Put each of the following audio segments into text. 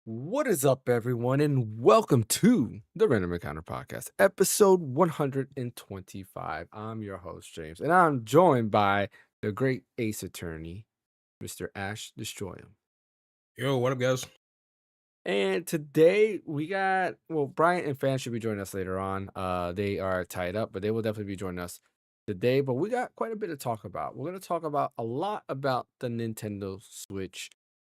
What is up, everyone, and welcome to the Random Encounter Podcast, episode 125. I'm your host, James, and I'm joined by the great ace attorney, Mr. Ash Destroyum. Yo, what up, guys? And today we got, Brian and Fan should be joining us later on. They are tied up, but they will definitely be joining us today. But we got quite a bit to talk about. We're going to talk about a lot about the Nintendo Switch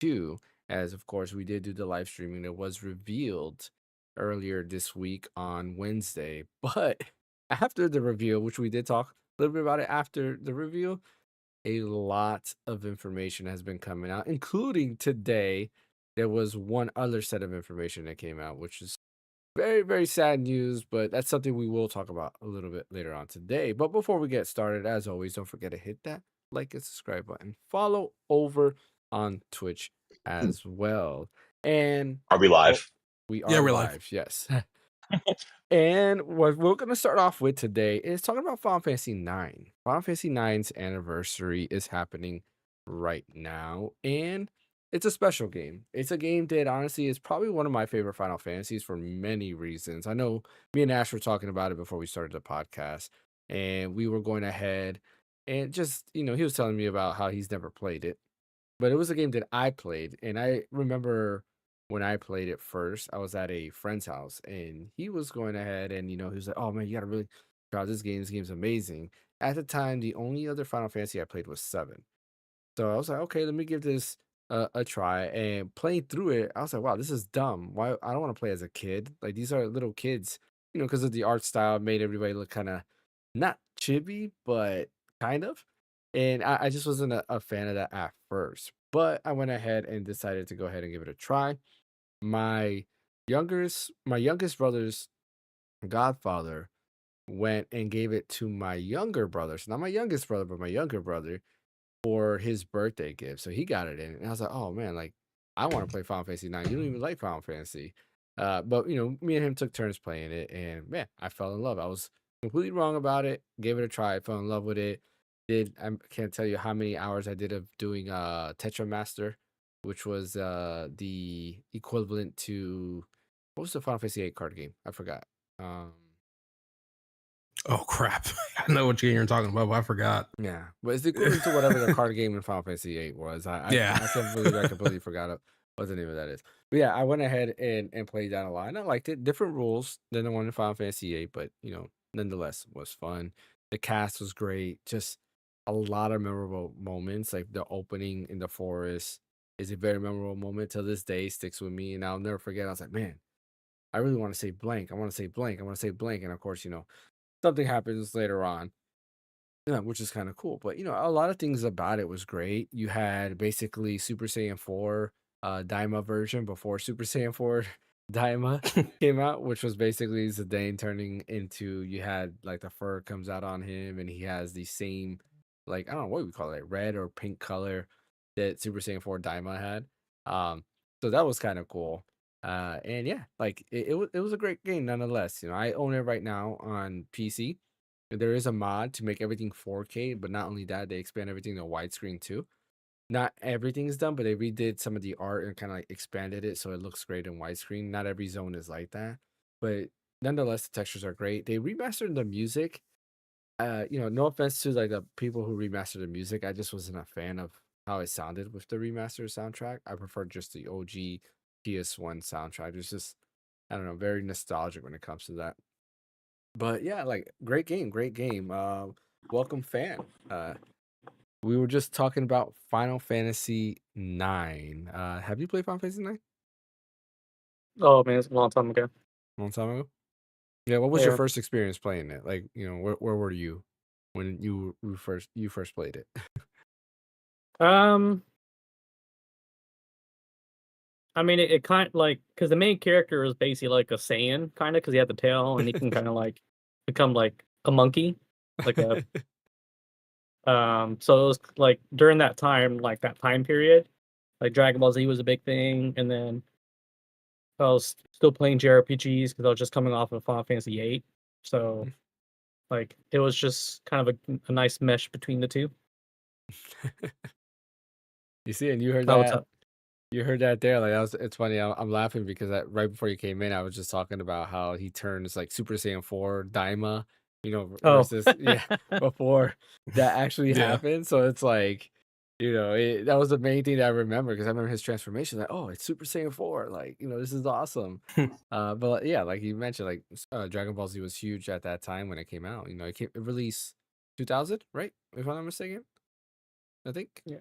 2, as of course we did do the live streaming that was revealed earlier this week on Wednesday. But after the reveal, which we did talk a little bit about it after the reveal, a lot of information has been coming out, including today. There was one other set of information that came out, which is very, very sad news, but that's something we will talk about a little bit later on today. But before we get started, as always, don't forget to hit that like and subscribe button. Follow over on Twitch as well. And Are we oh, live? we Yeah, are we're live. live, yes. And what we're going to start off with today is talking about Final Fantasy 9. Final Fantasy 9's anniversary is happening right now, and it's a special game. It's a game that honestly is probably one of my favorite Final Fantasies for many reasons. I know me and Ash were talking about it before we started the podcast, and we were going ahead and just, he was telling me about how he's never played it, but it was a game that I played, and I remember when I played it first, I was at a friend's house, and he was going ahead and, he was like, "Oh man, you gotta really try out this game. This game's amazing." At the time, the only other Final Fantasy I played was 7. So I was like, "Okay, let me give this a try." And playing through it, I was like, "Wow, this is dumb. Why? I don't want to play as a kid. Like these are little kids, because of the art style, it made everybody look kind of not chibi, but kind of." And I just wasn't a fan of that at first. But I went ahead and decided to go ahead and give it a try. My youngest brother's godfather went and gave it to my younger brother. So not my youngest brother, but my younger brother for his birthday gift. So he got it in. And I was like, "Oh man, like I want to play Final Fantasy 9. You don't even like Final Fantasy." But me and him took turns playing it, and man, I fell in love. I was completely wrong about it. Gave it a try, fell in love with it. I can't tell you how many hours I did of doing Tetra Master, which was the equivalent to what was the Final Fantasy 8 card game? I forgot. Um Oh crap! I know what game you're talking about, but I forgot. yeah, but it's the equivalent to whatever the card game in Final Fantasy 8 was. Yeah. I can't believe I completely forgot what the name of that is. But yeah, I went ahead and played that a lot, and I liked it. Different rules than the one in Final Fantasy 8, but nonetheless was fun. The cast was great. Just a lot of memorable moments. Like the opening in the forest is a very memorable moment. Till this day, sticks with me, and I'll never forget. I was like, man, I really want to say blank. I want to say blank. I want to say blank, and of course, something happens later on. Yeah, which is kind of cool. But a lot of things about it was great. You had basically Super Saiyan 4 Daima version before Super Saiyan 4 Daima came out, which was basically Zidane turning into, you had like the fur comes out on him and he has the same, like, I don't know what we call it, red or pink color that Super Saiyan 4 Daima had. So that was kind of cool. And yeah, like it was a great game nonetheless. I own it right now on PC. There is a mod to make everything 4K, but not only that, they expand everything to widescreen too. Not everything is done, but they redid some of the art and kind of like expanded it so it looks great in widescreen. Not every zone is like that, but nonetheless, the textures are great. They remastered the music. No offense to like the people who remastered the music. I just wasn't a fan of how it sounded with the remastered soundtrack. I prefer just the OG PS1 soundtrack. It's just, I don't know, very nostalgic when it comes to that. But yeah, like great game, great game. Welcome fan. We were just talking about Final Fantasy 9. Have you played Final Fantasy 9? Oh man, it's a long time ago. Long time ago? Yeah, what was your Yeah. first experience playing it? Like, where were you when you first played it? Um, I mean, it kind like because the main character is basically like a Saiyan, kind of, because he had the tail and he can kind of like become like a monkey, like a So it was like during that time, like that time period, like Dragon Ball Z was a big thing, and then I was still playing JRPGs because I was just coming off of Final Fantasy VIII, so like it was just kind of a nice mesh between the two. You see, and you heard Oh, what's that up? You heard that there, like, it's funny, I'm laughing because right before you came in, I was just talking about how he turns, like, Super Saiyan 4 Daima, Oh. versus yeah, before that actually Yeah. happened, so it's like, that was the main thing that I remember because I remember his transformation, like, "Oh, it's Super Saiyan 4, like, this is awesome." But yeah, like you mentioned, like, Dragon Ball Z was huge at that time when it came out, it released 2000, right? If I'm not mistaken, I think? Yeah, I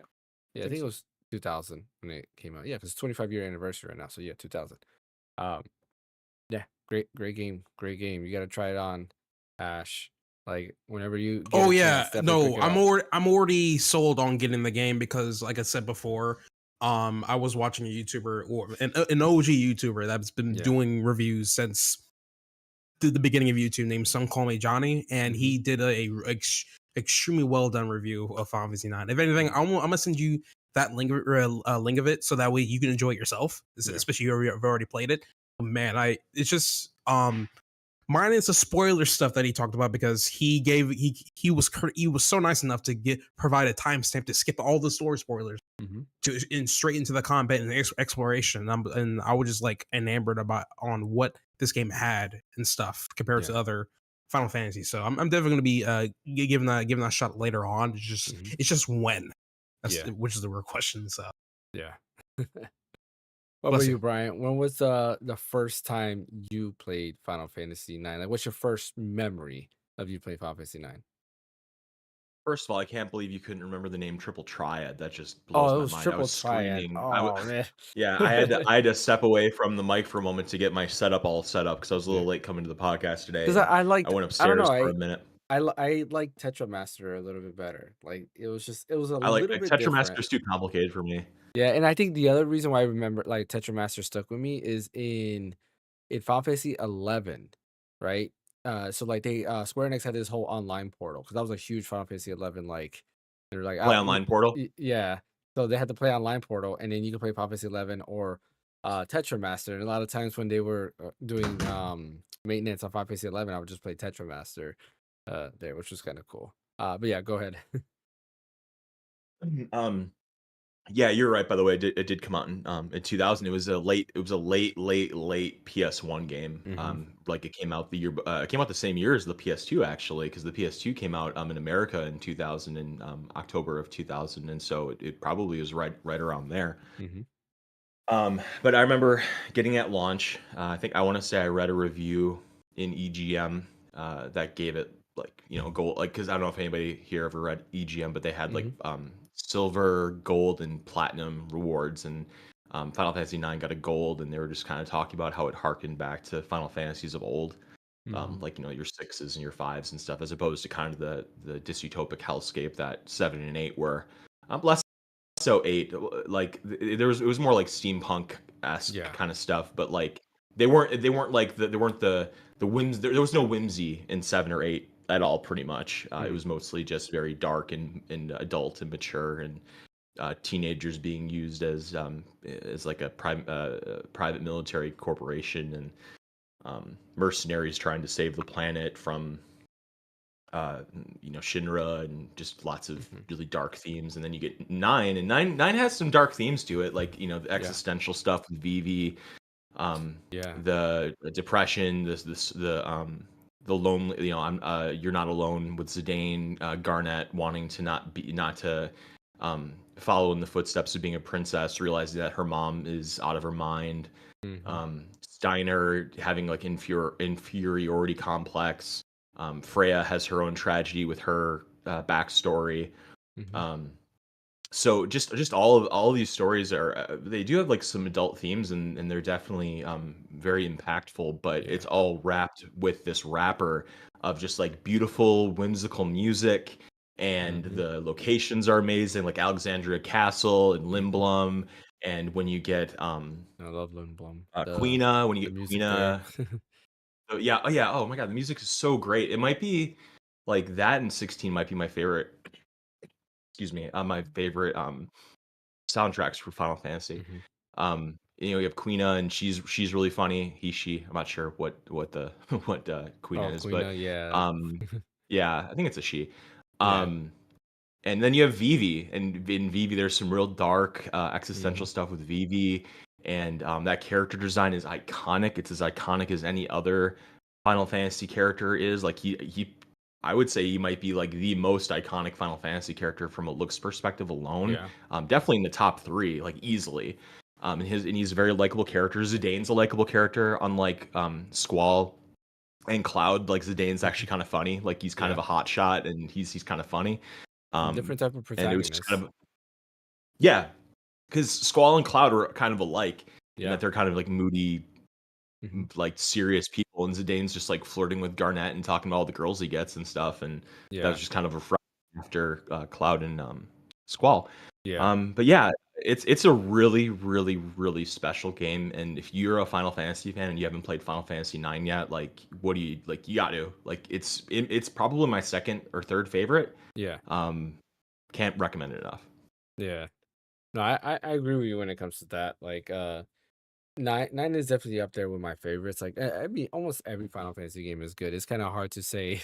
Yeah, I think think it so. was 2000 when it came out. Yeah, because it's 25-year anniversary right now. So yeah, 2000. Um, yeah, great game, great game. You got to try it on, Ash. Like whenever you get Oh a yeah, chance, definitely pick no, it up. I'm already sold on getting the game because, like I said before, I was watching a YouTuber or an OG YouTuber that's been Yeah. doing reviews since the beginning of YouTube named Some Call Me Johnny, and Hmm. he did extremely well done review of Final Fantasy 9. If anything, I'm gonna send you that link of it so that way you can enjoy it yourself, Yeah. especially you've already played it. Man, it's just minus the spoiler stuff that he talked about because he was so nice enough to provide a timestamp to skip all the story spoilers Hmm. to straight into the combat and exploration. And I was just like enamored about on what this game had and stuff compared Yeah. to other Final Fantasy. So I'm definitely going to be giving that a shot later on. Hmm. It's just when that's Yeah. which is the real question. So Yeah. What about bless you. you, Brian? When was the first time you played Final Fantasy 9? Like, what's your first memory of you playing Final Fantasy 9? First of all, I can't believe you couldn't remember the name Triple Triad. That just blows Oh, it my was mind. I Triple was Triad. screaming. Oh man. Yeah, I had to step away from the mic for a moment to get my setup all set up because I was a Yeah. little late coming to the podcast today, Because and I I liked, went I don't know, upstairs for a minute. I like Tetramaster a little bit better. Like it was a I like little bit different. Tetramaster's too complicated for me. Yeah, and I think the other reason why I remember like Tetramaster stuck with me is in Final Fantasy 11, right? So like they Square Enix had this whole online portal because I was a huge Final Fantasy 11 like they're like Play online portal. yeah. So they had to play online portal and then you could play Final Fantasy 11 or Tetramaster. And a lot of times when they were doing maintenance on Final Fantasy 11, I would just play Tetramaster there, which was kind of cool. But yeah, go ahead. Um, yeah, you're right. By the way, it did come out in 2000. It was a late PS1 game. Hmm. Like it came out the same year as the PS2 actually, because the PS2 came out in America in 2000 in October of 2000, and so it probably was right around there. Hmm. But I remember getting at launch. I want to say I read a review in EGM that gave it like gold, like because I don't know if anybody here ever read EGM, but they had like Hmm. silver, gold, and platinum rewards, and Final Fantasy 9 got a gold, and they were just kind of talking about how it harkened back to Final Fantasies of old. Hmm. Like your sixes and your fives and stuff, as opposed to kind of the dystopic hellscape that 7 and 8 were. Less so 8, like it was more like steampunk esque Yeah. kind of stuff, but like they weren't like there weren't the whims. There was no whimsy in 7 or 8 at all. Pretty much, it Mm. was mostly just very dark and adult and mature, and teenagers being used as like a private military corporation, and mercenaries trying to save the planet from Shinra, and just lots of Hmm. really dark themes. And then you get 9, and nine has some dark themes to it, like the Yeah. existential stuff with Vivi, Yeah. the depression, the lonely. You're not alone with Zidane, Garnet wanting to not to follow in the footsteps of being a princess, realizing that her mom is out of her mind. Hmm. Steiner having like inferiority complex. Freya has her own tragedy with her backstory. Hmm. Um, so just all of these stories they do have like some adult themes, and they're definitely very impactful. But Yeah. it's all wrapped with this wrapper of just like beautiful, whimsical music, and Hmm. the locations are amazing, like Alexandria Castle and Hmm. Limblom. And when you get I love Lindblom. Queena, when you The get music there. Queena, oh, yeah, oh yeah, oh my god, the music is so great. It might be like that, and 16 might be my favorite. Excuse me, my favorite soundtracks for Final Fantasy. Hmm. You have Queena, and she's really funny. She. I'm not sure what the what Oh, Queena is, but Queena. Yeah. um, yeah, I think it's a she. Yeah. Um, And then you have Vivi, and in Vivi, there's some real dark existential stuff with Vivi, and that character design is iconic. It's as iconic as any other Final Fantasy character is. Like I would say he might be like the most iconic Final Fantasy character from a looks perspective alone. Yeah. Definitely in the top 3, like easily. And he's a very likable character. Zidane's a likable character, unlike Squall and Cloud. Like Zidane's actually kind of funny. Like he's kind of a hot shot, and he's kind of funny. Different type of And it was just protagonist. kind of because Squall and Cloud are kind of alike in that they're kind of like moody, like serious people, and Zidane's just like flirting with Garnet and talking about all the girls he gets and stuff, and that was just kind of refreshing after Cloud and Squall. But yeah, it's a really, really, really special game, and if you're a Final Fantasy fan and you haven't played Final Fantasy 9 yet, like what do you like? You got to like it's probably my second or third favorite. Can't recommend it enough. Yeah. No, I agree with you when it comes to that. Like, nine is definitely up there with my favorites. Like, I mean, almost every Final Fantasy game is good. It's kind of hard to say.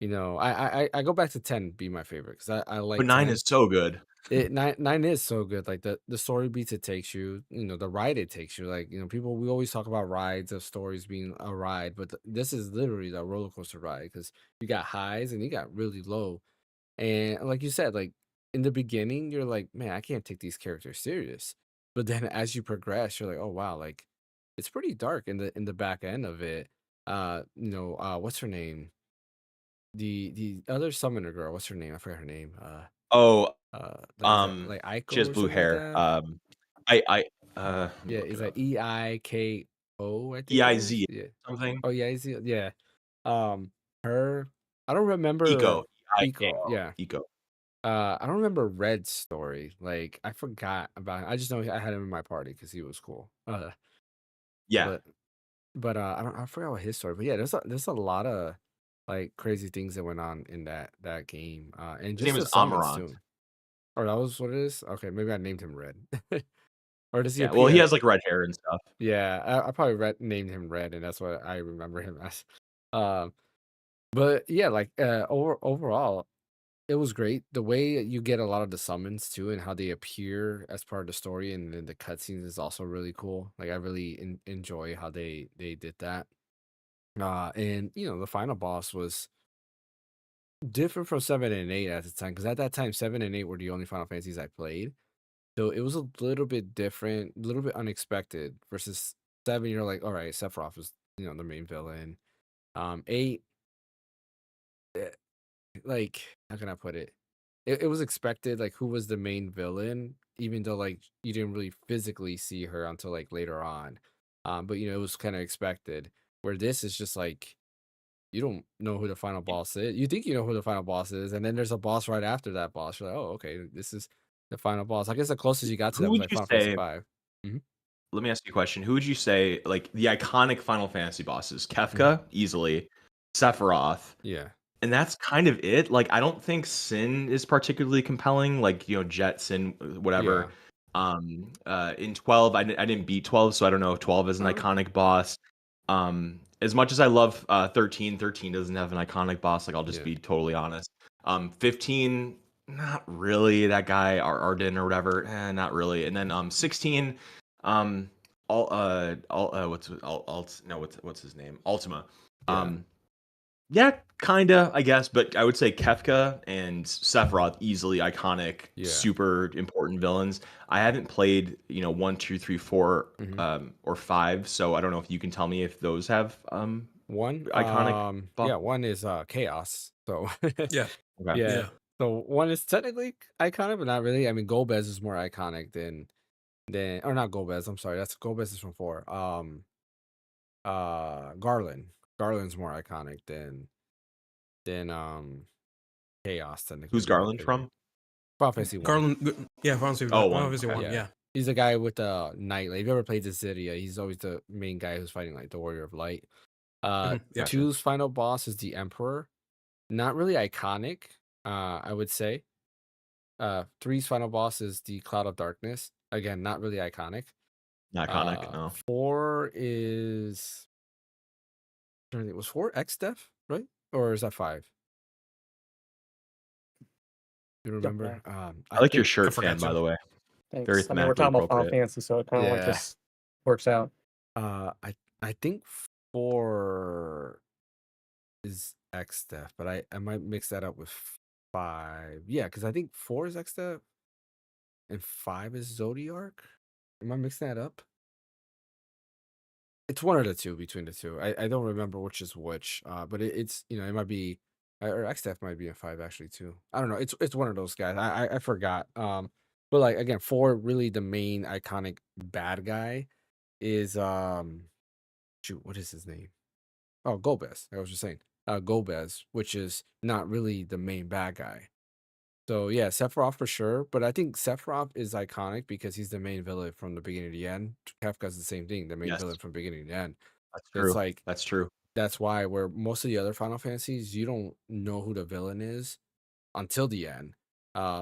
I go back to 10 be my favorite because I like But 9 10. is so good. Nine is so good. Like the story beats it takes you. The ride it takes you. Like people we always talk about rides of stories being a ride, but this is literally the roller coaster ride because you got highs and you got really low. And like you said, like in the beginning, you're like, man, I can't take these characters serious. But then as you progress, you're like, oh wow, like it's pretty dark in the back end of it. What's her name? The other summoner girl, what's her name? I forgot her name. Oh, Like is that like she Aiko has or blue something like hair. that? Let me Yeah, look it's it like up. EIKO, I think it is. EIZ Yeah. something. Oh yeah, yeah. Um, her. I don't remember Eco. Eco. EIKO. Yeah. Eco. I don't remember Red's story. Like I forgot about him. I just know I had him in my party because he was cool. Yeah. But I forgot what his story. But yeah, there's a lot of like crazy things that went on in that game. And His name just the is summons Amarant. too. Or that was what it is. Okay, maybe I named him Red. Or does he Yeah. Well, he appear? has like red hair and stuff. Yeah, I probably named him Red, and that's what I remember him as. Um, but yeah, like overall, it was great. The way you get a lot of the summons too, and how they appear as part of the story, and then the cutscenes is also really cool. Like I really enjoy how they did that. And the final boss was different from 7 and 8 at the time, because at that time 7 and 8 were the only Final Fantasies I played. So it was a little bit different, a little bit unexpected. Versus 7, you're like, all right, Sephiroth is the main villain. 8, eh, like how can I put it? It was expected, like who was the main villain, even though like you didn't really physically see her until like later on. But it was kind of expected. Where this is just like you don't know who the final boss is. You think you know who the final boss is, and then there's a boss right after that boss. You're like, oh, okay, this is the final boss. I guess the closest you got to Who that was would like you Final Fantasy say? 5. Let me ask you a question. Who would you say like the iconic Final Fantasy bosses? Kefka, easily. Sephiroth. Yeah. And that's kind of it. Like, I don't think Sin is particularly compelling. Like, Jet, Sin, Yeah. whatever. In 12, I didn't beat 12, so I don't know if 12 is an Oh. iconic boss. As much as I love 13, 13 doesn't have an iconic boss. Like, I'll just be totally honest. 15, not really. That guy, Arden or whatever, not really. And then 16, what's his name? Ultima. Yeah. Yeah, kinda, I guess, but I would say Kefka and Sephiroth easily iconic, Yeah. super important villains. I haven't played, 1, 2, 3, 4, or 5, so I don't know if you can tell me if those have One, iconic yeah, one is Chaos. So Yeah. Okay. yeah. Yeah. So one is technically iconic, but not really. I mean, Golbez is more iconic than or not Golbez. I'm sorry, that's Golbez is from 4. Garland. Garland's more iconic than Chaos technically, Who's in my Garland opinion. from? Final Fantasy 1. Garland, yeah, Fantasy Oh, Final 1, Fantasy okay. 1, Yeah. yeah. He's the guy with the knight. Like, if you ever played Dissidia, he's always the main guy who's fighting like the Warrior of Light. Yeah. Gotcha. 2's final boss is the Emperor. Not really iconic, I would say. 3's final boss is the Cloud of Darkness. Again, not really iconic. Not iconic, no. 4 is it was 4 X Def, right? Or is that 5? You Yeah, remember? I I like your think shirt, forgot Fan, by to. the way. Very thanks. I mean, we're thematically talking about Final appropriate. Fantasy, so it kind of like yeah. just works out. I think 4 is X Def, but I might mix that up with 5. Yeah, because I think 4 is X Def and 5 is Zodiark. Am I mixing that up? It's one of the two between the two. I don't remember which is which. But it's it might be or X Def might be in 5 actually too. I don't know. It's one of those guys. I forgot. But like again, 4 really the main iconic bad guy is shoot, what is his name? Oh, Golbez. I was just saying. Golbez, which is not really the main bad guy. So yeah, Sephiroth for sure. But I think Sephiroth is iconic because he's the main villain from the beginning to the end. Kafka's the same thing, the main Yes, villain from beginning to end. that's It's true. like That's true. that's why where most of the other Final Fantasies, you don't know who the villain is until the end.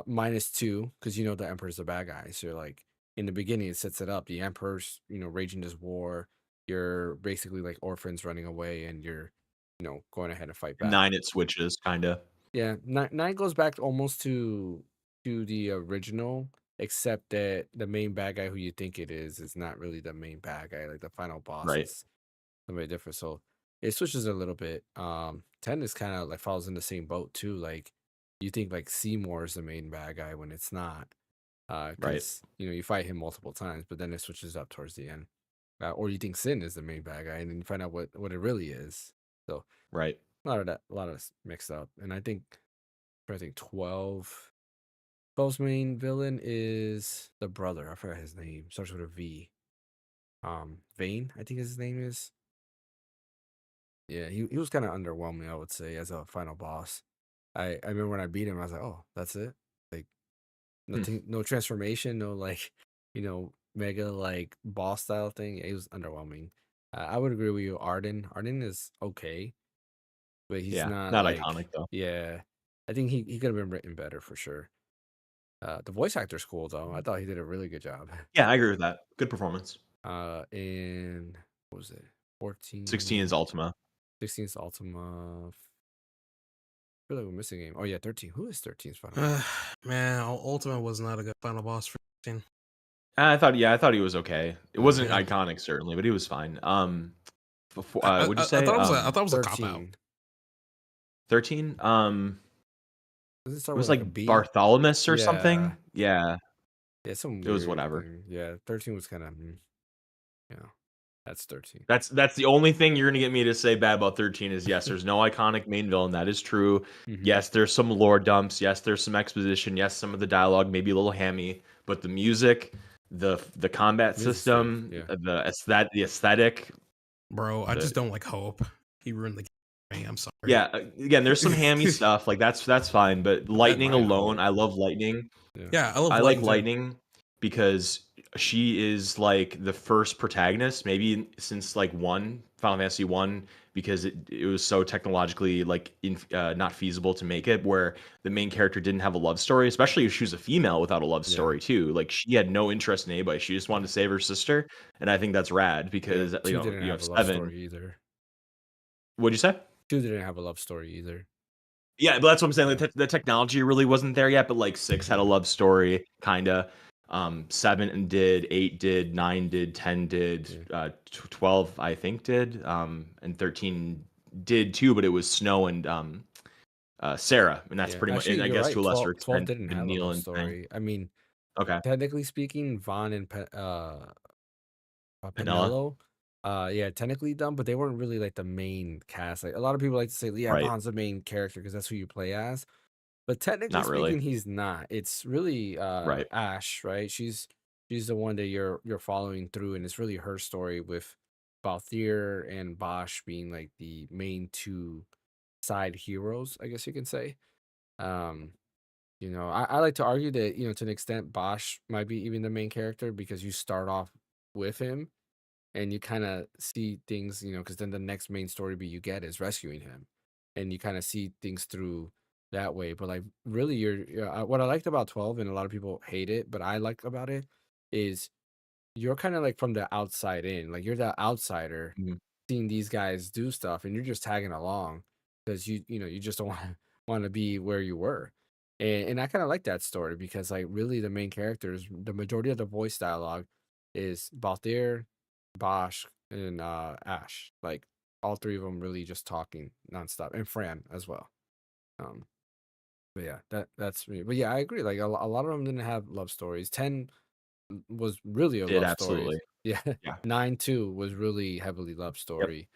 Minus 2, because the Emperor's the bad guy. So like in the beginning, it sets it up. The Emperor's raging this war. You're basically like orphans running away, and you're going ahead and fight back. 9 it switches, kind of. Yeah, nine goes back almost to the original, except that the main bad guy who you think it is not really the main bad guy. Like the final boss Right. is somebody different. So it switches a little bit. 10 is kind of like falls in the same boat too. Like you think like Seymour is the main bad guy when it's not. Right. Because you fight him multiple times, but then it switches up towards the end. Or you think Sin is the main bad guy, and then you find out what it really is. So Right. a lot of that, a lot of mixed up. And I think 12. 12's main villain is the brother. I forgot his name. Starts with a V. Vane, I think his name is. Yeah, he was kind of underwhelming, I would say, as a final boss. I remember when I beat him, I was like, oh, that's it. Like Hmm. nothing, no transformation, no like, mega like boss style thing. It was underwhelming. I would agree with you. Arden is okay, but he's Yeah. not Not like, iconic, though. yeah. I think he could have been written better for sure. The voice actor's cool though. I thought he did a really good job. Yeah, I agree with that. Good performance. In what was it? 16 is 14, Ultima. 16 is Ultima. I feel like we're missing a game. Oh yeah, 13. Who is 13's final boss? Man, Ultimate was not a good final boss for 15. I thought he was okay. It wasn't Yeah. iconic, certainly, but he was fine. Before, I, what'd I, you I say? thought it was a cop out. 13. 13? Does it It start was with like a like B? Bartholomew or Yeah. something. Yeah, Yeah, some it was weird whatever. thing. Yeah, 13 was kind of that's 13. That's the only thing you're gonna get me to say bad about 13 is yes, there's no iconic main villain. That is true. Mhm. Yes, there's some lore dumps. Yes, there's some exposition. Yes, some of the dialogue maybe a little hammy, but the music, the combat Music's sick, system, yeah. the aesthetic. Bro, I The- just don't like Hope. He ruined the game. I'm sorry. Yeah, again, there's some hammy stuff. Like that's fine, but Lightning mind alone, Hope. I love Lightning. Yeah, I love I like too. Lightning because she is like the first protagonist, maybe since like Final Fantasy 1, because it was so technologically like not feasible to make it where the main character didn't have a love story, especially if she was a female without a love Yeah. story too. Like she had no interest in anybody. She just wanted to save her sister, and I think that's rad because Yeah, 2 didn't you have have a love 7. story either. What'd you say? 2 didn't have a love story either. Yeah, but that's what I'm saying. Like, the technology really wasn't there yet, but like 6 had a love story, kinda. 7 and did, 8 did, 9 did, 10 did, 12 I think did, and 13 did too, but it was Snow and Sarah, and that's pretty much. Actually, And I you're guess right. to a lesser 12 extent, didn't have a Neil love and Fang. story. I mean, Okay, technically speaking, Vaughn and Vanilla, Penelo, yeah, technically done, but they weren't really like the main cast. Like a lot of people like to say, yeah, right? Vaughn's the main character because that's who you play as. But technically Not really, speaking, he's not. It's really right? Ash, right? She's the one that you're following through, and it's really her story with Balthier and Bosch being like the main 2 side heroes, I guess you can say. Um, I like to argue that, to an extent, Bosch might be even the main character because you start off with him and you kind of see things, because then the next main story beat you get is rescuing him, and you kind of see things through that way. But like, really, what I liked about 12, and a lot of people hate it, but I like about it is you're kind of like from the outside in, like you're the outsider Mhm. seeing these guys do stuff, and you're just tagging along because you just don't want to be where you were. And I kind of like that story because like really the main characters, the majority of the voice dialogue is Balthier, Bosch, and Ash. Like all three of them really just talking nonstop, and Fran as well. Um, but yeah, that's me. But yeah, I agree. Like a lot of them didn't have love stories. 10 was really a Did love story. absolutely. Yeah, Yeah. 9 too was really heavily love Yep. story.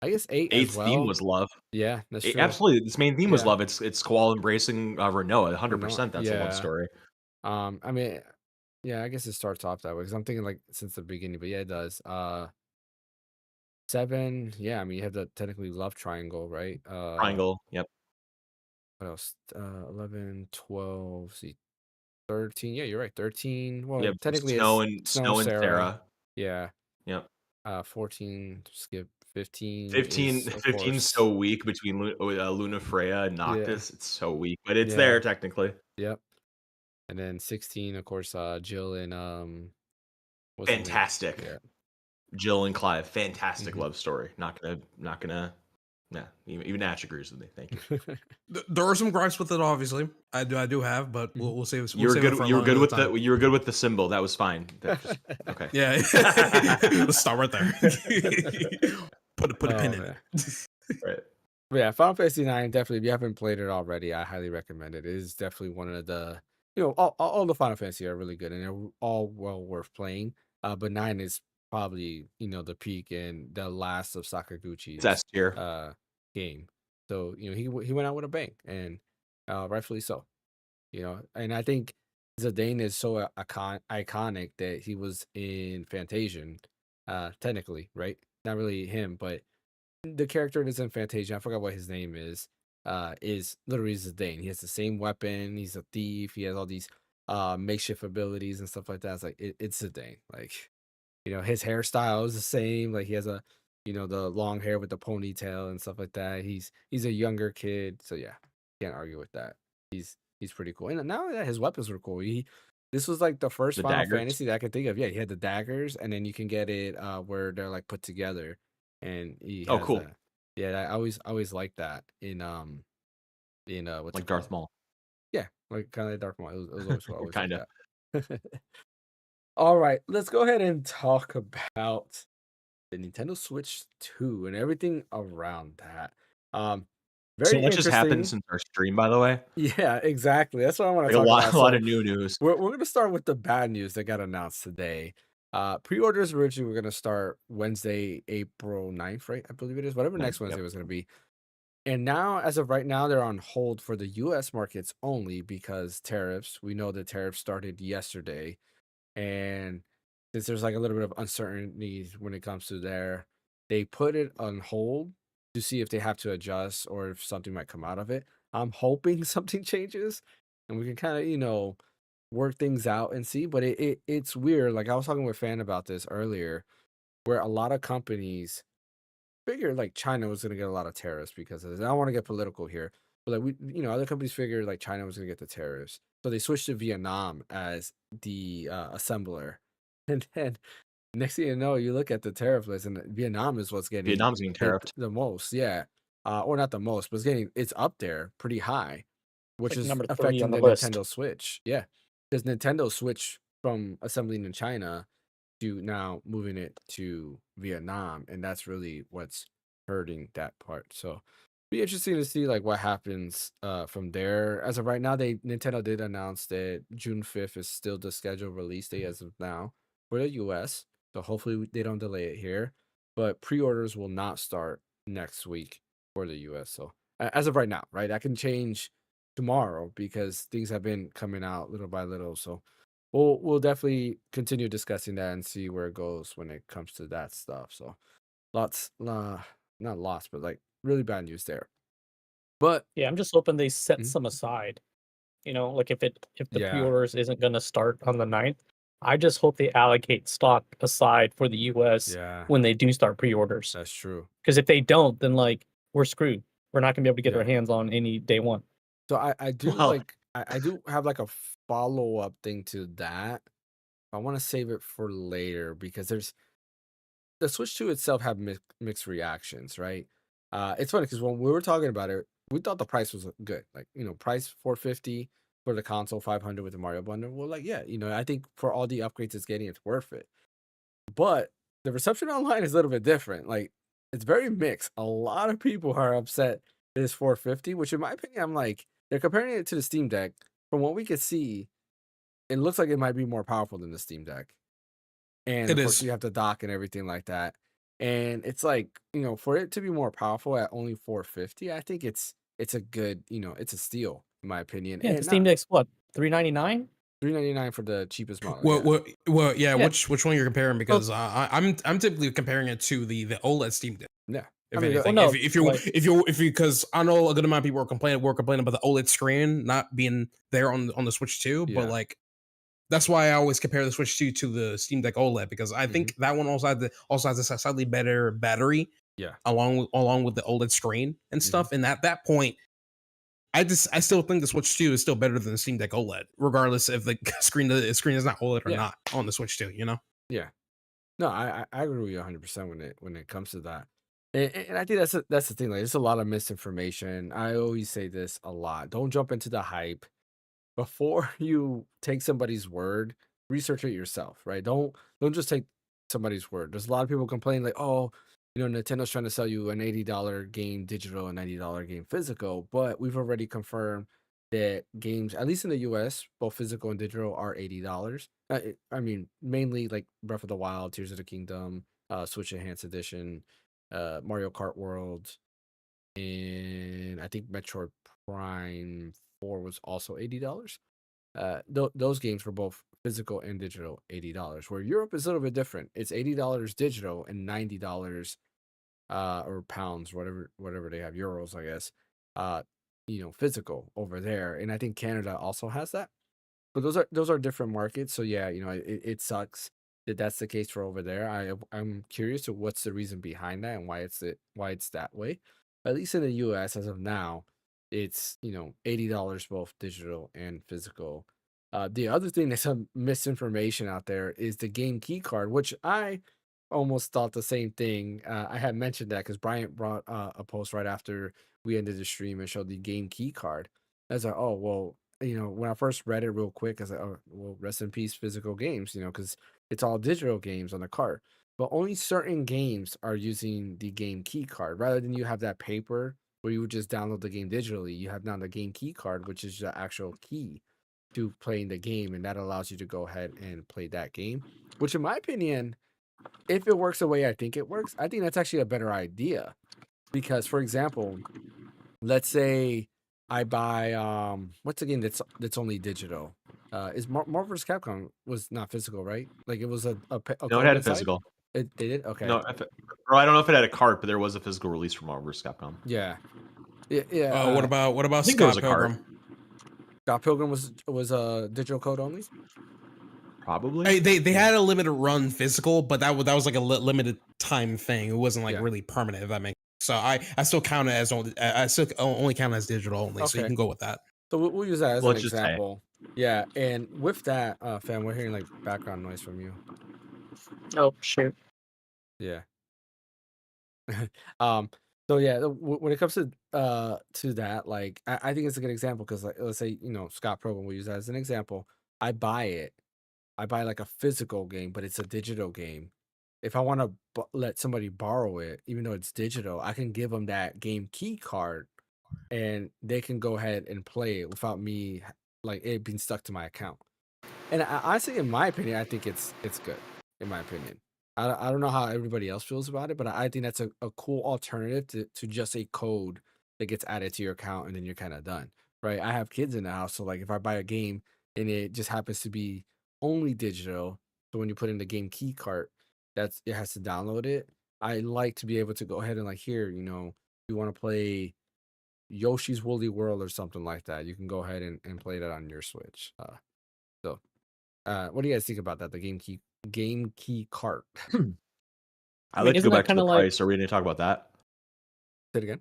I guess 8 as Eight's theme well. was love. Yeah, that's true. Absolutely, its main theme was Yeah, love. It's Squall embracing Renault. or no, 100%. That's a love yeah. story. I mean, yeah, I guess it starts off that way because I'm thinking like since the beginning, but yeah, it does. 7, yeah, I mean, you have the technically love triangle, right? Triangle. Yep. What else? 11, 12, see, 13. Yeah, you're right. 13. Well, Yep. technically Snow it's and Snow and Snow and Sarah. Sarah. Yeah. Yep. 14, skip. 15 15, is, of 15 's course, so weak between Luna Freya and yeah, Noctis. It's so weak, but it's yeah, there technically. yep. And then 16, of course, Jill and what's his name? Fantastic. Yeah. Jill and Clive. Fantastic Mhm. love story. Not gonna. Nah, even Ash agrees with me. Thank you. There are some gripes with it, obviously. I do have, but Mhm. we'll save You were it for good. You were good another with time. you were good with the symbol. That was fine. That just okay. Yeah, let's stop right there. put a Oh pin in man. it. Right. But yeah, Final Fantasy 9, definitely, if you haven't played it already, I highly recommend it. It is definitely one of the, all the Final Fantasy are really good and they're all well worth playing. But 9 is probably, the peak and the last of It's S Sakaguchi's tier. game. So, he went out with a bang and rightfully so, and I think Zidane is so iconic that he was in Fantasian, technically, right? Not really him, but the character that's in Fantasia, I forgot what his name is literally Zidane. He has the same weapon. He's a thief. He has all these makeshift abilities and stuff like that. It's like it's Zidane. Like his hairstyle is the same. Like he has the long hair with the ponytail and stuff like that. He's a younger kid, so yeah, can't argue with that. He's pretty cool. And now that his weapons were cool. This was like the first The Final daggers. Fantasy that I could think of. Yeah, he had the daggers, and then you can get it where they're like put together, and he Oh, has cool. that. Yeah, I always liked that in what's it Like called? Darth Maul. Yeah, like kind of like Dark Maul. It was always cool. I always liked Kind of. that. All right, let's go ahead and talk about the Nintendo Switch 2 and everything around that. Um, So very much has happened interesting. since our stream, by the way. Yeah, exactly. That's what I want to Like talk about. a lot So of new news. we're gonna start with the bad news that got announced today. Pre-orders originally were gonna start Wednesday, April 9th, right? I believe it is. Whatever next Wednesday Yep. was gonna be. And now, as of right now, they're on hold for the US markets only because tariffs. We know the tariffs started yesterday. And since there's like a little bit of uncertainty when it comes to there, they put it on hold to see if they have to adjust or if something might come out of it. I'm hoping something changes and we can kind of, work things out and see. But it's weird. Like I was talking with Fan about this earlier, where a lot of companies figured like China was gonna get a lot of tariffs because of this. I don't want to get political here, but like other companies figured like China was gonna get the tariffs, so they switched to Vietnam as the assembler, and then next thing you know, you look at the tariff list, and Vietnam is what's getting Vietnam's getting hit tariffed. the most. Yeah, or not the most, but it's up there pretty high, It's which like is number 3 affecting on the the list. Nintendo Switch. Yeah, because Nintendo switched from assembling in China to now moving it to Vietnam, and that's really what's hurting that part. So be interesting to see like what happens from there. As of right now, Nintendo did announce that June 5th is still the scheduled release date as of now for the US. So hopefully they don't delay it here. But pre-orders will not start next week for the US. So as of right now, right? That can change tomorrow because things have been coming out little by little. So we'll definitely continue discussing that and see where it goes when it comes to that stuff. So not lots, but like really bad news there. But Yeah, I'm just hoping they set Mhm. some aside. Like if the Yeah, pre-orders isn't going to start on the 9th, I just hope they allocate stock aside for the US yeah, when they do start pre-orders. that's true. Because if they don't, then like we're screwed. We're not going to be able to get our Yeah. hands on any day one. So I do Well, like I do have like a follow up thing to that. I want to save it for later because there's the Switch 2 itself have mixed reactions, right? It's funny because when we were talking about it, we thought the price was good. Like, price $450 for the console, $500 with the Mario bundle. Well, like, yeah, I think for all the upgrades it's getting, it's worth it. But the reception online is a little bit different. Like, it's very mixed. A lot of people are upset it is $450, which in my opinion, I'm like, they're comparing it to the Steam Deck. From what we could see, it looks like it might be more powerful than the Steam Deck. And It of course, is. you have the dock and everything like that. And it's like, for it to be more powerful at only $450, I think it's a good, it's a steal in my opinion. Yeah, And the Steam Deck's what, $399? $399 for the cheapest model. Well, yeah. Yeah. Which one you're comparing? Because I'm typically comparing it to the OLED Steam Deck. Yeah. If I mean, anything, well, no, if you like- because I know a good amount of people were complaining about the OLED screen not being there on the Switch 2, Yeah. but like that's why I always compare the Switch 2 to the Steam Deck OLED, because I think that one also has a slightly better battery. Yeah. Along with the OLED screen and stuff. And at that point, I still think the Switch 2 is still better than the Steam Deck OLED, regardless if the screen is not OLED or not on the Switch 2, Yeah. No, I agree with you 100% when it comes to that. And I think that's the thing. Like, there's a lot of misinformation. I always say this a lot. Don't jump into the hype. Before you take somebody's word, research it yourself, right? Don't just take somebody's word. There's a lot of people complaining like, oh, Nintendo's trying to sell you an $80 game digital and $90 game physical, but we've already confirmed that games, at least in the US, both physical and digital, are $80. I mean, mainly like Breath of the Wild, Tears of the Kingdom, Switch Enhanced Edition, Mario Kart World, and I think Metroid Prime 4 was also $80. Those games were both physical and digital, $80. Where Europe is a little bit different. It's $80 digital and $90 or pounds, whatever they have, euros, I guess. Physical over there, and I think Canada also has that. But those are different markets. So yeah, it sucks that that's the case for over there. I'm curious to what's the reason behind that and why it's that way. At least in the US as of now, it's $80 both digital and physical. The other thing that's some misinformation out there is the game key card, which I almost thought the same thing. I had mentioned that because Bryant brought a post right after we ended the stream and showed the game key card. I was like, oh well, when I first read it real quick, I was like, oh well, rest in peace, physical games, because it's all digital games on the card. But only certain games are using the game key card rather than you have that paper where you would just download the game digitally. You have now the game key card, which is the actual key to playing the game, and that allows you to go ahead and play that game. Which, in my opinion, if it works the way I think it works, I think that's actually a better idea. Because, for example, let's say I buy what's a game that's only digital? Is Marvel vs. Capcom was not physical, right? Like it was a No, it card had a inside? physical. It did? Okay. No, or I don't know if it had a cart, but there was a physical release from Marvel vs. Capcom. Yeah. Yeah. What about I think there was Scott a cart. Pilgrim? Scott Pilgrim was a digital code only? Probably. They had a limited run physical, but that was like a limited time thing. It wasn't like really permanent, if that makes sense. So I still count it as only count it as digital only. So you can go with that. So we'll use that as an Let's just say. example. Yeah, and with that, fam, we're hearing like background noise from you. Oh shoot. Yeah. So yeah, when it comes to that, like I think it's a good example because like let's say Scott Pilgrim, we'll use that as an example. I buy like a physical game, but it's a digital game. If I want to let somebody borrow it, even though it's digital, I can give them that game key card, and they can go ahead and play it without me like it being stuck to my account. And honestly, in my opinion, I think it's good. In my opinion, I don't know how everybody else feels about it, but I think that's a cool alternative to just a code that gets added to your account and then you're kind of done, right? I have kids in the house, so like if I buy a game and it just happens to be only digital, so when you put in the game key card, it has to download it. I like to be able to go ahead and like here, you want to play Yoshi's Woolly World or something like that, you can go ahead and play that on your Switch. What do you guys think about that? The game key cart. I'd like to go isn't that back to the kinda like- price. Are we going to talk about that? Say it again.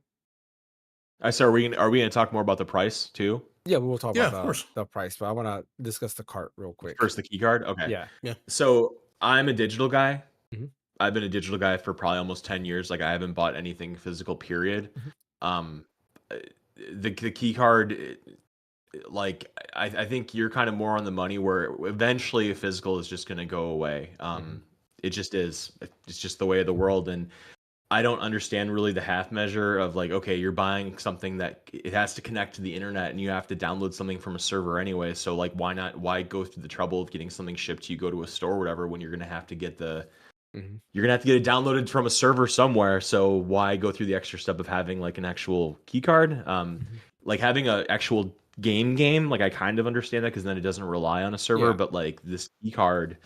I said, are we going to talk more about the price too? Yeah, we will talk Yeah, of about course. the price, but I want to discuss the cart real quick. First, the key card. Okay. Yeah. So I'm a digital guy. Mhm. I've been a digital guy for probably almost 10 years. Like I haven't bought anything physical, period. Mhm. the key card, like I think you're kind of more on the money where eventually a physical is just going to go away. It just is. It's just the way of the world, and I don't understand really the half measure of like, okay, you're buying something that it has to connect to the internet and you have to download something from a server anyway. So like, why go through the trouble of getting something shipped to you, go to a store or whatever, when you're going to have to get you're going to have to get it downloaded from a server somewhere. So why go through the extra step of having like an actual key card? Like having an actual game, like I kind of understand that because then it doesn't rely on a server, Yeah. but like this key card,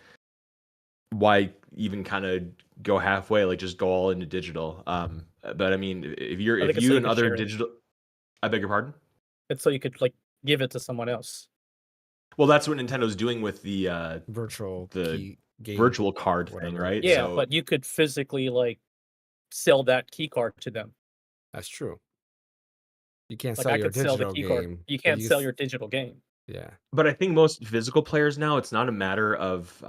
why even kind of go halfway, like just go all into digital? But I mean, if I think it's so you you and could other share it. digital, I beg your pardon. It's so you could like give it to someone else. Well, that's what Nintendo's doing with the Virtual the key game, virtual card thing, whatever. right? Yeah, So but you could physically like sell that key card to them. That's true. You can't Like sell I your could sell the digital key card. game. You but can't can sell s- your digital game. Yeah. but I think most physical players now, it's not a matter of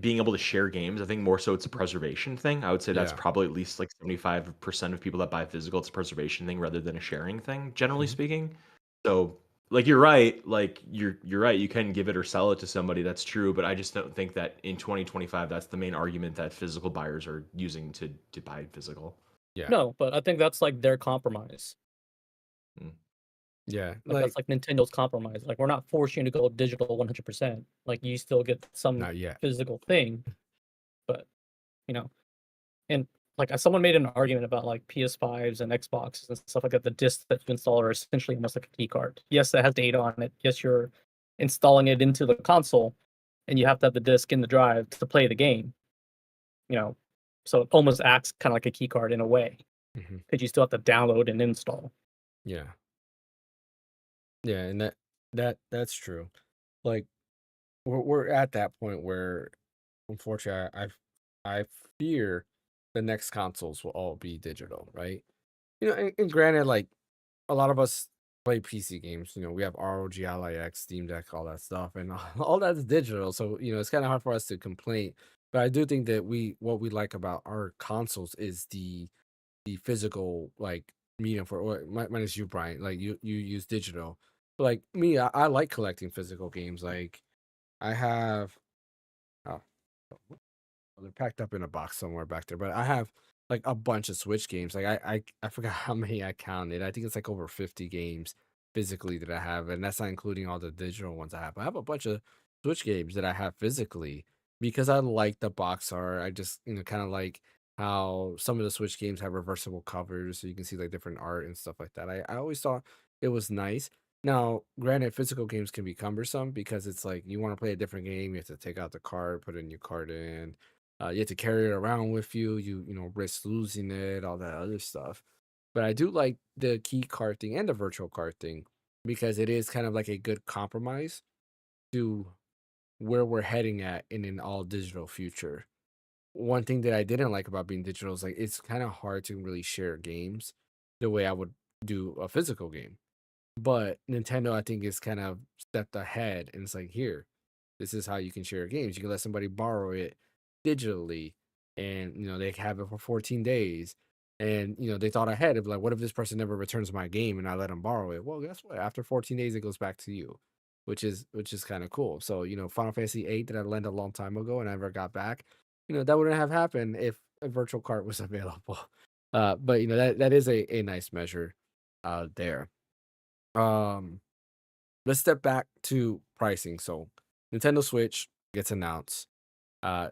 being able to share games. I think more so it's a preservation thing. I would say that's Yeah. probably at least like 75% of people that buy physical, it's a preservation thing rather than a sharing thing, generally Mhm. speaking. So like you're right, like you're right, you can give it or sell it to somebody, that's true, but I just don't think that in 2025 that's the main argument that physical buyers are using to buy physical. Yeah. No, but I think that's like their compromise. Yeah. Like that's like Nintendo's compromise. Like we're not forcing you to go digital 100%. Like you still get some not yet. physical thing, but you know, and like someone made an argument about like PS5s and Xboxes and stuff like that. The discs that you install are essentially almost like a key card. Yes, it has data on it. Yes, you're installing it into the console, and you have to have the disc in the drive to play the game. You know, so it almost acts kind of like a key card in a way Mhm. because you still have to download and install. Yeah. Yeah, and that's true. Like we're at that point where unfortunately I fear the next consoles will all be digital, right? And granted, like a lot of us play PC games. We have ROG Ally X, Steam Deck, all that stuff, and all that's digital. So it's kind of hard for us to complain. But I do think that what we like about our consoles is the physical like medium for. Or minus you, Brian. Like you use digital. But like me, I like collecting physical games. Like I have. Oh, they're packed up in a box somewhere back there. But I have like a bunch of Switch games. Like I forgot how many I counted. I think it's like over 50 games physically that I have, and that's not including all the digital ones I have. I have a bunch of Switch games that I have physically because I like the box art. I just kind of like how some of the Switch games have reversible covers, so you can see like different art and stuff like that. I always thought it was nice. Now, granted, physical games can be cumbersome because it's like you want to play a different game, you have to take out the card, put a new card in, you have to carry it around with you. You risk losing it, all that other stuff. But I do like the key card thing and the virtual card thing because it is kind of like a good compromise to where we're heading at in an all digital future. One thing that I didn't like about being digital is like it's kind of hard to really share games the way I would do a physical game. But Nintendo, I think, is kind of stepped ahead and it's like, here, this is how you can share games. You can let somebody borrow it digitally, and they have it for 14 days. And they thought ahead of like, what if this person never returns my game and I let them borrow it? Well, guess what? After 14 days, it goes back to you, which is kind of cool. So Final Fantasy 8 that I lent a long time ago and I never got back, that wouldn't have happened if a virtual cart was available. But that is a nice measure there. Um, let's step back to pricing. So Nintendo Switch gets announced. Uh,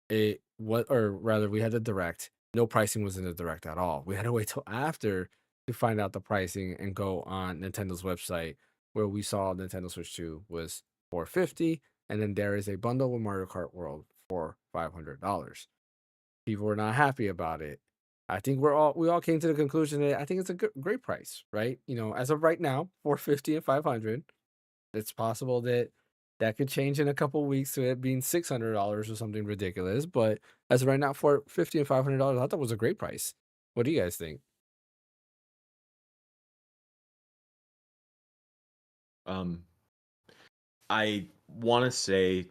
or rather, we had the direct. No pricing was in the direct at all. We had to wait till after to find out the pricing and go on Nintendo's website where we saw Nintendo Switch 2 was $450, and then there is a bundle with Mario Kart World for $500. People were not happy about it. I think we all came to the conclusion that I think it's a great price, right? As of right now, 450 and 500. It's possible that that could change in a couple weeks to it being $600 or something ridiculous. But as of right now, $450 and $500, I thought was a great price. What do you guys think? Um, I want to say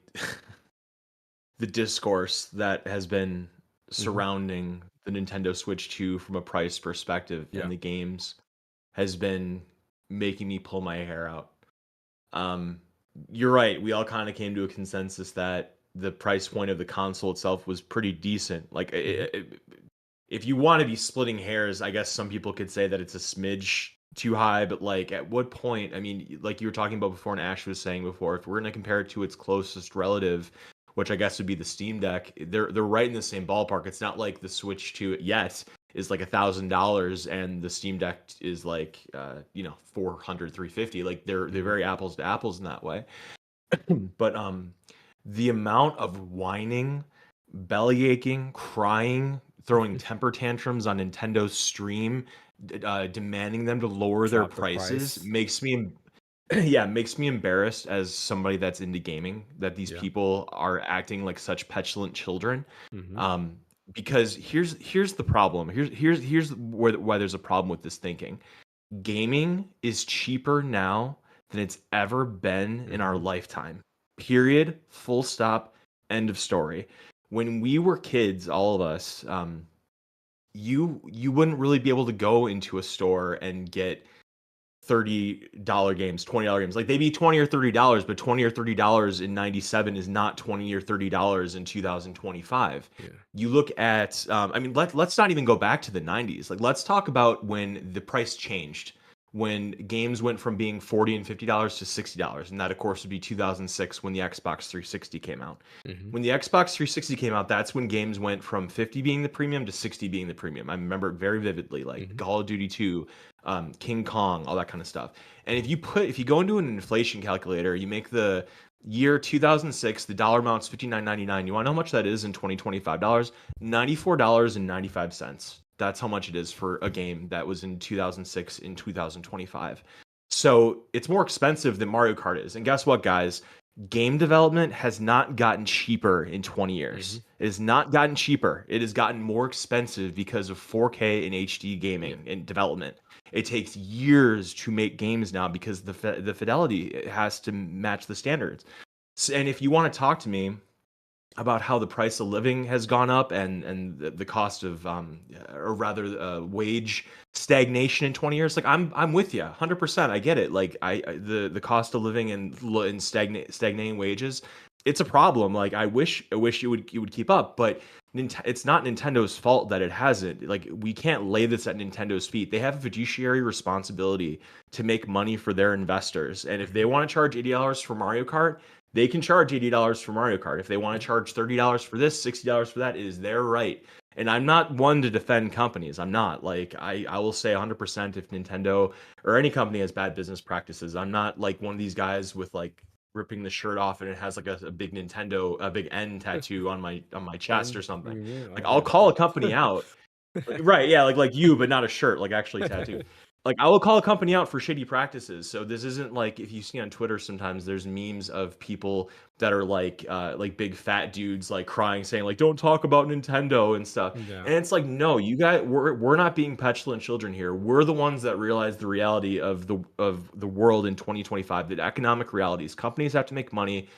the discourse that has been Mhm. surrounding the Nintendo Switch 2 from a price perspective Yeah. and the games has been making me pull my hair out. You're right. We all kind of came to a consensus that the price point of the console itself was pretty decent. Like, if you want to be splitting hairs, I guess some people could say that it's a smidge too high, but like, at what point? I mean, like you were talking about before, and Ash was saying before, if we're going to compare it to its closest relative, which I guess would be the Steam Deck, they're right in the same ballpark. It's not like the Switch to it yet is like $1,000 and the Steam Deck is like 400, 350. Like they're very apples to apples in that way. But the amount of whining, belly aching, crying, throwing temper tantrums on Nintendo's stream, demanding them to lower their Drop the prices price. makes me makes me embarrassed as somebody that's into gaming, that these Yeah. people are acting like such petulant children. Mhm. Because here's the problem. Here's why there's a problem with this thinking. Gaming is cheaper now than it's ever been in our lifetime. Period. Full stop. End of story. When we were kids, all of us, you wouldn't really be able to go into a store and get $30 games, $20 games. Like they'd be $20 or $30, but $20 or $30 in 97 is not $20 or $30 in 2025. Yeah. You look at I mean, let's not even go back to the 90s. Like let's talk about when the price changed, when games went from being $40 and $50 to $60, and that of course would be 2006 when the Xbox 360 came out. When the Xbox 360 came out, that's when games went from 50 being the premium to 60 being the premium. I remember it very vividly, like Call of Duty 2, King Kong, all that kind of stuff. And if you go into an inflation calculator, you make the year 2006, the dollar amount's $59.99. You want to know how much that is in 2025 dollars? $94.95. That's how much it is for a game that was in 2006 in 2025. So it's more expensive than Mario Kart is. And guess what, guys? Game development has not gotten cheaper in 20 years. It has not gotten cheaper. It has gotten more expensive because of 4K and HD gaming and development. It takes years to make games now because the fidelity has to match the standards. So, and if you want to talk to me about how the price of living has gone up and the cost of or rather wage stagnation in 20 years, like I'm with you 100%. I get it. Like the cost of living and stagnating wages, it's a problem. Like I wish you would keep up, but it's not Nintendo's fault that it hasn't. Like we can't lay this at Nintendo's feet. They have a fiduciary responsibility to make money for their investors, and if they want to charge $80 for Mario Kart, they can charge $80 for Mario Kart. If they want to charge $30 for this, $60 for that, it is their right. And I'm not one to defend companies. I'm not. Like, I will say 100% if Nintendo or any company has bad business practices. I'm not like one of these guys with like ripping the shirt off and it has like a big Nintendo, a big N tattoo on my chest or something. Like, I'll call a company out. Right, yeah, like you, but not a shirt, like actually tattooed. Like I will call a company out for shitty practices. So this isn't like if you see on Twitter sometimes there's memes of people that are like big fat dudes like crying saying like don't talk about Nintendo and stuff. Yeah. And it's like no, you guys we're not being petulant children here. We're the ones that realize the reality of the world in 2025, the economic realities. Companies have to make money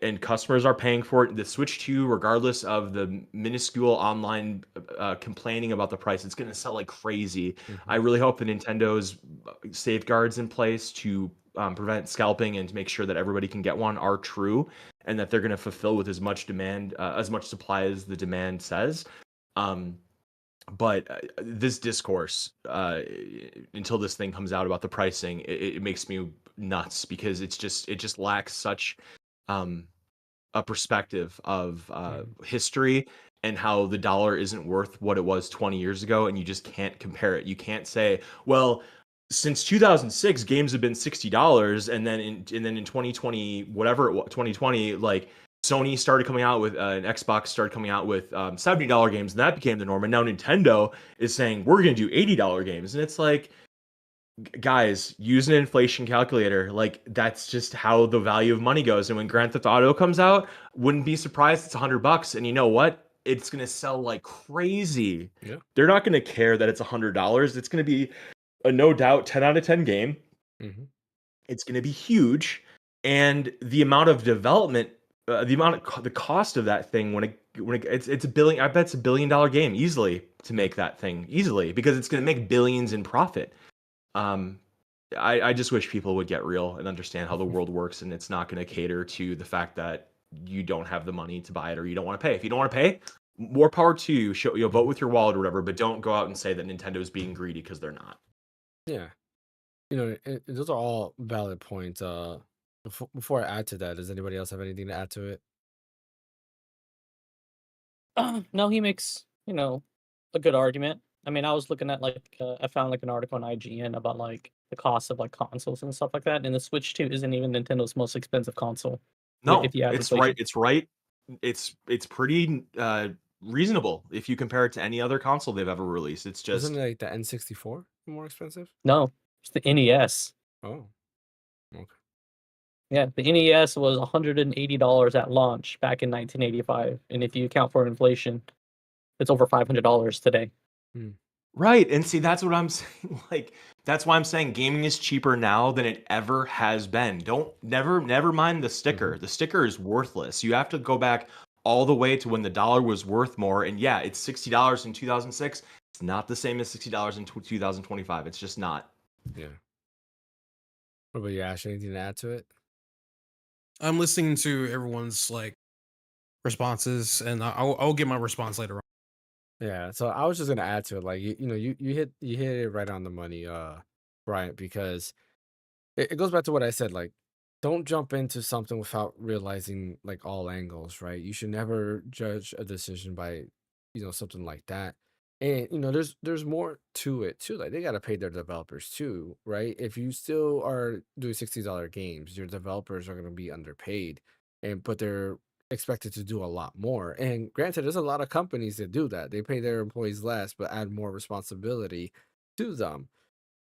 and customers are paying for it. The Switch 2, regardless of the minuscule online complaining about the price, it's going to sell like crazy. I really hope that Nintendo's safeguards in place to prevent scalping and to make sure that everybody can get one are true, and that they're going to fulfill with as much demand, as much supply as the demand says. But this discourse, until this thing comes out about the pricing, it makes me nuts because it just lacks such a perspective of history and how the dollar isn't worth what it was 20 years ago, and you just can't compare it. You can't say, well, since 2006 games have been $60, and then in 2020 whatever it was, 2020, like Sony started coming out with and Xbox started coming out with $70 games, and that became the norm, and now Nintendo is saying we're going to do $80 games, and it's like, guys, use an inflation calculator. Like that's just how the value of money goes. And when Grand Theft Auto comes out, wouldn't be surprised it's $100. And you know what? It's gonna sell like crazy. Yeah. They're not gonna care that it's $100. It's gonna be a no doubt 10 out of 10 game. It's gonna be huge, and the amount of development, the cost of that thing when it's $1 billion. I bet it's $1 billion game easily to make that thing easily because it's gonna make billions in profit. Um, I just wish people would get real and understand how the world works, and it's not going to cater to the fact that you don't have the money to buy it or you don't want to pay. If you don't want to pay, more power to you. Show vote with your wallet or whatever, but don't go out and say that Nintendo is being greedy because they're not. Yeah. Those are all valid points. Before I add to that, does anybody else have anything to add to it? No, he makes, a good argument. I mean, I was looking at I found like an article on IGN about like the cost of like consoles and stuff like that, and the Switch 2 isn't even Nintendo's most expensive console No, if you add it's right. inflation. It's right. It's pretty reasonable if you compare it to any other console they've ever released. It's Wasn't just it like the N64 more expensive? No, it's the NES. Oh, okay. Yeah, the NES was $180 at launch back in 1985, and if you account for inflation, it's over $500 today. right. And see, that's what I'm saying. Like, that's why I'm saying gaming is cheaper now than it ever has been. Never mind the sticker. The sticker is worthless. You have to go back all the way to when the dollar was worth more. And yeah, it's $60 in 2006. It's not the same as $60 in 2025. It's just not. Yeah. What about you, Ash? Anything to add to it? I'm listening to everyone's like responses, and I'll get my response later on. Yeah, so I was just gonna add to it, like you hit it right on the money, Bryant, because it goes back to what I said, like don't jump into something without realizing like all angles, right? You should never judge a decision by something like that. And there's more to it too. Like they gotta pay their developers too, right? If you still are doing $60 games, your developers are gonna be underpaid, but they're expected to do a lot more. And granted, there's a lot of companies that do that. They pay their employees less, but add more responsibility to them.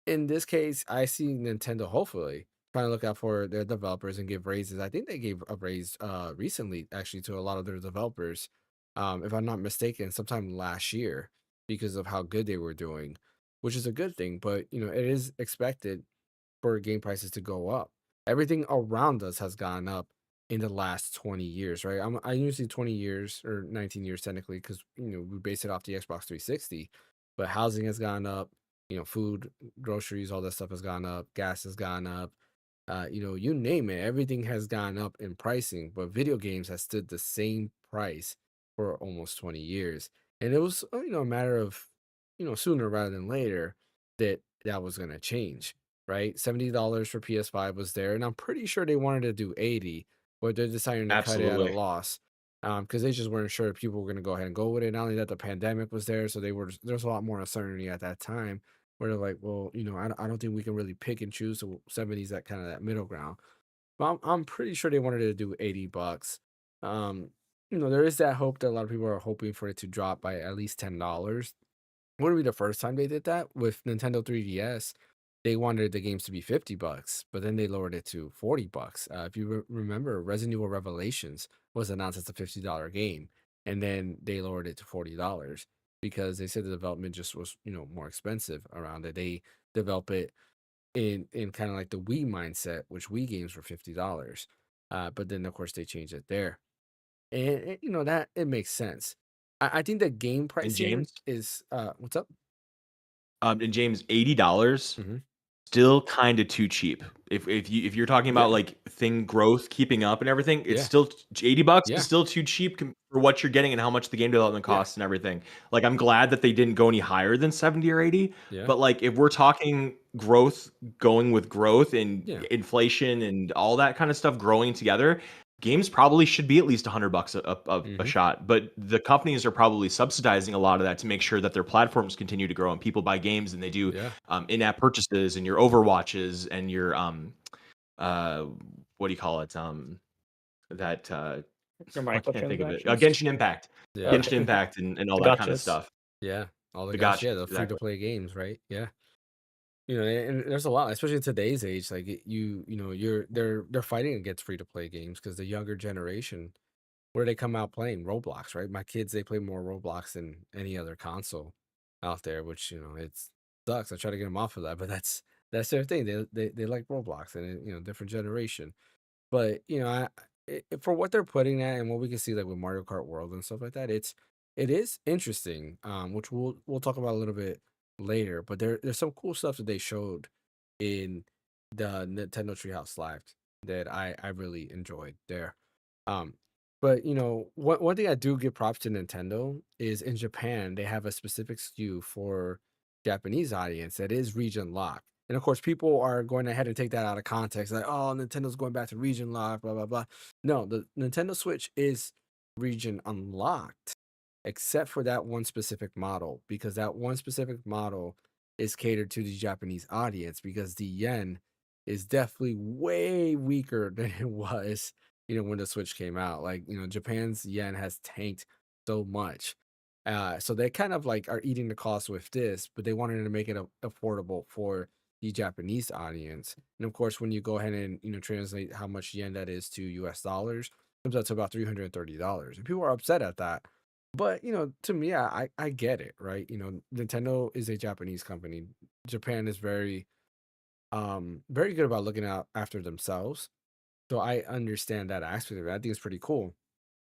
In this case, I see Nintendo hopefully trying to look out for their developers and give raises. I think they gave a raise recently actually to a lot of their developers, if I'm not mistaken, sometime last year because of how good they were doing, which is a good thing. But it is expected for game prices to go up. Everything around us has gone up in the last 20 years, right? I usually 20 years or 19 years technically because we base it off the Xbox 360, but housing has gone up, food, groceries, all that stuff has gone up, gas has gone up, you name it, everything has gone up in pricing, but video games has stood the same price for almost 20 years. And it was, a matter of, sooner rather than later that was going to change, right? $70 for PS5 was there, and I'm pretty sure they wanted to do 80, but they're deciding to cut it at a Absolutely. loss. Because they just weren't sure if people were going to go ahead and go with it. Not only that, the pandemic was there, so there's a lot more uncertainty at that time where they're like, well, I don't think we can really pick and choose. So 70s that kind of that middle ground. But I'm pretty sure they wanted to do $80. Um, there is that hope that a lot of people are hoping for it to drop by at least $10. Wouldn't be the first time they did that with Nintendo 3DS. They wanted the games to be $50, but then they lowered it to $40. If you remember, Resident Evil Revelations was announced as a $50 game, and then they lowered it to $40 because they said the development just was more expensive around it. They develop it in kind of like the Wii mindset, which Wii games were $50, but then of course they changed it there, and that it makes sense. I think that game And pricing James, is what's up. $80 Hmm. still kind of too cheap. If you're talking about Yeah, like thing growth keeping up and everything, it's yeah, still $80 is yeah, still too cheap for what you're getting and how much the game development yeah, costs and everything. Like I'm glad that they didn't go any higher than 70 or 80, yeah, but like if we're talking growth going with growth and yeah. inflation and all that kind of stuff growing together, games probably should be at least $100 a Hmm. shot, but the companies are probably subsidizing a lot of that to make sure that their platforms continue to grow and people buy games and they do Yeah. in-app purchases and your Overwatches and your uh what do you call it that Your I can't think of it, microtransactions. Genshin Impact, Yeah. Genshin Okay. Impact and all The that kind of gotchas. stuff. Yeah. All the The guys, gotcha, yeah, the free to exactly. play games, right? Yeah. And there's a lot, especially in today's age. Like they're fighting against free to play games because the younger generation, where they come out playing Roblox, right? My kids, they play more Roblox than any other console out there, which it sucks. I try to get them off of that, but that's their thing. They like Roblox and different generation. But for what they're putting at and what we can see like with Mario Kart World and stuff like that, it is interesting. Which we'll talk about a little bit later. But there's some cool stuff that they showed in the Nintendo Treehouse Live that I really enjoyed there. Um, but one thing I do give props to Nintendo is in Japan they have a specific SKU for Japanese audience that is region locked. And of course, people are going ahead and take that out of context, like, oh, Nintendo's going back to region lock, blah blah blah. No, the Nintendo Switch is region unlocked, except for that one specific model, because that one specific model is catered to the Japanese audience because the yen is definitely way weaker than it was, when the Switch came out. Like, Japan's yen has tanked so much. So they kind of like are eating the cost with this, but they wanted to make it affordable for the Japanese audience. And of course, when you go ahead and translate how much yen that is to US dollars, it comes out to about $330. And people are upset at that. But to me, I get it, right? Nintendo is a Japanese company. Japan is very good about looking out after themselves. So I understand that aspect of it. I think it's pretty cool.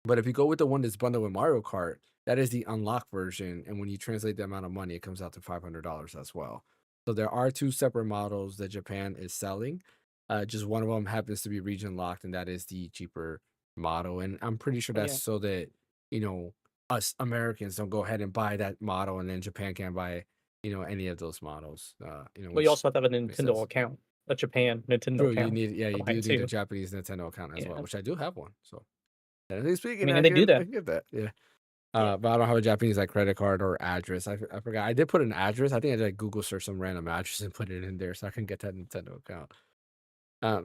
But if you go with the one that's bundled with Mario Kart, that is the unlocked version. And when you translate the amount of money, it comes out to $500 as well. So there are two separate models that Japan is selling. Just one of them happens to be region locked, and that is the cheaper model. And I'm pretty sure Oh, that's yeah. so that, us Americans don't go ahead and buy that model, and then Japan can't buy, any of those models. But you Which also have to have a makes Nintendo sense. account, a Japan Nintendo True, you account need, yeah, to you buy do it need a too. Japanese Nintendo account as well, Yeah. which I do have one. So technically I speaking, mean, I and they do can that. get that. Yeah. Yeah. But I don't have a Japanese like credit card or address. I forgot. I did put an address. I think I did like Google search some random address and put it in there so I can get that Nintendo account.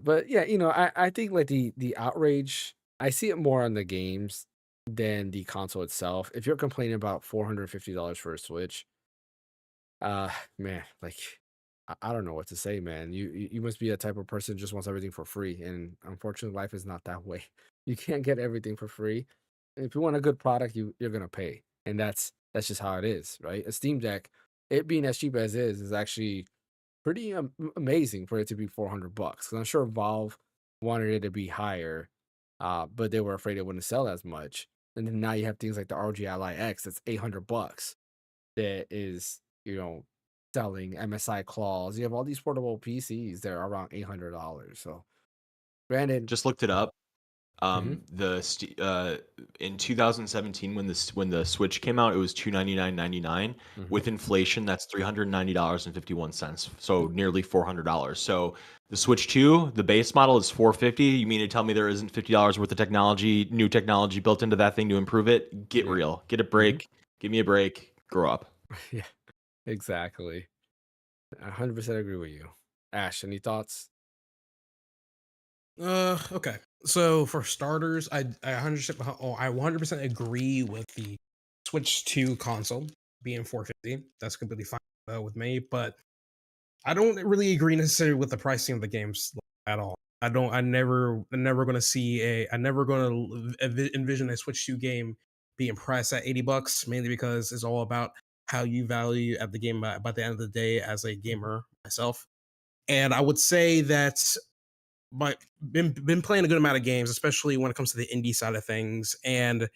But yeah, I think like the outrage, I see it more on the games than the console itself. If you're complaining about $450 for a Switch, man, like I don't know what to say, man. You must be a type of person who just wants everything for free, and unfortunately, life is not that way. You can't get everything for free. If you want a good product, you're gonna pay, and that's just how it is, right? A Steam Deck, it being as cheap as is actually pretty amazing for it to be $400. Because I'm sure Valve wanted it to be higher, but they were afraid it wouldn't sell as much. And then now you have things like the ROG Ally X that's $800 that is, selling MSI claws. You have all these portable PCs that are around $800. So, granted, Just looked it up. mhm, In 2017 when the Switch came out, it was $299.99. mhm. With inflation, that's $390.51. So nearly $400. So the Switch 2, the base model is $450. You mean to tell me there isn't $50 worth of new technology built into that thing to improve it? Get Yeah, real. Get a mhm. break. Give me a break. Grow up. Yeah, exactly. 100% agree with you. Ash, any thoughts? Okay. So for starters, I 100% agree with the Switch 2 console being 450. That's completely fine with me, but I don't really agree necessarily with the pricing of the games at all. I'm never going to see I'm never going to envision a Switch 2 game being priced at $80, mainly because it's all about how you value at the game by the end of the day as a gamer myself. And I would say that been playing a good amount of games, especially when it comes to the indie side of things, and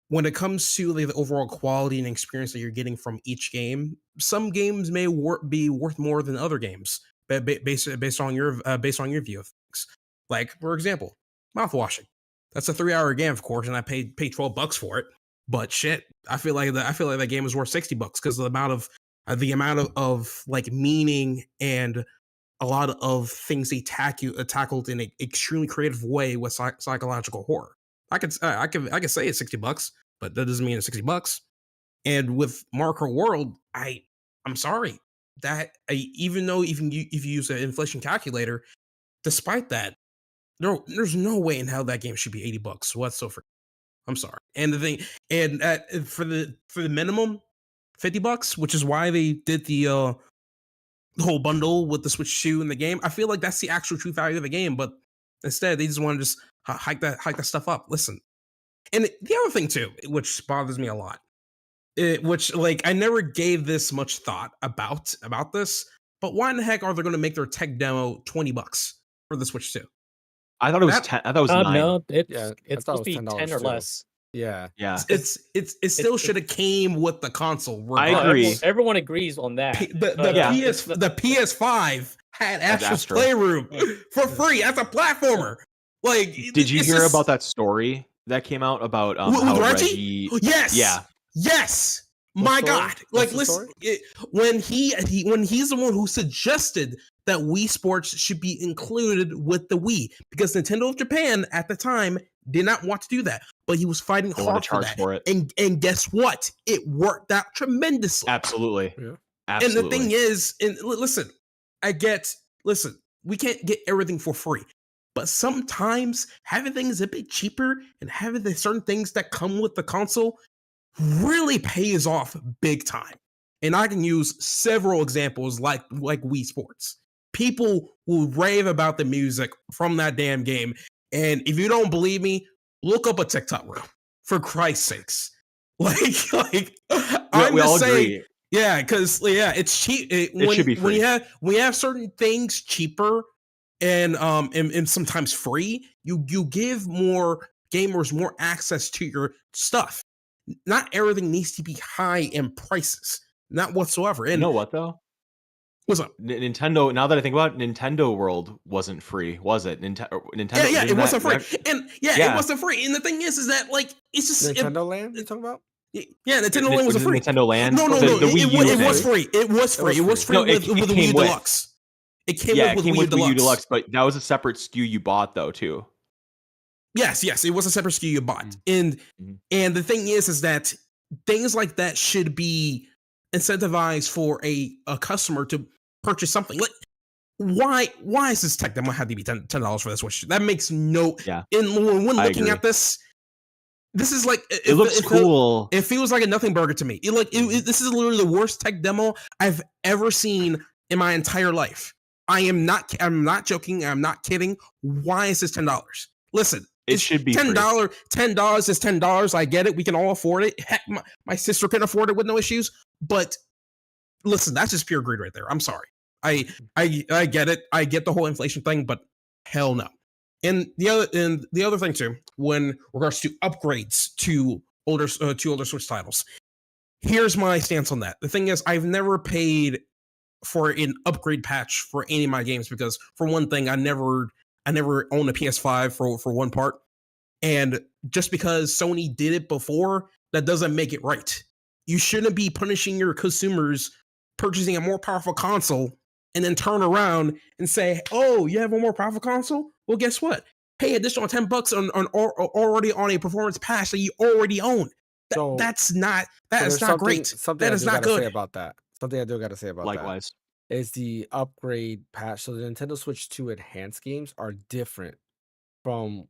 when it comes to like the overall quality and experience that you're getting from each game, some games may be worth more than other games, based on your view of things. Like for example, mouthwashing. That's a 3-hour game, of course, and I paid $12 for it. But shit, I feel like that game is worth $60 because the amount of like meaning and a lot of things they tackled in an extremely creative way with psychological horror. I could say it's $60, but that doesn't mean it's $60. And with Marker World, I'm sorry that even though if you use an inflation calculator, despite that, there's no way in hell that game should be $80 whatsoever. I'm sorry. And the thing, and for the minimum $50, which is why they did the whole bundle with the Switch 2 in the game. I feel like that's the actual true value of the game, but instead they just want to just hike that stuff up. Listen, and the other thing too, which bothers me a lot, which like I never gave this much thought about this, but why in the heck are they going to make their tech demo $20 for the Switch 2? I thought it was That 10. I thought it was 9. No, Yeah, I it's thought it supposed was to be 10 $10 or too. less. Yeah. Yeah. It still should have came with the console. I regardless. agree. Everyone agrees on that. The PS5 had Astro's Astro. Playroom for free as a platformer. Like, Did you it's hear just- about that story that came out about with how Reggie? Yes. Yeah. Yes. What My story? God. Like, What's the listen, when he's the one who suggested that Wii Sports should be included with the Wii, because Nintendo of Japan at the time did not want to do that, but he was fighting They want hard to for charge that. for it. And guess what? It worked out tremendously. Absolutely. Yeah. Absolutely. And the thing is, and listen, we can't get everything for free. But sometimes having things a bit cheaper and having the certain things that come with the console really pays off big time. And I can use several examples like Wii Sports. People will rave about the music from that damn game. And if you don't believe me, look up a TikTok reel, for Christ's sakes. Like we all agree. Yeah, because it's cheap. It should be free. When you have certain things cheaper and sometimes free, you give more gamers more access to your stuff. Not everything needs to be high in prices, not whatsoever. And You know what though? what's up? Nintendo. Now that I think about it, Nintendo World wasn't free, was it? Nintendo. Yeah, it didn't wasn't free, that- and Yeah. it wasn't free. And the thing is that like it's just Nintendo Land, you talking about? yeah, Nintendo Land was it free. Nintendo Land. No, The Wii U it was thing. free. It was free. It was free No, with it the came Wii with- Deluxe. It came Yeah, it with came Wii with Wii U Deluxe. Deluxe, but that was a separate SKU you bought though too. Yes, it was a separate SKU you bought. Mhm. And the thing is that things like that should be incentivized for a customer to purchase something. Like why is this tech demo have to be $10 for the Switch? That makes no. Yeah. And when I looking agree. at this is like It looks cool. It feels like a nothing burger to me. This is literally the worst tech demo I've ever seen in my entire life. I'm not joking. I'm not kidding. Why is this $10? Listen, It should be free. $10 is $10. I get it. We can all afford it. Heck, my sister can afford it with no issues. But listen, that's just pure greed right there. I'm sorry. I get it. I get the whole inflation thing, but hell no. And the other thing too, when regards to upgrades to older Switch titles, here's my stance on that. The thing is, I've never paid for an upgrade patch for any of my games because, for one thing, I never owned a PS5 for one part, and just because Sony did it before, that doesn't make it right. You shouldn't be punishing your consumers purchasing a more powerful console and then turn around and say, "Oh, you have a more powerful console? Well, guess what? Pay additional $10 on already on a performance patch that you already own." So- That's not there's great. Something That I is do not gotta say good. about that. Something I do got to say about that Likewise. is the upgrade patch. So the Nintendo Switch 2 enhanced games are different from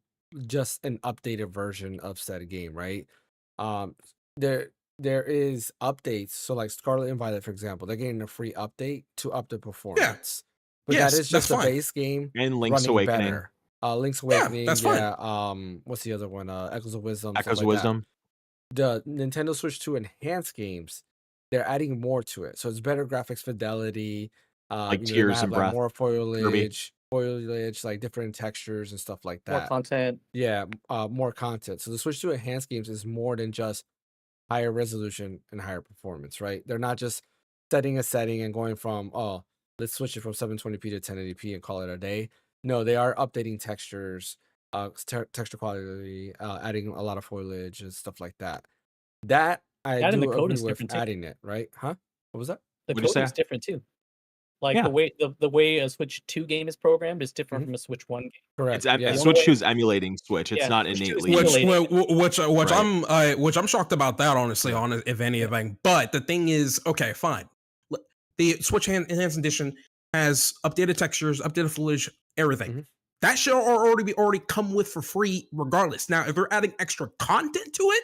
just an updated version of said game, right? There is updates. So like Scarlet and Violet, for example, they're getting a free update to up the performance. But Yes, that is that's just the fine. base game And Link's running Awakening. better. Link's Awakening, that's fine. what's the other one? Echoes of Wisdom. Echoes stuff of like that. Wisdom. The Nintendo Switch 2 enhanced games, they're adding more to it. So it's better graphics fidelity. Like you know, they Tears might have and like Breath. more foliage, like different textures and stuff like More that. content. Yeah, more content. So the Switch 2 enhanced games is more than just higher resolution and higher performance, right? They're not just setting a setting and going from, oh, let's switch it from 720p to 1080p and call it a day. No, they are updating textures, texture quality, adding a lot of foliage and stuff like that. That I Adding do the code agree is with different too. adding it, right? Huh? What was that? The What'd you code is say? different too. Like Yeah. the way a Switch 2 game is programmed is different Mhm. from a Switch 1 game. Correct. It's yeah. Switch 2 is emulating Switch. It's Yeah, not Switch 2 is innately. emulating. Which Right. I'm shocked about that, honestly, if anything. But the thing is, okay, fine. The Switch Enhanced Edition has updated textures, updated foliage, everything. Mhm. That should already come with for free, regardless. Now, if they're adding extra content to it,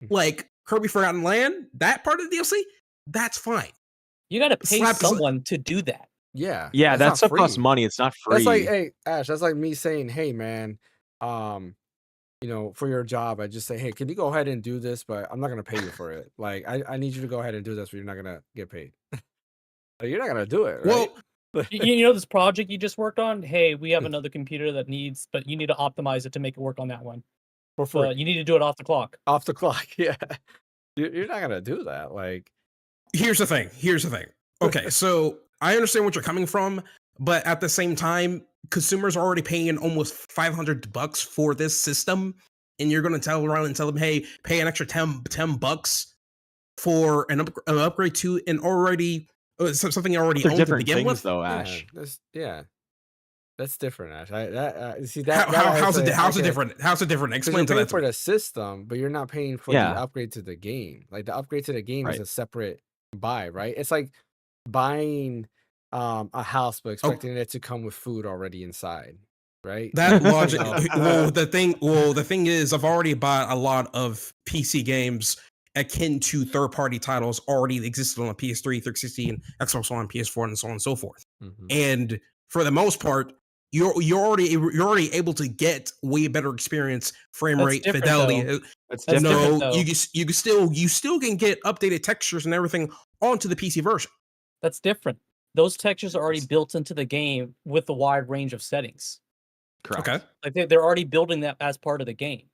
Mhm. like Kirby Forgotten Land, that part of the DLC, that's fine. You got to pay Slap- someone to do that. Yeah. Yeah, that's that not stuff costs free. money. It's not free. That's like, hey, Ash, that's like me saying, hey, man, for your job, I just say, hey, can you go ahead and do this? But I'm not going to pay you for it. Like, I need you to go ahead and do this, but you're not going to get paid. Like, you're not going to do it, right? Well, You know this project you just worked on? Hey, we have another computer that needs, but you need to optimize it to make it work on that one. for free But you need to do it off the clock. off the clock. Yeah, you're not gonna do that. Like, Here's the thing. Okay, so I understand what you're coming from, but at the same time, consumers are already paying almost $500 for this system, and you're going to tell them, hey, pay an extra $10 for an upgrade to an already something you already They're owned to different begin things, with. though, yeah, Ash. that's different, Ash. See that. How's it different? How's it different? Because Explain you're to paying that to for me. the system, but you're not paying for the Yeah. upgrade to the game. Like the upgrade to the game is Right. a separate buy, right? It's like buying a house but expecting it to come with food already inside, right? That logic. Um, the thing is, I've already bought a lot of PC games akin to third-party titles already existed on a PS3, 360, and Xbox One, PS4, and so on and so forth. mhm. And for the most part, you're already able to get way better experience, frame That's rate, different, fidelity. though. That's That's different. different, No, though. you still can get updated textures and everything onto the PC version. That's different. Those textures are already built into the game with a wide range of settings. Correct. Okay. Like they're already building that as part of the game.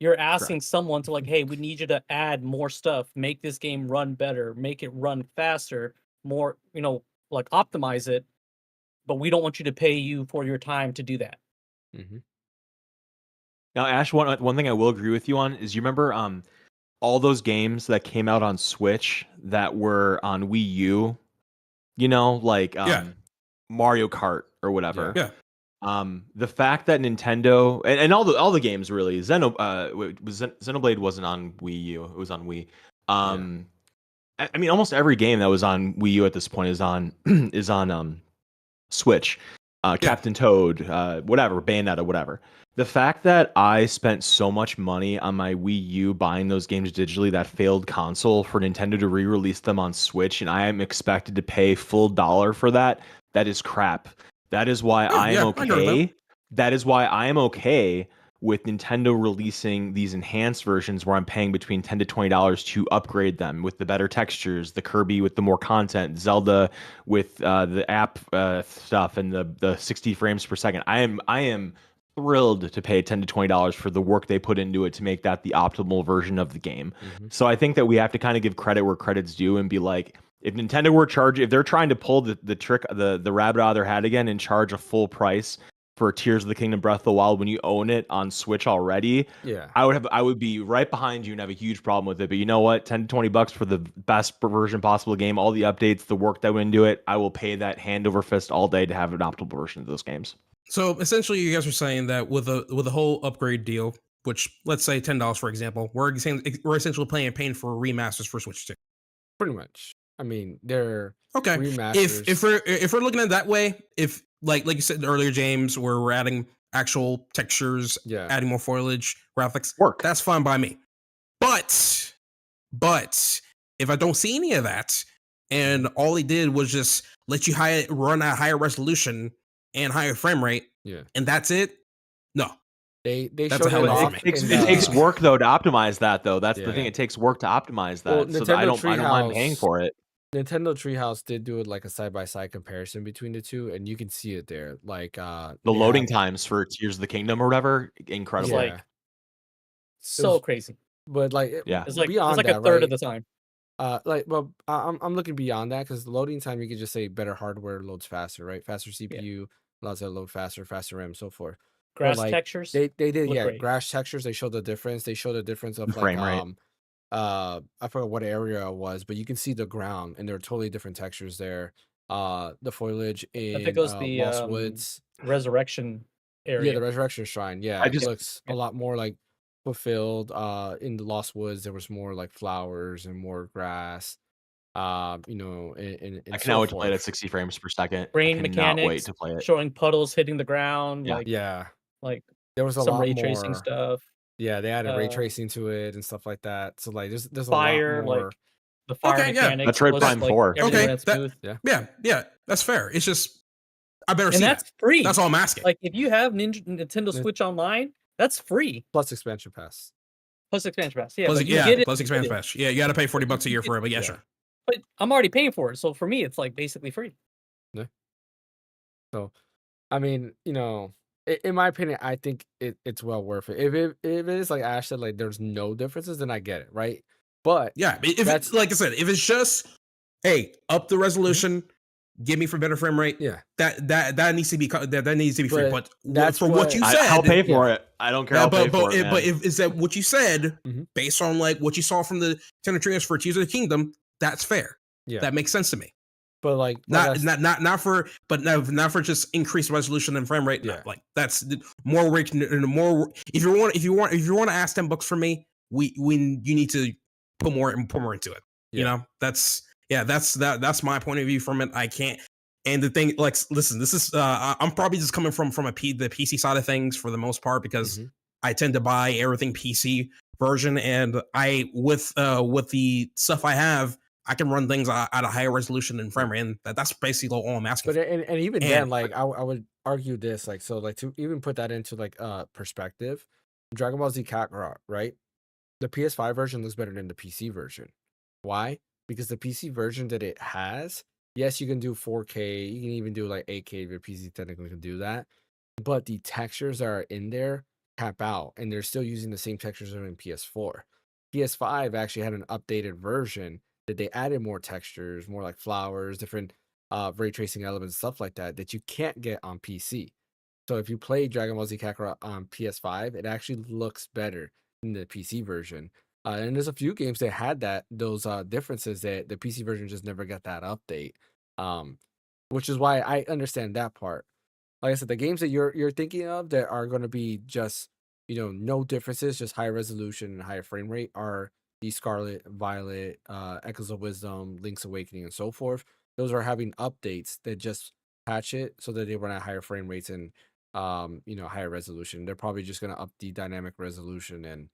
You're asking someone to like, hey, we need you to add more stuff, make this game run better, make it run faster, more, like optimize it, but we don't want you to pay you for your time to do that. Mhm. Now, Ash, one thing I will agree with you on is you remember all those games that came out on Switch that were on Wii U, like Yeah. Mario Kart or whatever. Yeah. The fact that Nintendo and all the games really, Xenoblade wasn't on Wii U, it was on Wii. I mean, almost every game that was on Wii U at this point is on Switch. Captain Toad, whatever, Bayonetta, whatever. The fact that I spent so much money on my Wii U buying those games digitally, that failed console, for Nintendo to re-release them on Switch, and I am expected to pay full dollar for that is crap. That is why I am okay. That is why I am okay with Nintendo releasing these enhanced versions where I'm paying between $10 to $20 to upgrade them with the better textures, the Kirby with the more content, Zelda with the app stuff, and the 60 frames per second. I am thrilled to pay $10 to $20 for the work they put into it to make that the optimal version of the game. Mhm. So I think that we have to kind of give credit where credit's due and be like, if Nintendo were if they're trying to pull the trick, the rabbit out of their hat again and charge a full price for Tears of the Kingdom Breath of the Wild when you own it on Switch already, Yeah. I would be right behind you and have a huge problem with it. But you know what? $10 to $20 for the best version possible game, all the updates, the work that went into it, I will pay that hand over fist all day to have an optimal version of those games. So essentially, you guys are saying that with a whole upgrade deal, which let's say $10 for example, we're essentially paying for remasters for Switch 2. Pretty much. I mean, they're Okay. remasters. If we're looking at it that way, if like you said earlier, James, where we're adding actual textures, adding more foliage, graphics, that's fine by me. But if I don't see any of that, and all they did was just let you run at higher resolution and higher frame rate, and that's it, no. They that's showed it off. It takes work though to optimize that though. That's the thing. It takes work to optimize that. Well, so I don't mind paying for it. Nintendo Treehouse did do it like a side-by-side comparison between the two, and you can see it there. Like the loading times for Tears of the Kingdom or whatever, incredible. It's like so crazy. But like, it's like beyond it's like that, a third right? of the time. I'm looking beyond that because the loading time, you could just say better hardware loads faster, right? Faster CPU allows it to load faster RAM, so forth. Grass textures. They did, great. grass textures. They showed the difference. They showed the difference of frame rate. I forgot what area it was, but you can see the ground, and there are totally different textures there. The foliage in I think it was the Lost Woods Resurrection area. Yeah, the Resurrection Shrine. Yeah, it looks a lot more like fulfilled. In the Lost Woods, there was more like flowers and more grass. And I cannot wait to play it at 60 frames per second. Brain I cannot mechanics, wait to play it. showing puddles hitting the ground. Like there was a some lot ray more tracing stuff. Yeah, they added ray tracing to it and stuff like that. So like, there's fire, a lot more. like the fire mechanics. Metroid Prime 4. Yeah, that's fair. It's just I better see that's that. free. That's all I'm asking. Like if you have Nintendo Switch Online, that's free plus expansion pass. Plus expansion pass. Yeah, plus expansion pass. Yeah, you got to pay $40 a year for it, but yeah, sure. But I'm already paying for it, so for me, it's like basically free. Yeah. So, I mean, In my opinion, I think it's well worth it. If it is like Ash said, like there's no differences, then I get it, right? But Yeah, if that's like I said, if it's just hey, up the resolution, give me for better frame rate. yeah. That needs to be that needs to be free. But But that's for what you what- said, I'll pay for it. I don't care. I'll pay for it. but if is that what you said Mhm. based on like what you saw from the Ten of Trios for Tears of the Kingdom? That's fair. Yeah. That makes sense to me. But like Not for just increased resolution and frame rate. No, Yeah. like that's more rate more. If you want to ask $10 from me, you need to put more into it. You Yeah. know, that's my point of view from it. I can't. And the thing, like, listen, this is I'm probably just coming from the PC side of things for the most part because Mhm. I tend to buy everything PC version, and I with the stuff I have, I can run things at a higher resolution and frame rate, and that's basically all I'm asking. But and even And- then, like I would argue this, like so, like to even put that into like perspective, Dragon Ball Z Kakarot, right? The PS5 version looks better than the PC version. Why? Because the PC version that it has, yes, you can do 4K, you can even do like 8K if your PC technically can do that, but the textures that are in there cap out, and they're still using the same textures that are in PS4. PS5 actually had an updated version that they added more textures, more like flowers, different ray tracing elements, stuff like that that you can't get on PC. So if you play Dragon Ball Z Kakarot on PS5, it actually looks better than the PC version. And there's a few games that had those differences that the PC version just never got that update. Um, which is why I understand that part. Like I said, the games that you're thinking of that are going to be just no differences, just higher resolution and higher frame rate are the Scarlet, Violet, Echoes of Wisdom, Link's Awakening, and so forth. Those are having updates that just patch it so that they run at higher frame rates and higher resolution. They're probably just gonna up the dynamic resolution and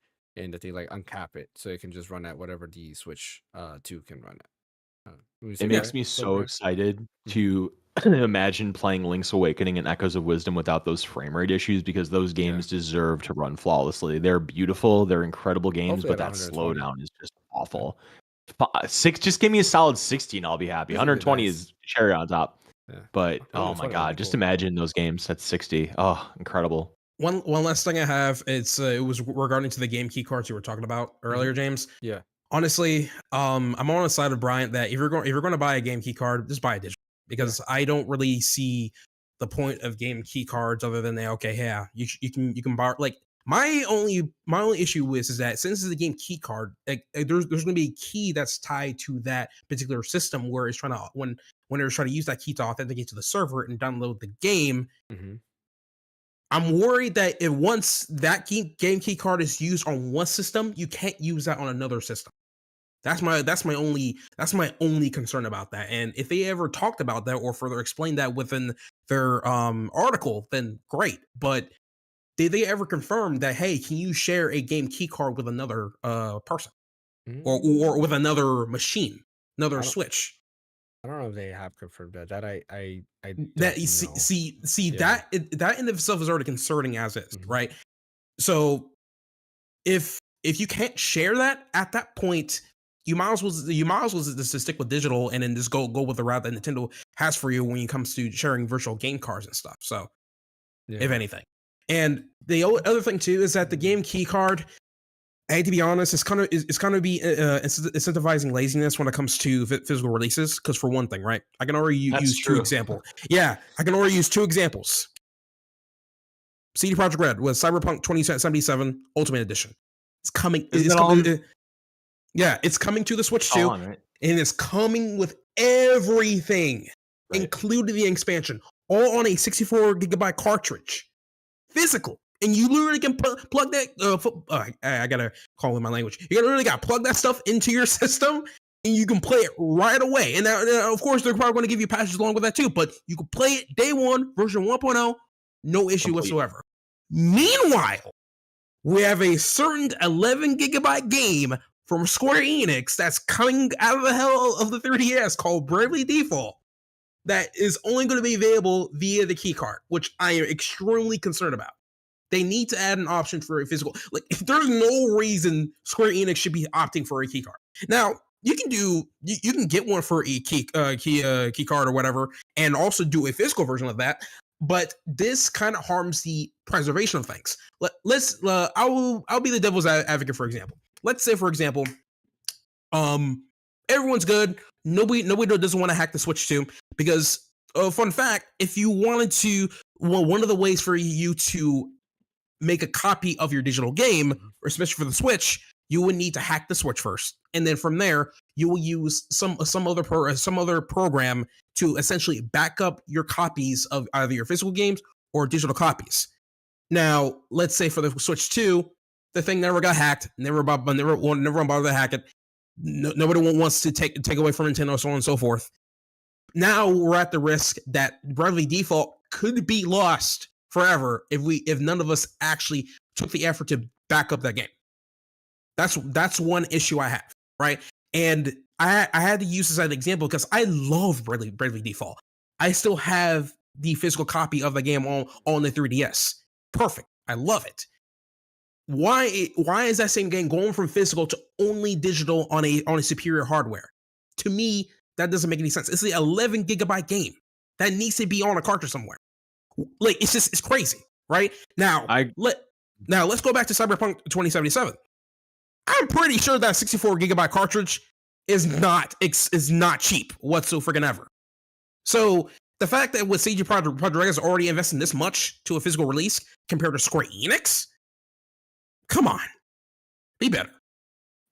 that they like uncap it so it can just run at whatever the Switch 2 can run at. It makes me so excited to imagine playing Link's Awakening and Echoes of Wisdom without those frame rate issues because those games deserve to run flawlessly. They're beautiful, they're incredible games, Hopefully but at that 120. slowdown is just awful. Just give me a solid 60 and I'll be happy. 120 nice. is cherry on top. Yeah. But oh 120 my would god, be just cool. imagine those games at 60. Oh, incredible. One last thing I have, it was regarding to the game key cards you were talking about earlier, James. Yeah. Honestly, I'm on the side of Bryant that if you're going to buy a game key card, just buy a digital because I don't really see the point of game key cards other than you can borrow. Like my only issue is that since it's a game key card, like there's going to be a key that's tied to that particular system where it's trying to when they're trying to use that key to authenticate to the server and download the game. Mm-hmm. I'm worried that if once that game key card is used on one system, you can't use that on another system. That's my only concern about that. And if they ever talked about that or further explained that within their article, then great. But did they ever confirm that, hey, can you share a game key card with another person or with another machine, another Switch? I don't know if they have confirmed that. That I that don't see Yeah. that in itself is already concerning as is, right? So if you can't share that at that point, you might as well just stick with digital and then just go with the route that Nintendo has for you when it comes to sharing virtual game cards and stuff. So if anything, and the other thing too is that the game key card, I hate to be honest, it's kind of be incentivizing laziness when it comes to physical releases. Because for one thing, right, I can already use two examples. Yeah, I can already use two examples. CD Projekt Red was Cyberpunk 2077 Ultimate Edition. It's coming. It's coming to the Switch too, right? and it's coming with everything, including the expansion, all on a 64 gigabyte cartridge, physical. And you literally can plug that. I gotta call in my language. You literally got to plug that stuff into your system, and you can play it right away. And now, of course, they're probably going to give you patches along with that too. But you can play it day one, version 1.0, no issue whatsoever. Meanwhile, we have a certain 11 gigabyte game from Square Enix that's coming out of the hell of the 3DS called Bravely Default. That is only going to be available via the keycard, which I am extremely concerned about. They need to add an option for a physical. Like, there's no reason Square Enix should be opting for a key card. Now, you can get one for a key card or whatever, and also do a physical version of that. but this kind of harms the preservation of things. I'll be the devil's advocate, for example. Let's say, for example, everyone's good. Nobody doesn't want to hack the Switch 2 because, fun fact, if you wanted to, one of the ways for you to make a copy of your digital game, especially for the Switch, you would need to hack the Switch first, and then from there you will use some other program to essentially back up your copies of either your physical games or digital copies. Now, let's say for the Switch 2, the thing never got hacked, never bothered to hack it. Nobody wants to take away from Nintendo, so on and so forth. Now we're at the risk that Bravely Default could be lost forever if none of us actually took the effort to back up that game. That's one issue I have, right? And I had to use this as an example because I love Bravely Default. I still have the physical copy of the game on the 3DS. Perfect. I love it. Why is that same game going from physical to only digital on a superior hardware? To me, that doesn't make any sense. It's an 11 gigabyte game that needs to be on a cartridge somewhere. Like, it's crazy, right? Now let's go back to Cyberpunk 2077. I'm pretty sure that 64 gigabyte cartridge is not cheap whatsoever. So the fact that with CD Projekt Red is already investing this much to a physical release compared to Square Enix, come on, be better.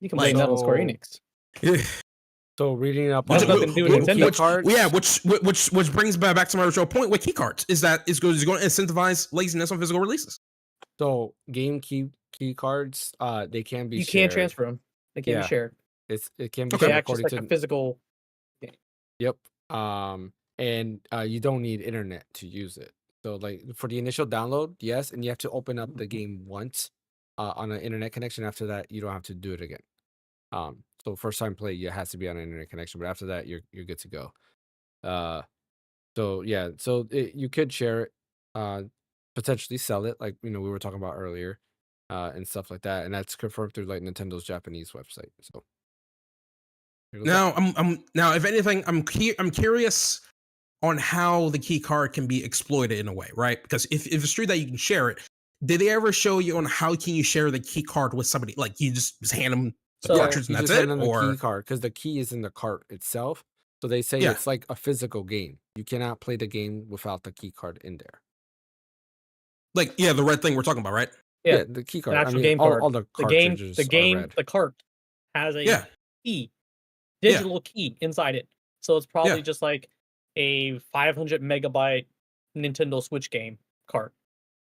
You can blame that on Square Enix. Yeah. So reading up Which on nothing to do with Nintendo cards. Yeah, which brings back to my original point with key cards is that it's going to incentivize laziness on physical releases. So game key cards, they can be. You can't transfer them. They can't be shared. It can be They shared act just according like to a physical. Yep. And you don't need internet to use it. So like for the initial download, yes, and you have to open up the game once on an internet connection. After that, you don't have to do it again. So first time play, it has to be on an internet connection, but after that, you're good to go. So yeah, you could share it, potentially sell it, like we were talking about earlier, and stuff like that, and that's confirmed through like Nintendo's Japanese website. So now now if anything, I'm curious on how the key card can be exploited in a way, right? Because if it's true that you can share it, did they ever show you on how can you share the key card with somebody? Like you just hand them the cartridge and that's it, or the key card, because the key is in the cart itself. So they say it's like a physical game. You cannot play the game without the key card in there. Like the red thing we're talking about, right? Yeah, the key card. The actual game card. All the cartridges the cart has a key, digital key inside it. So it's probably just like a 500 megabyte Nintendo Switch game cart.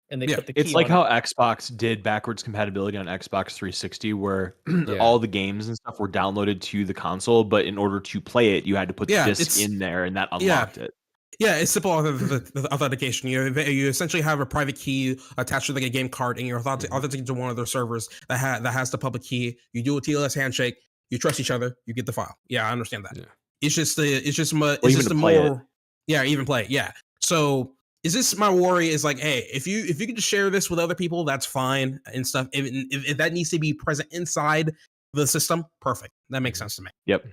And they put the key it's like how Xbox did backwards compatibility on Xbox 360, where all the games and stuff were downloaded to the console, but in order to play it, you had to put the disc in there, and that unlocked it. Yeah, it's simple authentication. You essentially have a private key attached to like a game card, and you're authenticating to one of their servers that has the public key. You do a TLS handshake. You trust each other. You get the file. Yeah, I understand that. Yeah. It's just more. Yeah, even play it. Yeah. So is this my worry? Is like, hey, if you can just share this with other people, that's fine and stuff. If that needs to be present inside the system, perfect. That makes sense to me. Yep.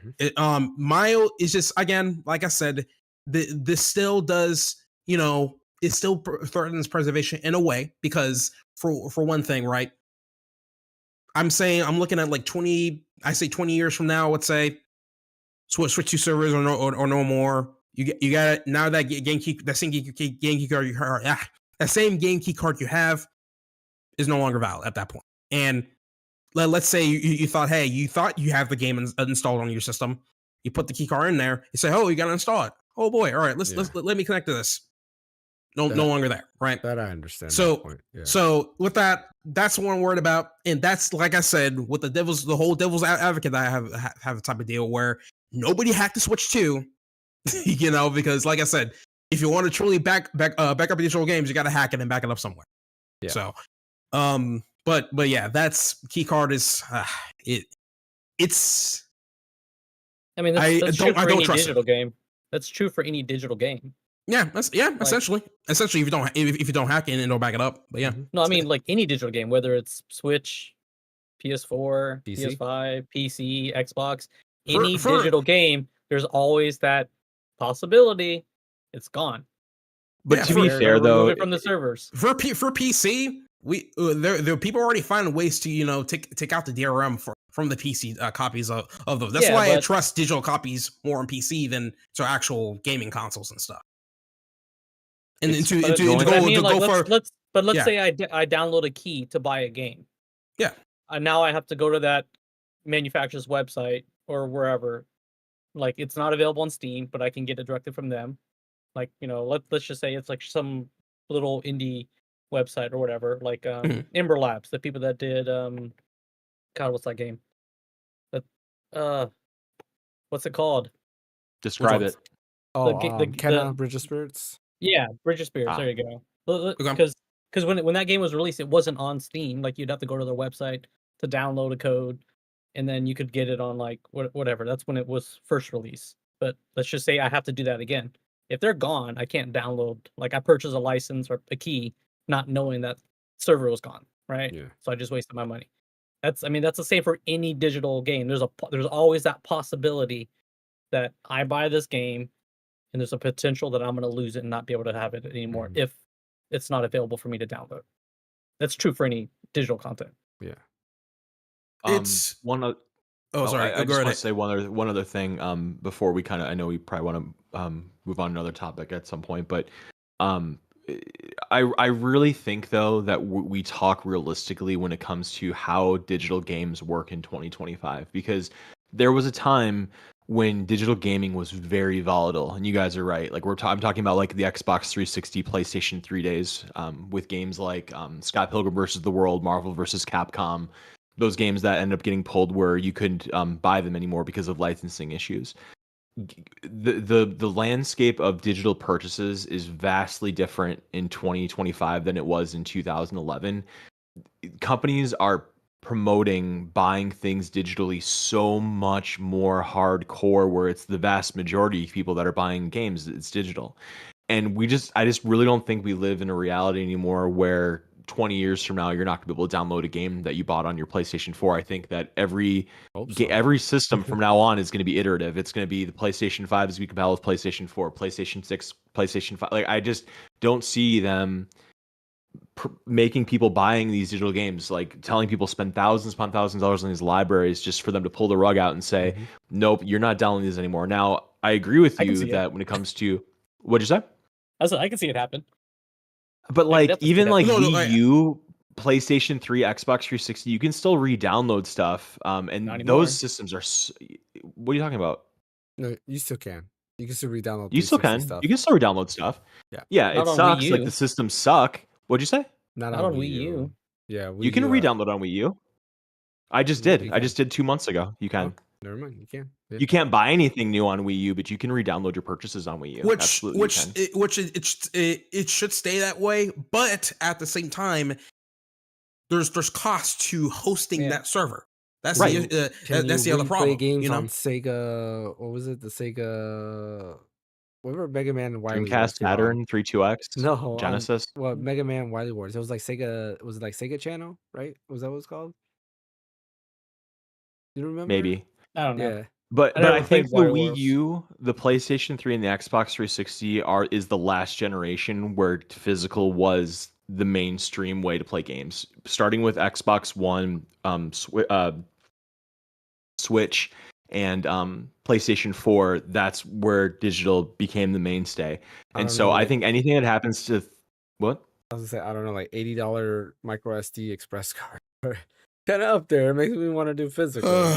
Mile is just, again, like I said, this still does, it still threatens preservation in a way because for one thing, right? I'm looking at like 20 years from now, let's say, switch to servers or no more. You got it now. That same game key card you have is no longer valid at that point. And let's say you thought you have the game installed on your system. You put the key card in there. You say, oh, you got to install it. Oh boy, all right, let me connect to this. No longer there, right? That I understand. So that point. Yeah. So with that, that's what I'm worried about, and that's like I said with the whole devil's advocate that I have a type of deal where nobody hacked the Switch 2. Because like I said, if you want to truly back up digital games, you got to hack it and back it up somewhere. Yeah. So, but yeah, that's key card is it's. I mean, that's true for any digital game. That's true for any digital game. Yeah, essentially, if you don't hack it and don't back it up, but yeah. No, I mean like any digital game, whether it's Switch, PS4, PC? PS5, PC, Xbox, any digital game, there's always that possibility it's gone. But Yeah, to be They're fair, gonna remove though, it from the servers. for PC, we there people already find ways to take out the DRM from the PC copies of those. That's Yeah, why I but trust digital copies more on PC than to actual gaming consoles and stuff. And It's- to but, to, the only- to but I go mean, to like, go for let's yeah. say I download a key to buy a game. Yeah. And now I have to go to that manufacturer's website or wherever. Like, it's not available on Steam, but I can get it directly from them. Like, let's just say it's like some little indie website or whatever, like Mhm. Ember Labs, the people that did God, what's that game? That what's it called? describe ones? it. Kenna Bridge of Spirits. Yeah, Bridge of Spirits. Ah. There you go. Okay. Because when that game was released, it wasn't on Steam. Like, you'd have to go to their website to download a code, and then you could get it on like whatever. That's when it was first released. But let's just say I have to do that again. If they're gone, I can't download. Like, I purchased a license or a key, not knowing that server was gone, right? Yeah. So I just wasted my money. That's the same for any digital game. There's always that possibility that I buy this game, and there's a potential that I'm going to lose it and not be able to have it anymore if it's not available for me to download. That's true for any digital content. Yeah. It's one of sorry. I Go just want ahead. to say one other thing before we I know we probably want to move on to another topic at some point, but I really think though that we talk realistically when it comes to how digital games work in 2025, because there was a time when digital gaming was very volatile, and you guys are right. Like I'm talking about like the Xbox 360, PlayStation 3 days, with games like Scott Pilgrim versus the World, Marvel versus Capcom, those games that end up getting pulled where you couldn't buy them anymore because of licensing issues. The landscape of digital purchases is vastly different in 2025 than it was in 2011. Companies are promoting buying things digitally so much more hardcore, where it's the vast majority of people that are buying games, it's digital. And I just really don't think we live in a reality anymore where 20 years from now you're not going to be able to download a game that you bought on your PlayStation 4. I think that every system from now on is going to be iterative. It's going to be the PlayStation 5 is going to be compatible with PlayStation 4, PlayStation 6, PlayStation 5. Like, I just don't see them making people buying these digital games, like telling people spend thousands upon thousands of dollars on these libraries just for them to pull the rug out and say, nope, you're not downloading these anymore. Now, I agree with you that when it comes to, what'd you say? I can see it happen. But like, even like Wii U, PlayStation 3, Xbox 360, you can still re-download stuff. And those systems are. What are you talking about? No, you still can. You can still re-download. You still can. Stuff. You can still re-download stuff. Yeah. Yeah, Not it on sucks. Wii Like U. the systems suck. What'd you say? Not on Wii Wii U. U. Yeah, You can re-download on Wii U. I just did. I just did 2 months ago. You can. Oh, never mind. You can. Yeah. You can't buy anything new on Wii U, but you can re-download your purchases on Wii U. Absolutely, It should stay that way. But at the same time, there's cost to hosting that server. That's right. That's the other problem. Games on Sega. What was it? The Sega. Whatever Mega Man and Wily Wars. Dreamcast, Saturn, 32X, No, Genesis. Mega Man Wily Wars. It was like Sega. Was it like Sega Channel? Right? Was that what it's called? You remember? Maybe. I don't know. Yeah. But I think the Wily Wii Wars. U, the PlayStation 3, and the Xbox 360 is the last generation where physical was the mainstream way to play games. Starting with Xbox One, Switch, and PlayStation 4, that's where digital became the mainstay. And so I think anything that happens to what? I was gonna say, I don't know, like $80 micro SD express card. Kind of up there. It makes me want to do physical. Micro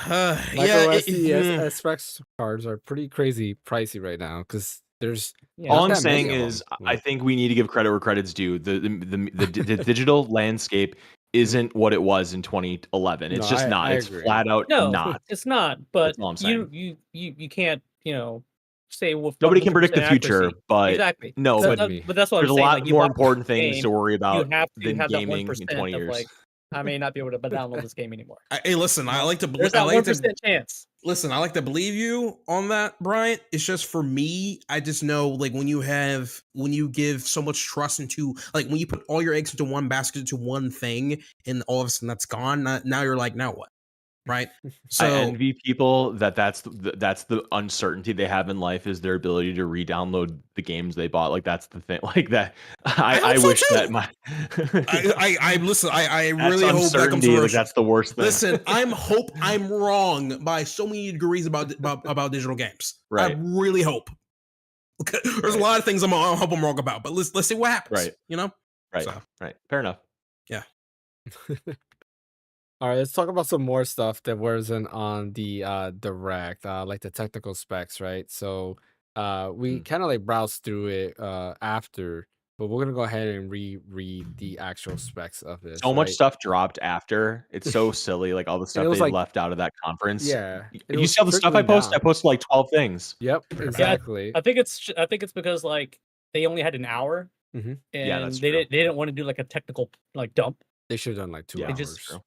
SD express cards are pretty crazy pricey right now because there's. All I'm saying is, I think we need to give credit where credit's due. The digital landscape isn't what it was in 2011. It's just not. It's flat out not. It's not. But that's all I'm saying. You can't say nobody can predict the future, but exactly. No, but that's what there's I'm saying. a lot more important things to worry about you have to than have gaming that 1% in 20 years. Of like, I may not be able to download this game anymore. Hey, listen, I like to believe. There's that 1% chance. Listen, I like to believe you on that, Bryant. It's just for me, I just know like when you give so much trust into like when you put all your eggs into one basket into one thing, and all of a sudden that's gone. Now you're like, now what? right? I So envy people that's the uncertainty they have in life is their ability to re-download the games they bought. Like that's the thing. Like that. I I hope so wish that too. my I listen. I that's really hope that comes to uncertainty. Like fruition. that's the worst thing. Listen, I'm wrong by so many degrees about digital games. Right. I really hope. There's a lot of things I hope I'm wrong about, but let's see what happens. Right. You know. Right. So. Right. Fair enough. Yeah. All right, let's talk about some more stuff that wasn't on the direct, like the technical specs, right? So we kind of like browsed through it after, but we're gonna go ahead and reread the actual specs of this. So much right? stuff dropped after. It's so silly. Like all the And stuff it was they like, left out of that conference. yeah, and it You was see all the stuff I trickling posted? I down. posted like 12 things. Yep, Yeah, exactly. I think it's because like they only had an hour, Mhm. Yeah, and that's they true. didn't want to do like a technical like dump. They should have done like 2 Yeah, They hours. just true.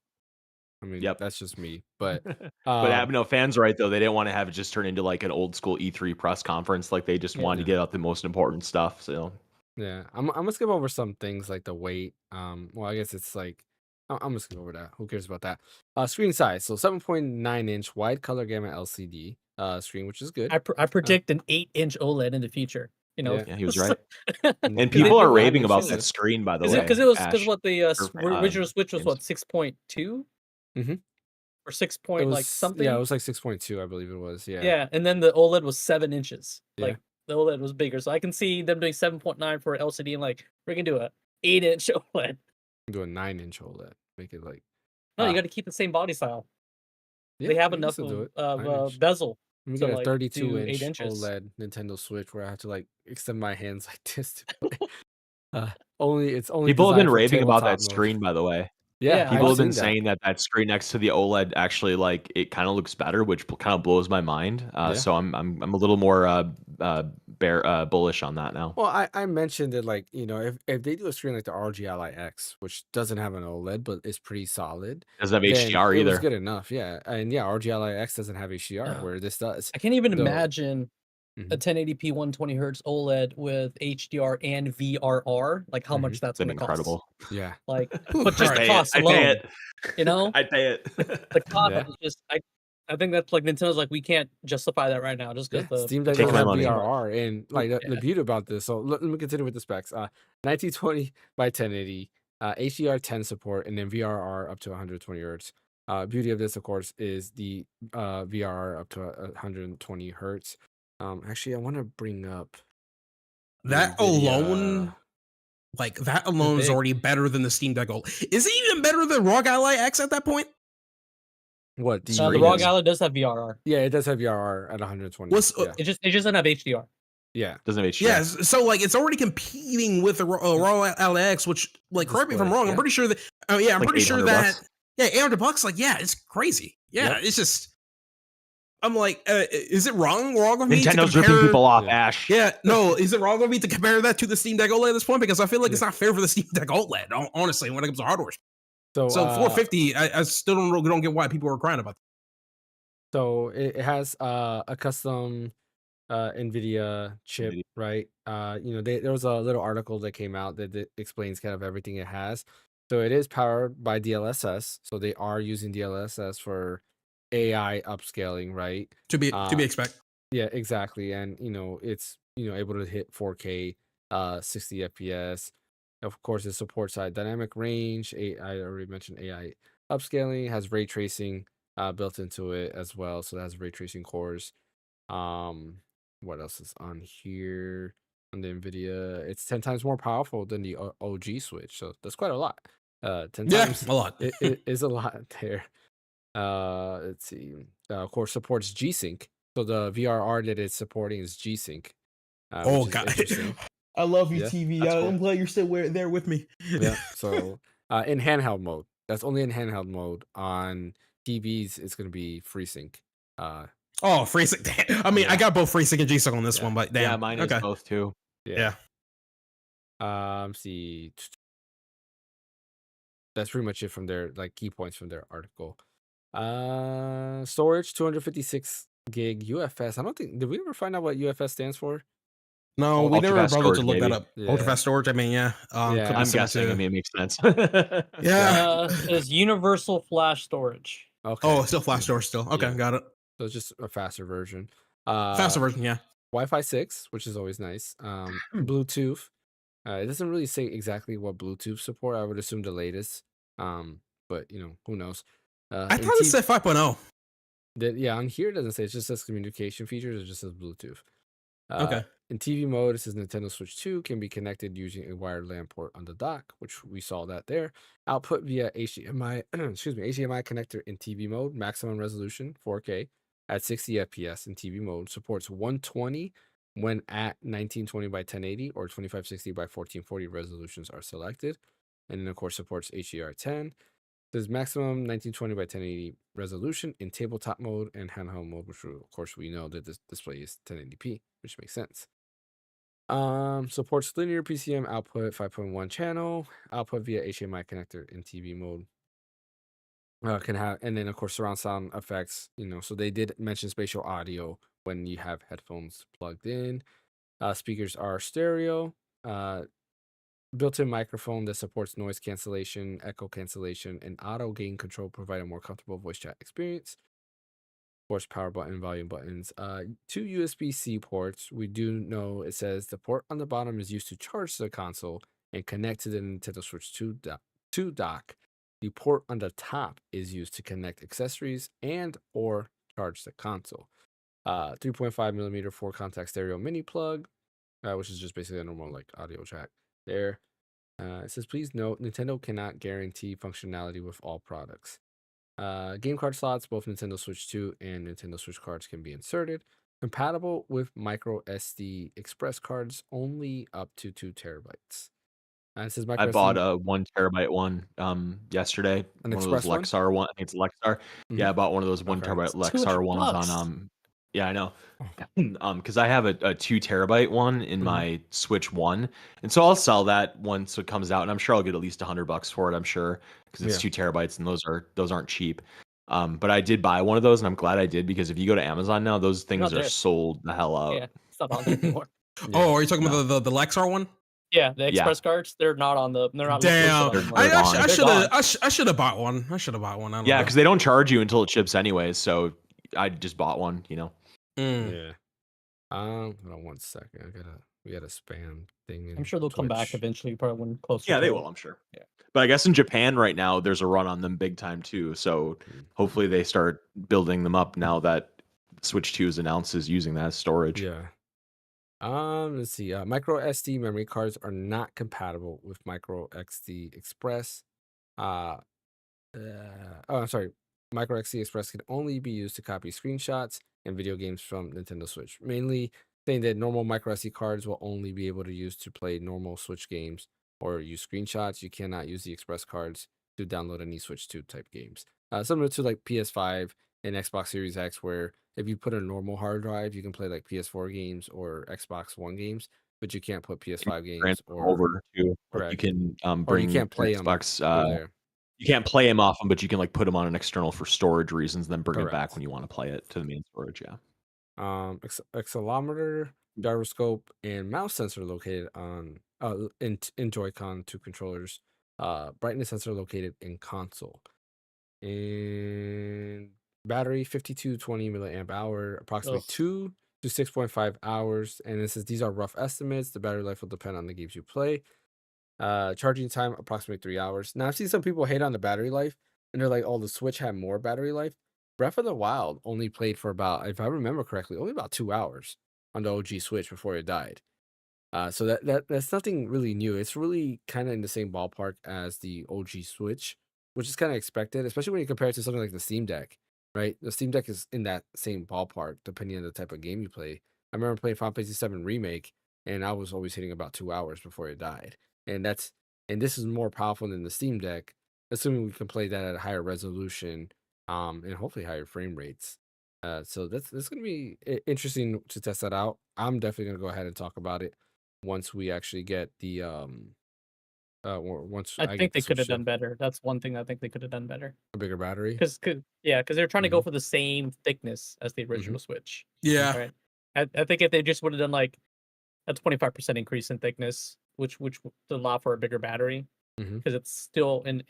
I mean, Yep. that's just me, but But no, fans are right though. They didn't want to have it just turn into like an old school E3 press conference. Like they just wanted to Yeah. get out the most important stuff. So yeah, I'm gonna skip over some things like the weight. Well, I guess it's like I'm gonna skip over that. Who cares about that? Screen size, so 7.9-inch wide color gamut LCD screen, which is good. I predict an 8-inch OLED in the future. You know, Yeah. yeah, he was right. And And people are nine raving about inches that is- screen, by the Is way. it because it was Ash. what the original Switch was James. what 6.2 Mhm. or 6 It point was like something? Yeah, it was like 6.2, I believe it was. Yeah. Yeah, and then the OLED was 7 inches. Yeah. Like the OLED was bigger, so I can see them doing 7.9 for LCD and like we're gonna do a 8-inch OLED. Do a 9-inch OLED. Make it like No, you Ah. got to keep the same body style. yeah, They have we can enough still do of it. 9-inch. bezel. Let me to, get a like, 32-inch do 8 inches. OLED Nintendo Switch where I have to like extend my hands like this to play. It's only People have been designed for raving about tabletop that mode. screen, by the way. Yeah, People I've have been seen that. saying that screen next to the OLED actually like it kind of looks better, which kind of blows my mind. Yeah. So I'm a little more bullish on that now. Well, I mentioned it like, if they do a screen like the ROG Ally X, which doesn't have an OLED but is pretty solid, Doesn't have then HDR it was either. good enough. Yeah. And yeah, ROG Ally X doesn't have HDR No. where this does. I can't even So- imagine a Mhm. 1080p 120 hertz OLED with HDR and VRR, like how much that's It's going to cost. incredible. Yeah. Like, Ooh, but just alright. the cost I alone, pay it. you know, I pay it. the cost Yeah. is just I think that's like Nintendo's like we can't justify that right now just Yeah, because the Steam Deck Take doesn't my have money. VRR, and like the Yeah. beauty about this. So let me continue with the specs. 1920 by 1080, HDR 10 support, and then VRR up to 120 hertz. Beauty of this, of course, is the VRR up to 120 hertz. Actually, I want to bring up That NVIDIA. alone, like that alone is big. already better than the Steam Deck OLED. Is it even better than ROG Ally X at that point? What the Screen ROG is- Ally does have VRR. Yeah, it does have VRR at 120. What's- yeah, It just doesn't have HDR. yeah. Doesn't have HDR. Yeah, so like it's already competing with the ROG Ally X, which like correct me if I'm Display, wrong. I'm yeah. pretty sure that I'm Like pretty sure $800 that bucks? $800. Like it's crazy. Yeah, Yep. it's just I'm like, is it wrong of me Nintendo's to ripping compare? people off, Yeah. Ash. Yeah, no, is it wrong of me to compare that to the Steam Deck OLED at this point? Because I feel like it's Yeah. not fair for the Steam Deck OLED, honestly, when it comes to hardware. So, So 450, I still don't get why people are crying about that. So it has a custom NVIDIA chip, NVIDIA. right? There was a little article that came out that explains kind of everything it has. So it is powered by DLSS. So they are using DLSS for AI upscaling, right? To be expected. Yeah, exactly. And it's able to hit 4K, 60 FPS. Of course, it supports dynamic range. I already mentioned AI upscaling. Has ray tracing built into it as well. So it has ray tracing cores. What else is on here? On the NVIDIA, it's 10 times more powerful than the OG Switch. So that's quite a lot. 10 Yeah, times a lot. it is a lot there. Let's see. Of course, supports G-Sync. So the VRR that it's supporting is G-Sync. Oh which is god, interesting. I love you, Yeah, TV. that's cool. I'm glad you're still there with me. Yeah. So in handheld mode, that's only in handheld mode. On TVs, it's gonna be FreeSync. Oh, FreeSync. I mean, Yeah. I got both FreeSync and G-Sync on this Yeah. one, but damn. Yeah, mine is okay. both too. Yeah. See. That's pretty much it from their like key points from their article. Storage 256 gig UFS. I don't think did we ever find out what UFS stands for? No, we never Ultra-fast bothered to storage, look that maybe. up. Yeah. Ultra fast storage. I mean, yeah. Yeah. could be I'm similar guessing. to- I mean, it makes sense. Yeah. It says universal flash storage. Okay. Oh, it's still flash door still. Okay, Yeah. got it. So it's just a faster version. Faster version, yeah. Wi-Fi 6, which is always nice. Bluetooth. It doesn't really say exactly what Bluetooth support. I would assume the latest. But who knows? I And thought it said 5.0. yeah, on here it doesn't say. It just says communication features. It just says Bluetooth. Okay. In TV mode, it says Nintendo Switch 2 can be connected using a wired LAN port on the dock, which we saw that there. Output via HDMI, HDMI connector in TV mode, maximum resolution 4K at 60 FPS in TV mode. Supports 120 when at 1920 by 1080 or 2560 by 1440 resolutions are selected. And then, of course, supports HDR10. There's maximum 1920 by 1080 resolution in tabletop mode and handheld mode, which of course we know that this display is 1080p, which makes sense. Supports linear PCM output 5.1 channel, output via HDMI connector in TV mode. Can have, and then of course surround sound effects. So they did mention spatial audio when you have headphones plugged in. Speakers are stereo. Built-in microphone that supports noise cancellation, echo cancellation, and auto gain control, provide a more comfortable voice chat experience. Of course, power button, volume buttons. 2 USB-C ports. We do know it says the port on the bottom is used to charge the console and connect to the Nintendo Switch 2 dock. The port on the top is used to connect accessories and or charge the console. 3.5 millimeter 4-contact stereo mini plug, which is just basically a normal like audio jack. There. It says, please note, Nintendo cannot guarantee functionality with all products. Game card slots, both Nintendo Switch 2 and Nintendo Switch cards can be inserted. Compatible with micro SD express cards, only up to 2 terabytes. It says I micro bought SD, a 1 terabyte one yesterday. an One of those express one. Lexar one. I think it's Lexar. Mhm. Yeah, I bought one of those 1 Okay. terabyte It's Lexar ones $200. on yeah, I know. Because I have a 2 terabyte one in Mhm. my Switch 1, and so I'll sell that once it comes out, and I'm sure I'll get at least $100 for it. I'm sure because it's Yeah. 2 terabytes, and those aren't cheap. But I did buy one of those, and I'm glad I did because if you go to Amazon now, those things Not are there. sold the hell out. Yeah, it's not on there anymore. Yeah. Oh, are you talking No. about the Lexar one? Yeah, the Yeah. express cards, they're not Damn, listed on They're gone. I They're should have gone. I should have bought one. I should have bought one. I don't Yeah, know. because they don't charge you until it ships anyways. So I just bought one. Mm. Yeah. Hold on one second. We got a spam thing. I'm sure they'll come back Twitch. eventually, probably when closer. Yeah, they to will, I'm sure. Yeah. But I guess in Japan right now, there's a run on them big time too. So hopefully they start building them up now that Switch 2 is announced as using that as storage. Yeah. Let's see. Micro SD memory cards are not compatible with micro SD Express. I'm sorry. Micro SD Express can only be used to copy screenshots and video games from Nintendo Switch. Mainly saying that normal micro SD cards will only be able to use to play normal Switch games or use screenshots. You cannot use the Express cards to download any Switch 2 type games. Similar to like PS5 and Xbox Series X, where if you put a normal hard drive, you can play like PS4 games or Xbox One games, but you can't put PS5 games Transfer or over to, you correct. can Or you bring can't play them Xbox. through there. You can't play them off them, but you can like put them on an external for storage reasons, then bring it back Correct. when you want to play it to the main storage. Yeah. Accelerometer, gyroscope, and mouse sensor located on in Joy-Con 2 controllers. Brightness sensor located in console. And battery 5220 milliamp hour, approximately Ugh. 2 to 6.5 hours. And this says these are rough estimates. The battery life will depend on the games you play. Charging time approximately 3 hours. Now I've seen some people hate on the battery life, and they're like, "Oh, the Switch had more battery life." Breath of the Wild only played for about, if I remember correctly, only about 2 hours on the OG Switch before it died. So that's nothing really new. It's really kind of in the same ballpark as the OG Switch, which is kind of expected, especially when you compare it to something like the Steam Deck, right? The Steam Deck is in that same ballpark, depending on the type of game you play. I remember playing Final Fantasy VII Remake, and I was always hitting about 2 hours before it died. And this is more powerful than the Steam Deck, assuming we can play that at a higher resolution, and hopefully higher frame rates. So that's gonna be interesting to test that out. I'm definitely gonna go ahead and talk about it once we actually get the or once I I think get they the could have Switch done better. That's one thing I think they could have done better. a bigger battery. Because they're trying to go for the same thickness as the original Switch. Yeah. Right. I think if they just would have done like a 25% increase in thickness, which would allow for a bigger battery, Mhm. because it's still and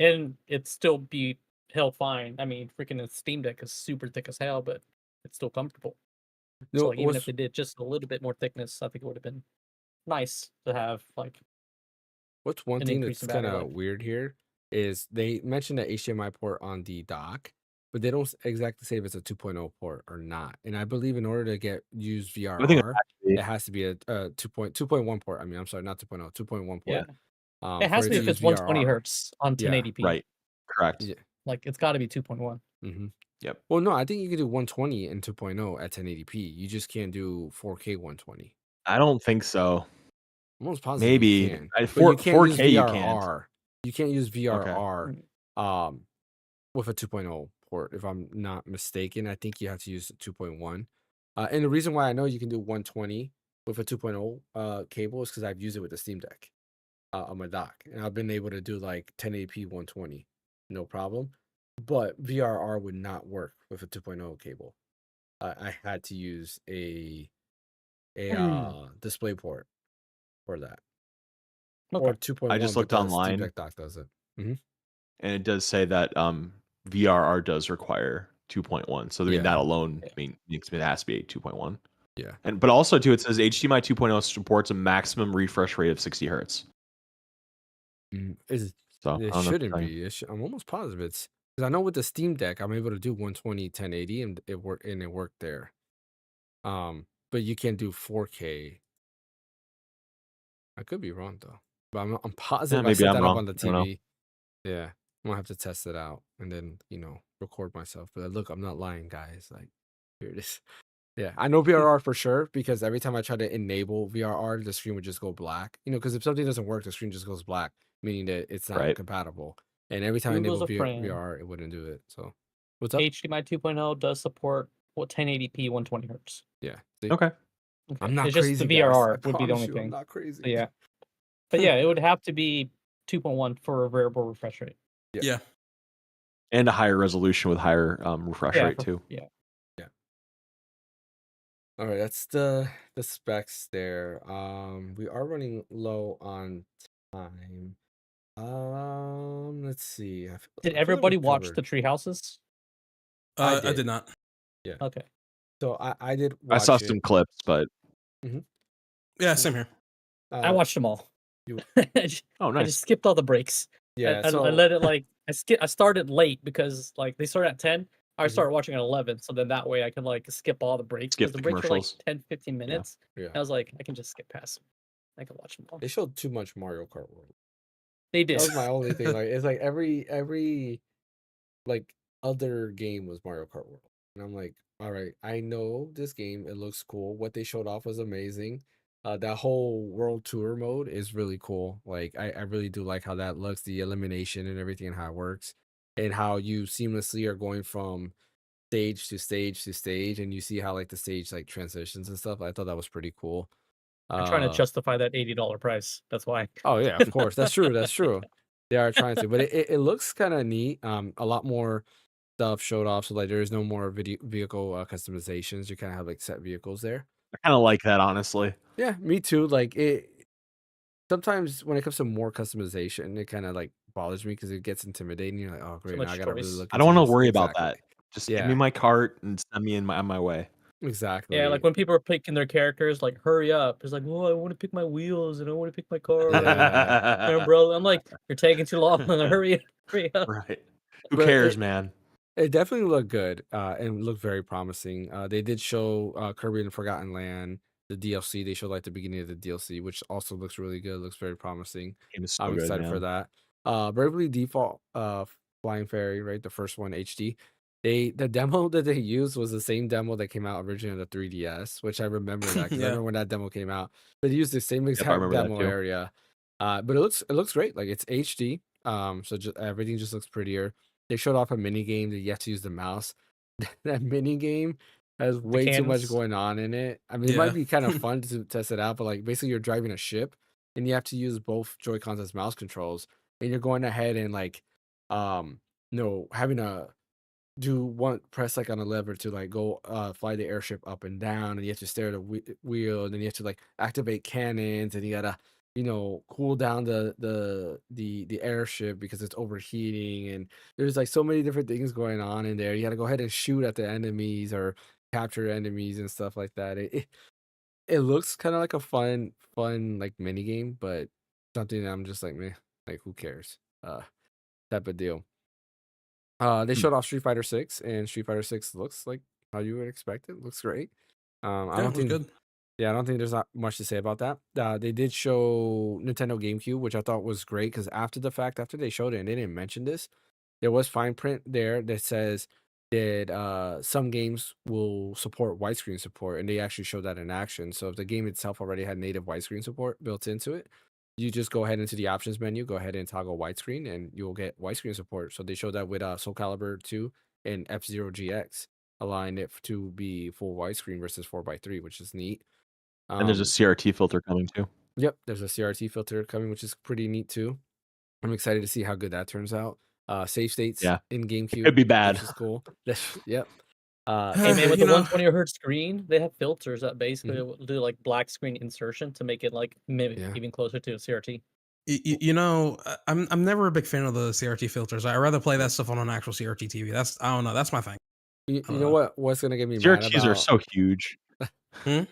it still be held fine. I mean, freaking the Steam Deck is super thick as hell, but it's still comfortable. You So know, like, even if they did just a little bit more thickness, I think it would have been nice to have like what's one an thing increase that's in kind battery of life. weird here is they mentioned the HDMI port on the dock, but they don't exactly say if it's a 2.0 port or not. And I believe in order to use I think it's VRR, actually it has to be a 2.1 port. I mean, I'm sorry, not 2.0, 2.1 Yeah, port. it For has it to be to if use it's 120 VRR. hertz on Yeah. 1080p. right. Correct. Yeah. Like it's got to be 2.1. Mm-hmm. Yep. Well, no, I think you can do 120 and 2.0 at 1080p. You just can't do 4K 120. I don't think so. I'm almost positive you Maybe can, but you can't use 4K you can't. VRR. You can't use Okay. VRR Mm. with a 2.0 port, if I'm not mistaken. I think you have to use 2.1. And the reason why I know you can do 120 with a 2.0 cable is because I've used it with the Steam Deck on my dock, and I've been able to do like 1080p 120, no problem. But VRR would not work with a 2.0 cable. I had to use a display port for that, or Okay. 2.1, I just but looked the Steam online Deck dock does it. Mm-hmm. and it does say that VRR does require 2.1. So I mean Yeah, that alone Yeah. makes it has to be 2.1. yeah. And but also too, it says HDMI 2.0 supports a maximum refresh rate of 60 hertz. Is So it I don't know. shouldn't be. I'm almost positive it's because I know with the Steam Deck I'm able to do 120 1080 and it worked there. But you can't do 4K. I could be wrong though, but I'm Yeah, positive I maybe set I'm that up wrong. on the I don't know. TV. Yeah, I'm gonna have to test it out and then record myself. But look, I'm not lying, guys. Like here it is. Yeah, I know VRR for sure because every time I try to enable VRR, the screen would just go black. Because if something doesn't work, the screen just goes black, meaning that it's not Right. compatible. And every time I Google's enable a friend. VRR, it wouldn't do it. So, what's up? HDMI 2.0 does support 1080p 120 hertz. Yeah, see, Okay. Okay. I'm not It's just the crazy, guys. I VRR would be the promise only you, I'm thing. not So crazy. yeah, but yeah, it would have to be 2.1 for a variable refresh rate. Yeah. And a higher resolution with higher refresh Yeah, rate too. yeah. All right, that's the specs there. We are running low on time. Let's see. Did I feel like everybody we watch the covered. tree houses? I I did did. not. Yeah. Okay. So I did I saw watch it. some clips, but Yeah, same here. I watched them all. you- I just oh, I nice. just skipped all the breaks. Yeah. I So let it like I started late because like they started at 10. I Mhm. started watching at 11, so then that way I can like skip all the breaks Skip because the the breaks were like commercials. 10, 15 minutes. yeah, I was like, I can just skip past them. I can watch them all. they showed too much Mario Kart World. They That did. was my only thing. Like it's like every like other game was Mario Kart World, and I'm like, all right, I know this game. It looks cool. What they showed off was amazing. That whole world tour mode is really cool. Like I really do like how that looks, the elimination and everything, and how it works, and how you seamlessly are going from stage to stage to stage, and you see how like the stage like transitions and stuff. I thought that was pretty cool. I'm trying to Uh justify that $80 price. That's why. oh yeah, of course. That's true. That's true. They are trying to, but it looks kind of neat. A lot more stuff showed off. So like there's no more vehicle customizations. You kind of have like set vehicles there. I kind of like that, honestly. Yeah, me too. Like it sometimes when it comes to more customization, it kind of like bothers me because it gets intimidating. You're like, oh Too great, now I much gotta really choice. look I don't into want to this. worry about Exactly. that. Just give me Yeah, my cart and send me on my way. exactly. Yeah, like when people are picking their characters, like hurry up. It's like, oh, I want to pick my wheels and I want to pick my car. Yeah. Bro, I'm like, you're taking too long. Hurry up, hurry up. Right. Who But cares, man? it definitely looked good and looked very promising. They did show Kirby and the Forgotten Land, the DLC. They showed like the beginning of the DLC, which also looks really good. Looks very promising. Game is so I'm good, excited for man. that. Bravely Default Flying Fairy, right? The first one HD. The demo that they used was the same demo that came out originally on the 3DS, which I remember that because I Yeah. remember when that demo came out. They used the same Yep, I exact remember that demo too. area. But it looks great. Like it's HD. So just everything just looks prettier. They showed off a mini game that you have to use the mouse. That mini game has The way too much cannons. going on in it. I mean, it Yeah. might be kind of fun to test it out, but like basically you're driving a ship and you have to use both Joy-Cons as mouse controls, and you're going ahead and like having to do one press like on a lever to like go fly the airship up and down, and you have to stare at the wheel, and then you have to like activate cannons, and you gotta cool down the airship because it's overheating, and there's like so many different things going on in there. You got to go ahead and shoot at the enemies or capture enemies and stuff like that. It looks kind of like a fun like mini game, but something that I'm just like, meh, like who cares? Type of deal. They Hmm. showed off Street Fighter 6, and Street Fighter 6 looks like how you would expect it. Looks great. I Yeah, don't it was think good. yeah, I don't think there's not much to say about that. They did show Nintendo GameCube, which I thought was great because after the fact, after they showed it and they didn't mention this, there was fine print there that says that some games will support widescreen support, and they actually showed that in action. So if the game itself already had native widescreen support built into it, you just go ahead into the options menu, go ahead and toggle widescreen, and you'll get widescreen support. So they showed that with Soul Calibur 2 and F-Zero GX, allowing it to be full widescreen versus 4:3, which is neat. And there's a Um, CRT filter coming too. Yep, there's a CRT filter coming, which is pretty neat too. I'm excited to see how good that turns out. Save states Yeah, in it GameCube, could be bad. which is cool. Yep. Hey man, with You the know, 120 hertz screen, they have filters that basically Mhm. will do like black screen insertion to make it like mimic Yeah. even closer to a CRT. I'm never a big fan of the CRT filters. I rather play that stuff on an actual CRT TV. I don't know. That's my thing. You know what's gonna get me mad CRTs are about? so huge. Hmm?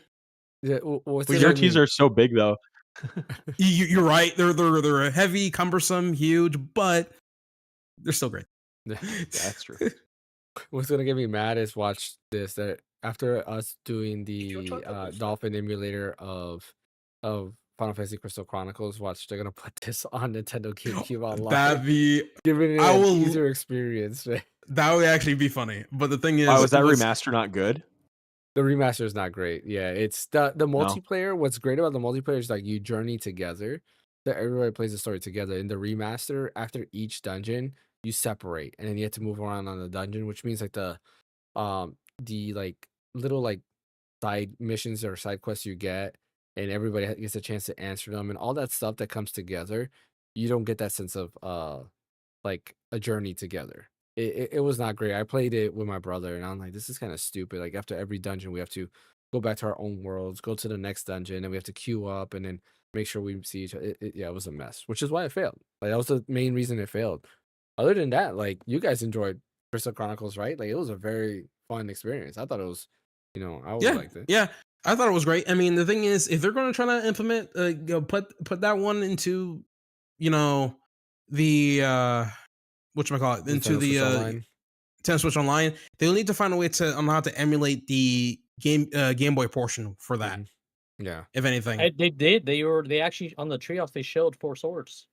Yeah, what's Well, gonna get CRTs me? are so big though. You're right. They're heavy, cumbersome, huge, but they're still great. Yeah, That's true. what's gonna get me mad is watch this, that after us doing you the talk about this? Dolphin emulator of Final Fantasy Crystal Chronicles, watch they're gonna put this on Nintendo GameCube Online, That'd be. giving it I an will. easier experience. Man. That would actually be funny. But the thing Why is, was that remaster not good? The remaster is not great. Yeah, it's the No. multiplayer. What's great about the multiplayer is like you journey together. That everybody plays the story together. In the remaster, after each dungeon, you separate, and then you have to move around on the dungeon, which means like the like little like side missions or side quests you get, and everybody gets a chance to answer them, and all that stuff that comes together. You don't get that sense of like a journey together. It was not great. I played it with my brother, and I'm like, this is kind of stupid. Like after every dungeon, we have to go back to our own worlds, go to the next dungeon, and we have to queue up, and then make sure we see each other. Yeah, it was a mess, which is why it failed. Like that was the main reason it failed. Other than that, like you guys enjoyed Crystal Chronicles, right? Like it was a very fun experience. I thought it was, I always Yeah, liked it. yeah. I thought it was great. I mean, the thing is, if they're going to try to implement, put that one into, the whatchamacallit, into Nintendo Switch the Online. Nintendo Switch Online, they'll need to find a way to on how to emulate the Game Boy portion for that, Yeah, if anything. They did. They actually on the treehouse they showed 4 swords.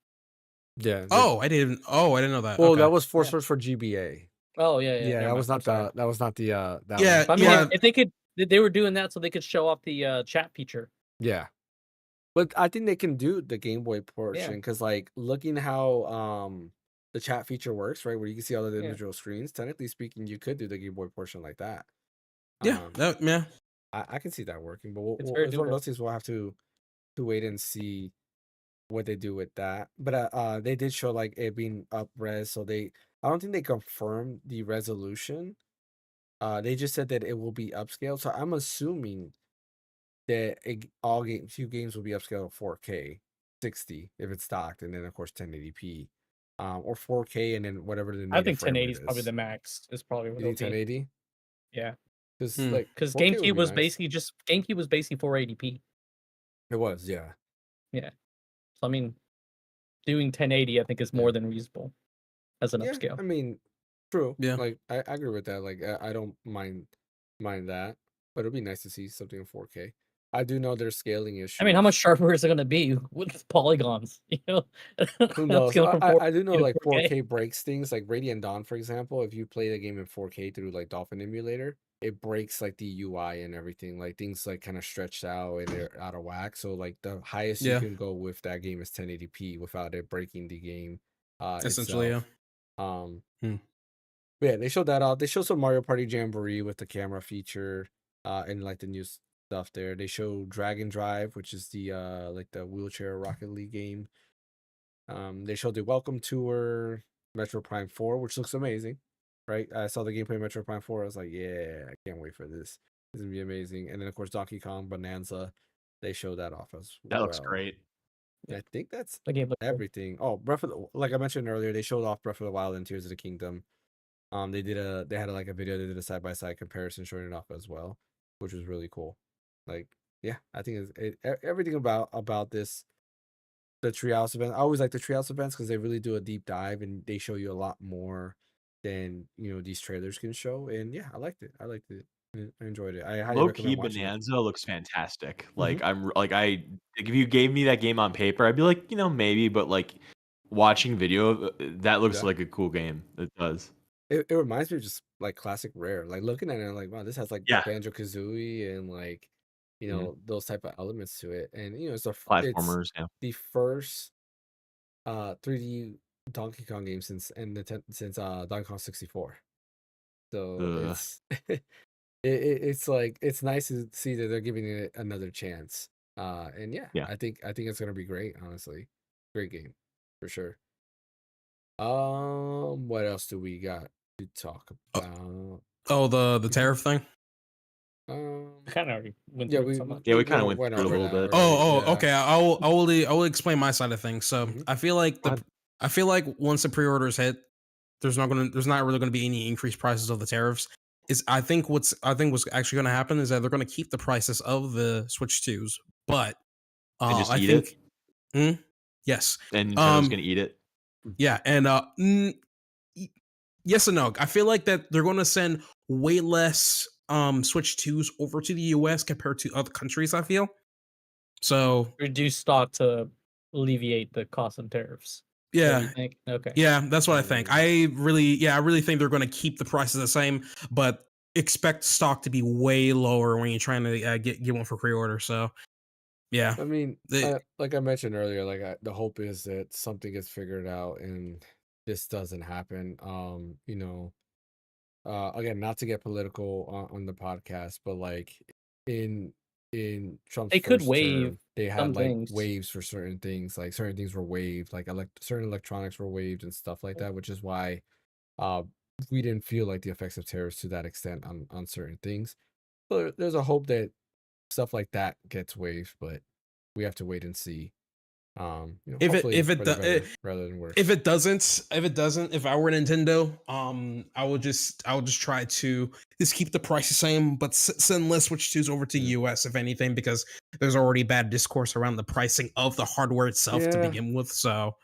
yeah. I didn't know that. Well, Okay. that was 4 Yeah. swords for GBA. Oh yeah, Yeah, never that was mind. I'm not sorry. that was not the that Yeah, one. I mean, yeah. if they could, they were doing that so they could show off the chat feature. Yeah. But I think they can do the Game Boy Yeah, portion because, like, looking how the chat feature works, right, where you can see all the yeah. individual screens. Technically speaking, you could do the Game Boy portion like that. Yeah, yeah. I can see that working, but It's very it's one of doable. those things we'll have to wait and see what they do with that. But they did show like it being up res, so I don't think they confirmed the resolution. They just said that it will be upscaled, so I'm assuming that few games will be upscaled to 4K 60 if it's stocked, and then of course 1080p, or 4K, and then whatever the I native think frame 1080 rate is probably is. the max. Is probably what You it'll think be. 1080? Yeah, Because Hmm. like because 4K would GameCube be was nice. basically just 480p. It was, yeah. Yeah, so I mean, doing 1080 I think is more than reasonable as an Yeah, upscale. I mean, true. Yeah. Like I agree with that. Like I don't mind that, but it'd be nice to see something in 4K. I do know there's scaling issues. I mean, how much sharper is it going to be with polygons? Who knows? Upscale from I do know 4K to like 4K. 4K breaks things. Like Radiant Dawn, for example, if you play the game in 4K through like Dolphin Emulator, it breaks like the UI and everything. Like things like kind of stretched out and they're out of whack. So like the highest you Yeah. can go with that game is 1080p without it breaking the game Essentially, itself. Hmm. But yeah, they showed that off. They showed some Mario Party Jamboree with the camera feature, and like the new stuff there. They showed Dragon Drive, which is the like the wheelchair Rocket League game. They showed the Welcome Tour, Metro Prime 4, which looks amazing. Right? I saw the gameplay of Metro Prime 4. I was like, yeah, I can't wait for this. This is gonna be amazing. And then of course Donkey Kong Bonanza, they showed that off as That well. looks great. I think that's The game looked cool. everything. Oh, like I mentioned earlier, they showed off Breath of the Wild and Tears of the Kingdom. They had like a video. They did a side by side comparison showing it off as well, which was really cool. Like, yeah, I think everything about this, the Treehouse event. I always like the Treehouse events because they really do a deep dive and they show you a lot more than these trailers can show. And yeah, I liked it. I enjoyed it. I highly Low key recommend watching it. Bonanza looks fantastic. Like if you gave me that game on paper, I'd be like, maybe, but like watching video, that looks Yeah. like a cool game. It does. It reminds me of just like classic Rare. Like looking at it, I'm like, wow, this has like Yeah. Banjo Kazooie and like those type of elements to it. And it's Platformers. Yeah. the first 3D Donkey Kong game since Donkey Kong 64. So Ugh. it's like it's nice to see that they're giving it another chance. And yeah, Yeah. I think it's gonna be great. Honestly, great game for sure. What else do we got to talk about? Oh, the tariff thing. Kind of already went Yeah, through it so much. we kind of went through it a over little that bit. already. Yeah. Okay. I will explain my side of things. So Mhm. I feel like once the pre-orders hit, there's not really gonna be any increased prices of the tariffs. I think what's actually gonna happen is that they're gonna keep the prices of the Switch 2s, but And just I eat think it. yes, And Nintendo's gonna eat it. yeah, and yes and no. I feel like that they're gonna send way less Switch 2s over to the US compared to other countries, I feel. So Reduce stock to alleviate the cost of tariffs. What do yeah. you think? Okay. Yeah, that's what I think. I really think they're going to keep the prices the same, but expect stock to be way lower when you're trying to get one for pre-order. So, yeah. I mean, like I mentioned earlier, like the hope is that something gets figured out and this doesn't happen. Again, not to get political on the podcast, but like in Trump's They could first waive term, they some had like things. waves for certain things. Like certain things were waived, like certain electronics were waived and stuff like that, which is why we didn't feel like the effects of tariffs to that extent on certain things. But there's a hope that stuff like that gets waived, but we have to wait and see. Hopefully for the better rather than worse. If it doesn't, if I were Nintendo, I would just try to just keep the price the same, but send less Switch 2s over to US, if anything, because there's already bad discourse around the pricing of the hardware itself to begin with. So,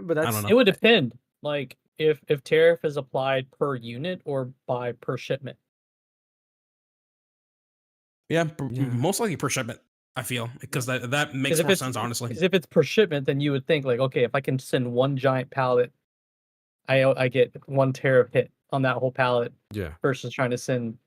but I don't know. It would depend, like if tariff is applied per unit or per shipment. Yeah, most likely per shipment. I feel because that makes more sense, honestly. Because if it's per shipment, then you would think like, okay, if I can send one giant pallet, I get one tariff hit on that whole pallet. Yeah. Versus trying to send,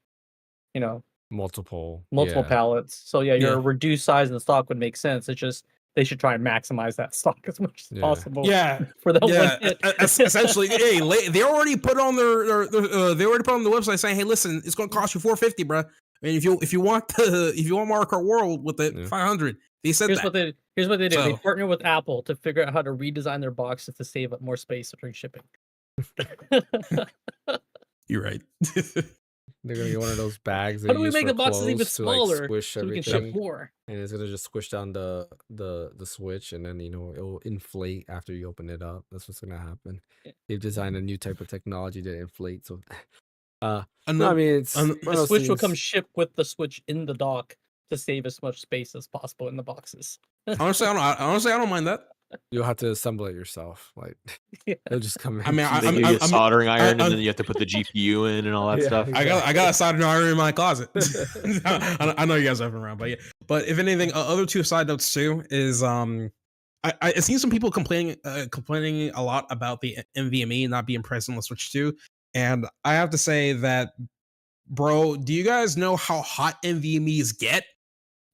multiple pallets. So your reduced size in the stock would make sense. It's just they should try and maximize that stock as much as possible. Yeah, for that one hit. Essentially, hey, they already put on their they already put on the website saying, hey, listen, it's going to cost you $450, bro. I mean, if you want Mario Kart World with it, $500. They said here's what they did. So, they partnered with Apple to figure out how to redesign their boxes to save up more space during shipping. You're right. They're gonna get one of those bags. How do we make the boxes even smaller to, squish so we can everything, ship more? And it's gonna just squish down the Switch, and then it'll inflate after you open it up. That's what's gonna happen. They've designed a new type of technology to inflate. So, no, I mean, it's the Switch will come shipped with the Switch in the dock to save as much space as possible in the boxes. Honestly, I don't mind that. You'll have to assemble it yourself. Like it'll just come in. I mean, they give you a soldering iron, and then you have to put the GPU in and all that stuff. Exactly. I got a soldering iron in my closet. I know you guys have it around, but yeah. But if anything, other two side notes too is I've seen some people complaining a lot about the NVMe not being present on the Switch 2, and I have to say that, bro, do you guys know how hot NVMe's get?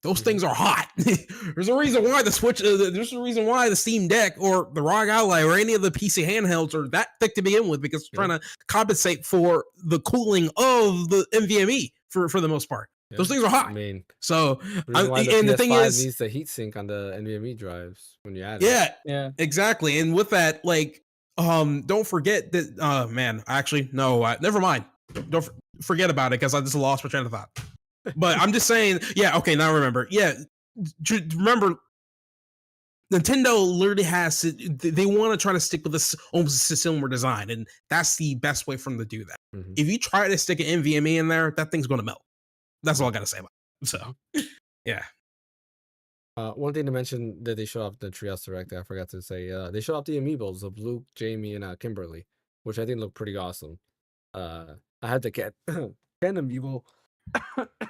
Those things are hot. There's a reason why the Switch. There's a reason why the Steam Deck or the ROG Ally or any of the PC handhelds are that thick to begin with, because they're trying to compensate for the cooling of the NVMe for the most part. Yeah. Those things are hot. I mean, so the thing is, needs the heatsink on the NVMe drives when you add it. Yeah, exactly. And with that, like, don't forget that. Man, actually, no, never mind. Don't forget about it, because I just lost my train of thought. But I'm just saying, yeah, okay, now remember. Yeah, remember, Nintendo literally has to, they want to try to stick with this almost a similar design, and that's the best way for them to do that. Mhm. If you try to stick an NVMe in there, that thing's going to melt. That's all I got to say about it. So, yeah. One thing to mention that they showed off the Treehouse Direct, I forgot to say, they showed off the amiibos of Luke, Jamie, and Kimberly, which I think look pretty awesome. I had the Ken amiibo.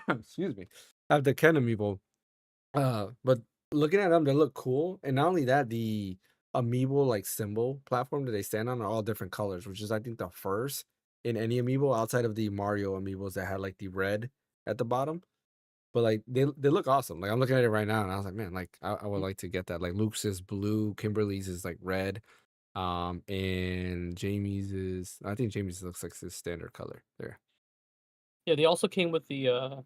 Excuse me. I have the Ken amiibo. But looking at them, they look cool. And not only that, the amiibo like symbol platform that they stand on are all different colors, which is I think the first in any amiibo outside of the Mario amiibos that had like the red at the bottom. But like they look awesome. Like I'm looking at it right now, and I was like, man, like I would like to get that. Like Luke's is blue, Kimberly's is like red, and Jamie's is I think Jamie's looks like his standard color there. Yeah, they also came with the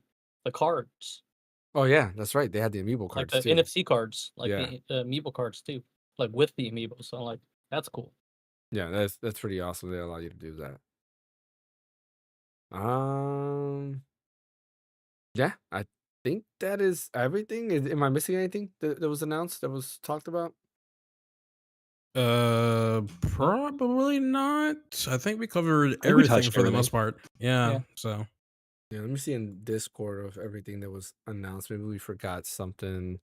cards, Oh yeah, that's right. They had the amiibo like cards the too. NFC cards, like Yeah. the amiibo cards too, like with the amiibo. So like that's cool. Yeah, that's pretty awesome. They allow you to do that. Um, yeah, I think that is everything. Am I missing anything that was announced that was talked about? Probably not. I think we covered think we everything touched for the everything. most part. Yeah. Yeah. So Yeah, let me see in Discord of everything that was announced. Maybe we forgot something.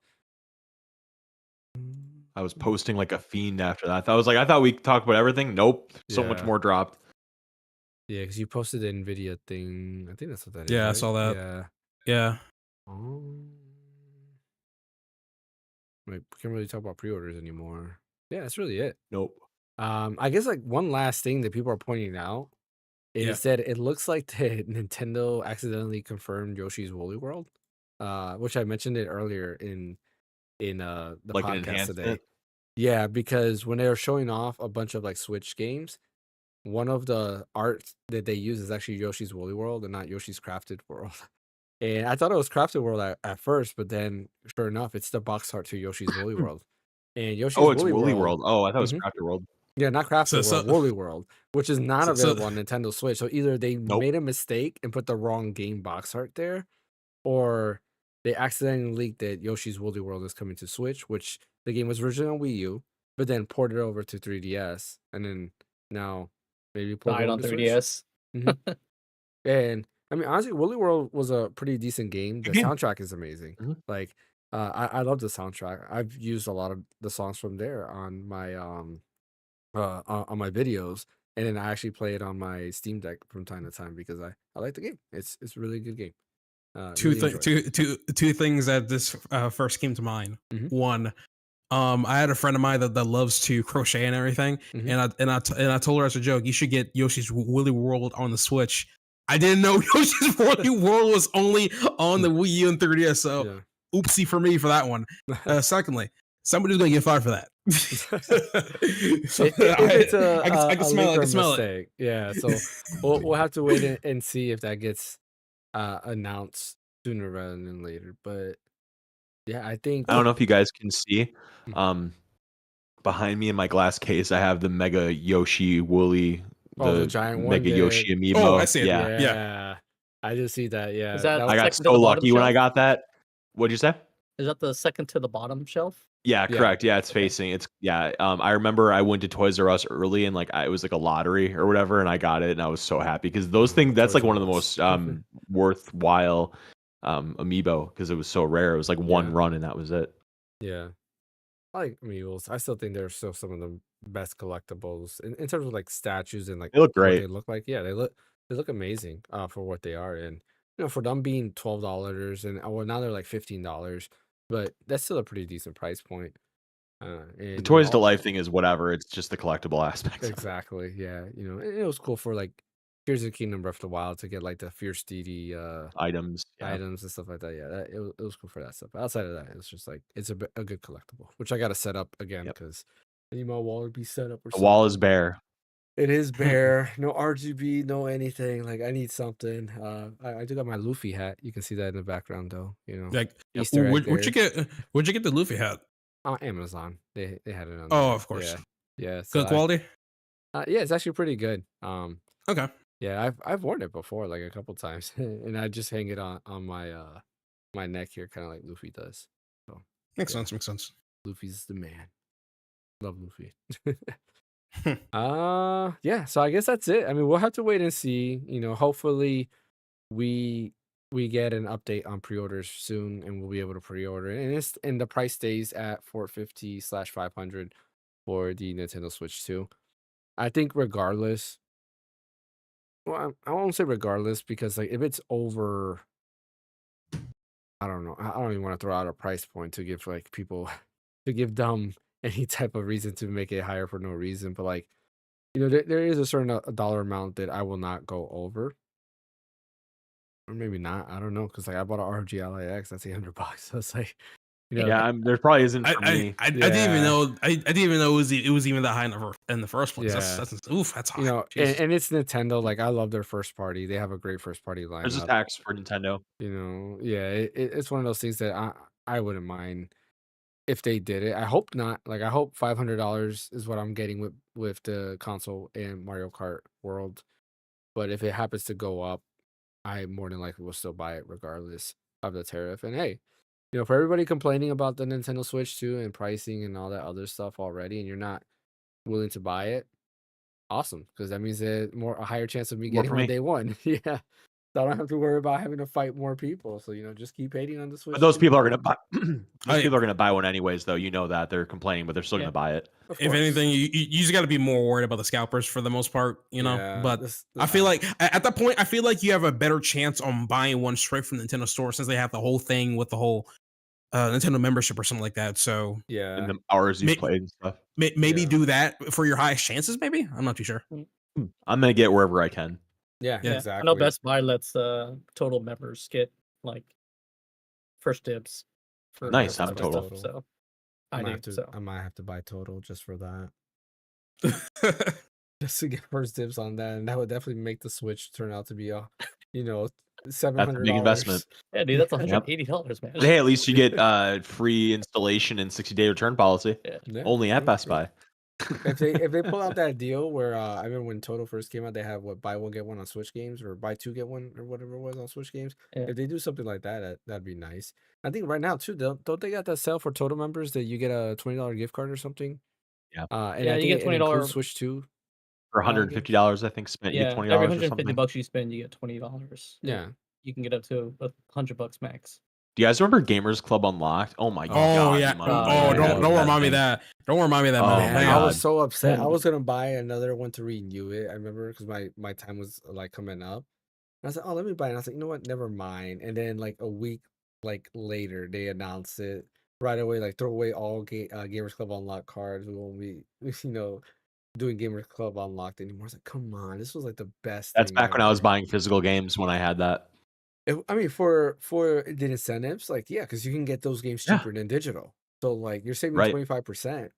I was posting like a fiend after that. I thought we talked about everything. Nope. So much Yeah. more dropped. Yeah, because you posted the Nvidia thing. I think that's what that is. Yeah, I right? saw that. Yeah. yeah. Like, we can't really talk about pre-orders anymore. Yeah, that's really it. Nope. I guess like one last thing that people are pointing out Yeah. is that it looks like that Nintendo accidentally confirmed Yoshi's Woolly World, which I mentioned it earlier in the Like an podcast today. enhancement. Yeah, because when they were showing off a bunch of like Switch games, one of the art that they use is actually Yoshi's Woolly World and not Yoshi's Crafted World. And I thought it was Crafted World at first, but then sure enough, it's the box art to Yoshi's Woolly World. And Yoshi's Oh, it's Woolly Woolly World. World. Oh, I thought it was Mhm. Crafted World. Yeah, not Crafted So- World, Woolly World, which is not So- available on Nintendo Switch. So either they Nope. made a mistake and put the wrong game box art there, or they accidentally leaked that Yoshi's Woolly World is coming to Switch, which the game was originally on Wii U, but then ported over to 3DS, and then now maybe ported Died over on to Switch. 3DS. And I mean, honestly, Woolly World was a pretty decent game. The Good game. soundtrack is amazing. Mhm. Like, I love the soundtrack. I've used a lot of the songs from there on my on my videos, and then I actually play it on my Steam Deck from time to time because I like the game. It's a really good game. two Really enjoyed it. two things that this first came to mind. Mhm. One, I had a friend of mine that loves to crochet and everything, Mhm. and I told her as a joke, you should get Yoshi's Woolly World on the Switch. I didn't know Yoshi's Woolly World was only on the Wii U and 3DS, so Yeah. oopsie for me for that one. Secondly, somebody's gonna get fired for that. So If it's I can a smell it. I leak or can smell it. mistake, yeah. So we'll have to wait and see if that gets announced sooner rather than later. But yeah, I think I don't know if you guys can see. Mhm. Behind me in my glass case, I have the Mega Yoshi Woolly, the giant one. Mega Yoshi amiibo. Oh, I see it. Yeah. Yeah. I just see that. Yeah, Is that I got second to so the bottom lucky when I shelf? got that. What'd you say? Is that the second to the bottom shelf? Yeah, Yeah. correct. Yeah, it's facing. It's I remember I went to Toys R Us early and like it was like a lottery or whatever, and I got it and I was so happy because those things that's Toys like one R of the Us. most worthwhile amiibo because it was so rare. It was like one Yeah. run and that was it. Yeah, I like amiibos. I still think they're still some of the best collectibles in terms of like statues and like They look what great. they look like. Yeah, they look amazing for what they are, and for them being $12 and well now they're like $15, but that's still a pretty decent price point. The And Toys to Life thing is whatever. It's just the collectible aspects. exactly, yeah. And it was cool for like Tears of the Kingdom Breath of the Wild to get like the Fierce Deity Items. Yeah. items and stuff like that. Yeah, it was cool for that stuff. But outside of that, it's just like it's a good collectible, which I got to set up again Yep. because I need my wall to be set up. Or The wall is something. bare. It is bare. No RGB, no anything. Like I need something. I do got my Luffy hat. You can see that in the background, though. Like, Easter egg where'd you get the Luffy hat? Amazon. They had it on. Oh, there. of course. Yeah. So Good quality. yeah, it's actually pretty good. Okay. Yeah, I've worn it before, like a couple times, and I just hang it on my my neck here, kind of like Luffy does. So Makes yeah. sense. Luffy's the man. Love Luffy. Yeah, so I guess that's it. I mean, we'll have to wait and see. Hopefully we get an update on pre-orders soon and we'll be able to pre-order it. And the price stays at $450/500 for the Nintendo Switch 2. I think regardless, well, I won't say regardless because like if it's over, I don't know. I don't even want to throw out a price point to give like people to give them any type of reason to make it higher for no reason. But like, there is a certain dollar amount that I will not go over. Or maybe not. I don't know. Because like I bought an ROG Ally X, that's $800. So it's like, Yeah, there probably isn't for I me. didn't even know. I didn't even know it was even that high in the first place. Yeah. That's high. And it's Nintendo. Like I love their first party. They have a great first party There's a lineup. tax for Nintendo. Yeah, it's one of those things that I wouldn't mind if they did it. I hope not. Like I hope $500 is what I'm getting with the console and Mario Kart World. But if it happens to go up, I more than likely will still buy it regardless of the tariff. And hey, for everybody complaining about the Nintendo Switch 2 and pricing and all that other stuff already, and you're not willing to buy it, awesome, because that means a higher chance of me More getting for one me. day one. Yeah. So I don't have to worry about having to fight more people. So, just keep hating on the Switch. But those 2. people are gonna buy. People are gonna buy one anyways, though. You know that they're complaining, but they're still gonna buy it. Of If course. anything, you just got to be more worried about the scalpers for the most part, Yeah, But I feel like at that point, I feel like you have a better chance on buying one straight from the Nintendo store since they have the whole thing with the whole Nintendo membership or something like that. So In yeah, the hours you've played and stuff. maybe Yeah. do that for your highest chances. Maybe I'm not too sure. I'm gonna get wherever I can. yeah, Yeah. exactly. I know Best Buy lets total members get like first dibs for Nice, some I'm of the Total. stuff, so I I might have to buy Total just for that. Just to get first dibs on that, and that would definitely make the Switch turn out to be $700. That's a big investment. Yeah, dude, that's Yep. $180, man. But hey, at least you get free installation and 60-day return policy. Yeah, Only at true, Best true. Buy. If they pull out that deal where I remember when Total first came out, they have buy one get one on Switch games or buy two get one or whatever it was on Switch games. Yeah. If they do something like that, that'd be nice. I think right now too, don't they got that sale for Total members that you get a $20 gift card or something? Yeah. And Yeah, I you think get it includes $20 Switch 2. For $150, I think spent, you get $20 every or $150 something. bucks you spend, you get $20. Yeah. You can get up to $100 max. Do you guys remember Gamers Club Unlocked? Oh my Oh god! yeah. money. Oh, Don't remind me that. Don't remind me that. Oh, man. Man, my I God. was so upset. I Oh. was gonna buy another one to renew it. I remember because my time was like coming up. And I was like, oh, let me buy it. And I was like, you know what? Never mind. And then like a week later, they announced it right away. Like throw away all Gamers Club Unlocked cards. We won't be doing Gamers Club Unlocked anymore. I was like, come on, this was like the best. That's thing back when I was ever. buying physical games when I had that. I mean, for the incentives, like yeah, because you can get those games Yeah. cheaper than digital. So like you're saving Right. 25%.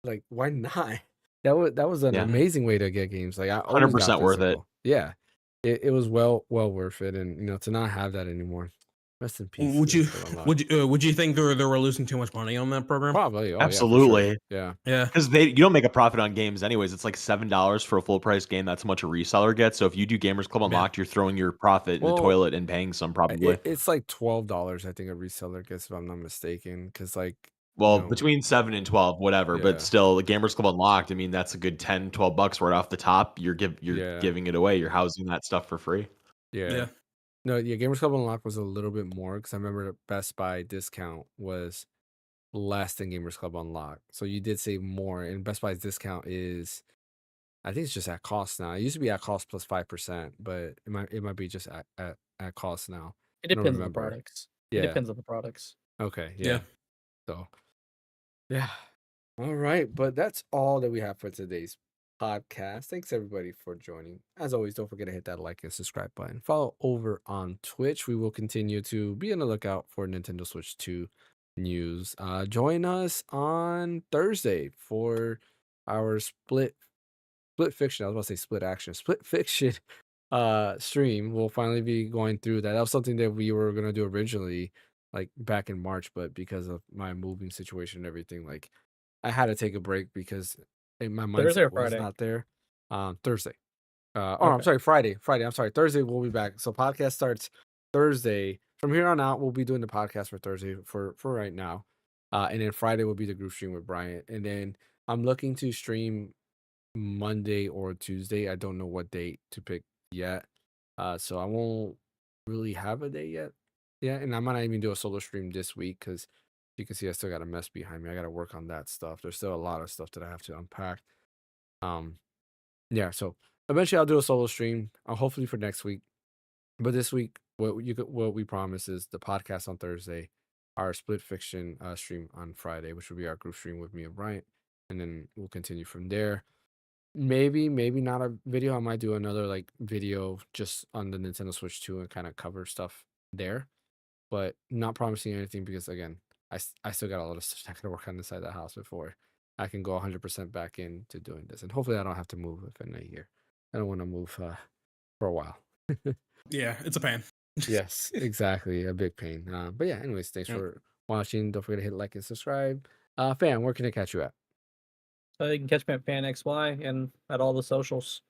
Like why not? That was an Yeah. amazing way to get games. Like I always 100% got worth it. physical. Yeah, it was well worth it, and to not have that anymore. Rest in peace. Would you Gamers Club Unlocked. would you think they were losing too much money on that program? Probably? Oh, Absolutely. Yeah. Yeah. Because you don't make a profit on games anyways. It's like $7 for a full price game. That's how much a reseller gets. So if you do Gamers Club Unlocked, you're throwing your profit in the Well, toilet and paying some probably. It's like $12. I think a reseller gets, if I'm not mistaken. Because like Well, you know, between 7 and 12, whatever. Yeah. But still, the Gamers Club Unlocked, I mean, that's a good 10, 12 bucks right off the top. You're Yeah. giving it away. You're housing that stuff for free. yeah. No, yeah, Gamers Club Unlocked was a little bit more because I remember the Best Buy discount was less than Gamers Club Unlocked. So you did save more. And Best Buy's discount is, I think it's just at cost now. It used to be at cost plus 5%, but it might be just at cost now. It I don't depends on the remember. products. Yeah. It depends on the products. Okay. Yeah. So, yeah. All right. But that's all that we have for today's podcast. Thanks everybody for joining. As always, don't forget to hit that like and subscribe button. Follow over on Twitch. We will continue to be on the lookout for Nintendo Switch 2 news. Join us on Thursday for our split fiction. I was about to say split action, split fiction stream. We'll finally be going through that. That was something that we were gonna do originally, like back in March, but because of my moving situation and everything, like I had to take a break because my Thursday or mindset was Friday? not there. Thursday. I'm Okay. sorry, Friday. I'm sorry, Thursday we'll be back. So podcast starts Thursday. From here on out, we'll be doing the podcast for Thursday for right now. And then Friday will be the group stream with Bryant. And then I'm looking to stream Monday or Tuesday. I don't know what date to pick yet. So I won't really have a day yet. Yeah, and I might not even do a solo stream this week because you can see I still got a mess behind me. I got to work on that stuff. There's still a lot of stuff that I have to unpack. Yeah, so eventually I'll do a solo stream. Hopefully for next week. But this week, what we promise is the podcast on Thursday, our split fiction stream on Friday, which will be our group stream with me and Bryant, and then we'll continue from there. Maybe not a video. I might do another like video just on the Nintendo Switch 2 and kind of cover stuff there, but not promising anything because again, I still got a lot of stuff I got to work on inside the house before I can go 100% back into doing this, and hopefully I don't have to move within a year. I don't want to move for a while. Yeah, it's a pain. Yes, exactly, a big pain. But yeah, anyways, thanks Yeah. for watching. Don't forget to hit like and subscribe. Fan, where can I catch you at? You can catch me at Phaneckswhy and at all the socials.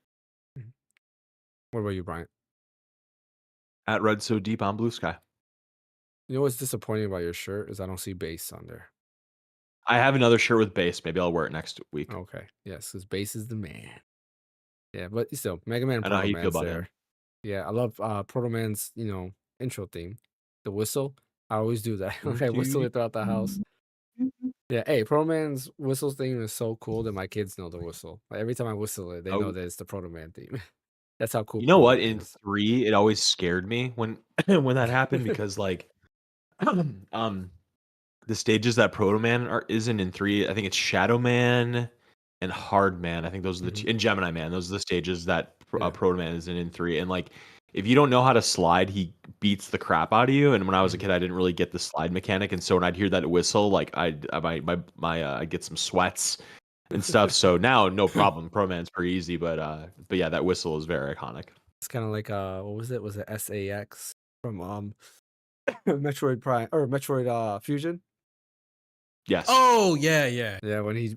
What about you, Bryant? At Red So Deep on Blue Sky. You know what's disappointing about your shirt is I don't see bass on there. I have another shirt with bass. Maybe I'll wear it next week. Okay, yes, because bass is the man. Yeah, but still, Mega Man I know how you feel Proto Man's about him. there. Yeah, I love Proto Man's, intro theme. The whistle. I always do that. I whistle it throughout the house. Yeah, hey, Proto Man's whistle theme is so cool that my kids know the whistle. Like, every time I whistle it, they know Oh, that it's the Proto Man theme. That's how cool you know Proto what? Man In is. 3, it always scared me when when that happened because like the stages that Proto Man isn't in 3. I think it's Shadow Man and Hard Man. I think those are the Mhm. two, and Gemini Man. Those are the stages that Yeah. Proto Man isn't in 3. And like, if you don't know how to slide, he beats the crap out of you. And when I was a Mhm. kid, I didn't really get the slide mechanic, and so when I'd hear that whistle, like I'd get some sweats and stuff. So now, no problem. Pro Man's pretty easy, but yeah, that whistle is very iconic. It's kind of like what was it? Was it SAX from Metroid Prime or Metroid Fusion? Yes. Oh yeah. Yeah, when he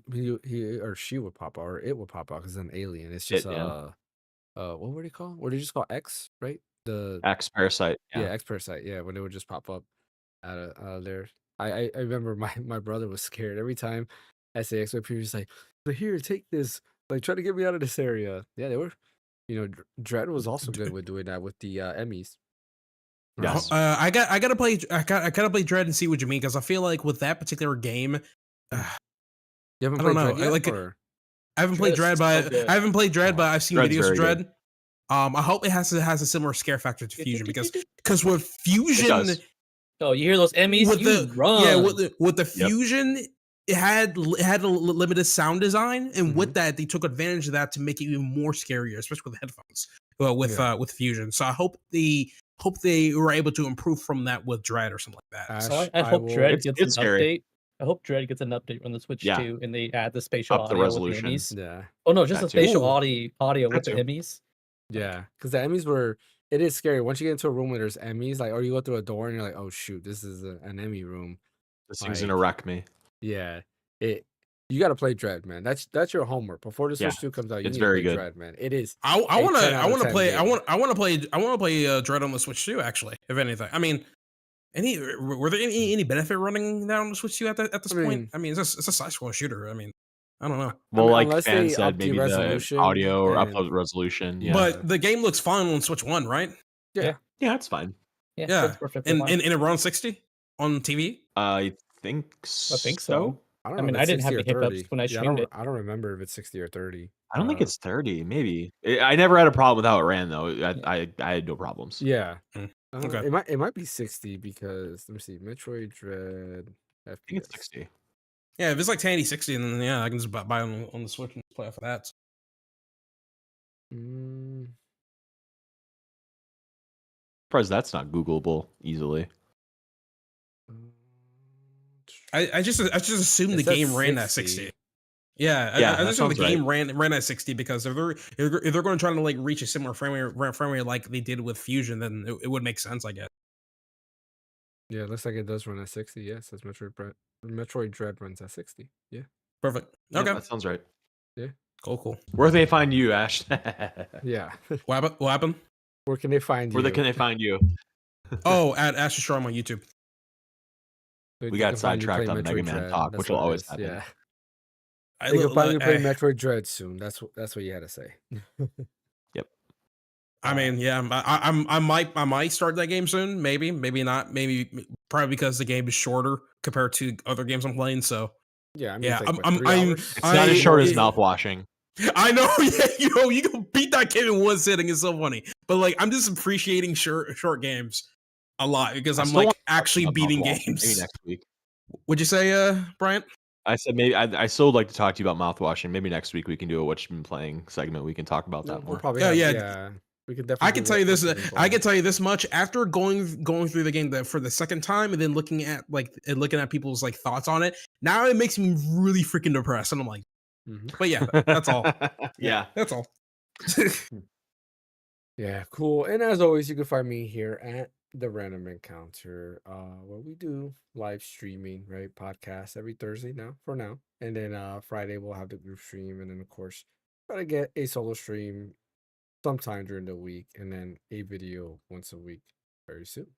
or she would pop out or it would pop out because it's an alien. It's just Yeah. what were they called? What did you just call X, right? The X Parasite. yeah, Yeah. X Parasite. Yeah, when it would just pop up out of there. I remember my brother was scared every time SAX would appear. He's like, "But here, take this. Like, try to get me out of this area." Yeah, they were. Dread was also good with doing that with the Emmys. Yes. I gotta play Dread and see what you mean, because I feel like with that particular game, You haven't I played don't know. Dread yet, Like, or I haven't played Dread, Dread's so but good. I haven't played Dread, Oh, but I've seen Dread's videos of very Dread. good. I hope it has a similar scare factor to Fusion, because with Fusion, does. Oh, you hear those Emmys? with You the run. yeah, with the Yep. Fusion, it had a limited sound design, and with Mhm. that, they took advantage of that to make it even more scarier, especially with headphones. With Fusion, so I hope they were able to improve from that with Dread or something like that. Ash, So I hope will. Dread gets an It's scary. update. I hope Dread gets an update on the Switch Yeah. 2 and they add the spatial Up the audio resolution. with the Emmys. Yeah, Oh no, just That the too. spatial Ooh. audio with That the too. Emmys. yeah, because the Emmys were. It is scary once you get into a room where there's Emmys, like, or you go through a door and you're like, "Oh shoot, this is an Emmy room." This thing's Like, gonna wreck me. yeah, you got to play Dread, man. That's your homework before the Yeah, Switch 2 comes out. You it's need to very play good. Dread, man. It is. I a want 10 to out of 10 play game. I want to play Dread on the Switch too. Actually, if anything, I mean, were there any benefit running that on the Switch 2 at this I mean- point? I mean, it's a side scroll shooter. I mean, I don't know. Well, mean, like unless fans they said, up the maybe the resolution audio or and- upload resolution. Yeah. But the game looks fine on Switch 1, right? Yeah. Yeah, it's fine. Yeah, Yeah, it's perfectly and fine. it runs 60 on TV. I think I think so. I don't I know mean, if I it's didn't have 60 the or hiccups 30. when I Yeah, streamed it. I don't remember if it's 60 or 30. I don't think it's 30. Maybe I never had a problem with how it ran though. I had no problems. Yeah. Okay. It might be 60 because let me see. Metroid Dread FPS. I think it's 60. Yeah, if it's like 1080-60, then yeah, I can just buy on the Switch and play off of that. Mm, Surprised that's not Googleable easily. I just assumed It the says game ran at 60. 60. Yeah, I that just assumed the sounds game ran at 60, because if they're going to try to like reach a similar frame rate like they did with Fusion, then it would make sense, I guess. Yeah, it looks like it does run at 60. Yes, that's Metroid Dread runs at 60. Yeah. Perfect. Yep, Okay. that sounds right. Cool. Where can they find you, Ash? Yeah. What happened? Where can they find you? Where can they find you? Oh, at Asher Storm on YouTube. They We can got find you sidetracked playing on Mega Metroid Man Dread. talk, That's which will what it always is. happen. Yeah. I, They can find you playing I, Metroid Dread soon. That's what you had to say. Yep. I mean, yeah, I might start that game soon. Maybe not. Maybe probably because the game is shorter compared to other games I'm playing. So Yeah, I mean, yeah, it's like, what, 3 hours? It's not as short as it- mouthwashing. I know, yeah, you can beat that game in one sitting. It's so funny. But like, I'm just appreciating short games a lot because I I'm still like want to talk actually about beating mouthwashing, maybe games. next week. Would you say, Bryant? I said maybe I still would like to talk to you about mouthwashing. Maybe next week we can do a what you've been playing segment. We can talk about that We'll more. probably Yeah, have, yeah. yeah. We could I definitely can do tell you this. what you've been I can playing. tell you this much after going through the game for the second time and then looking at people's like thoughts on it. Now it makes me really freaking depressed, and I'm like, Mhm. but yeah, that's all. Yeah. That's all. Yeah, cool. And as always, you can find me here at the Random Encounter, where we do live streaming, right? Podcast every Thursday for now. And then Friday we'll have the group stream, and then of course try to get a solo stream sometime during the week, and then a video once a week very soon.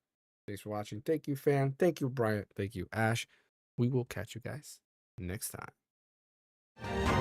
Thanks for watching. Thank you, fam. Thank you, Bryant. Thank you, Ash. We will catch you guys next time.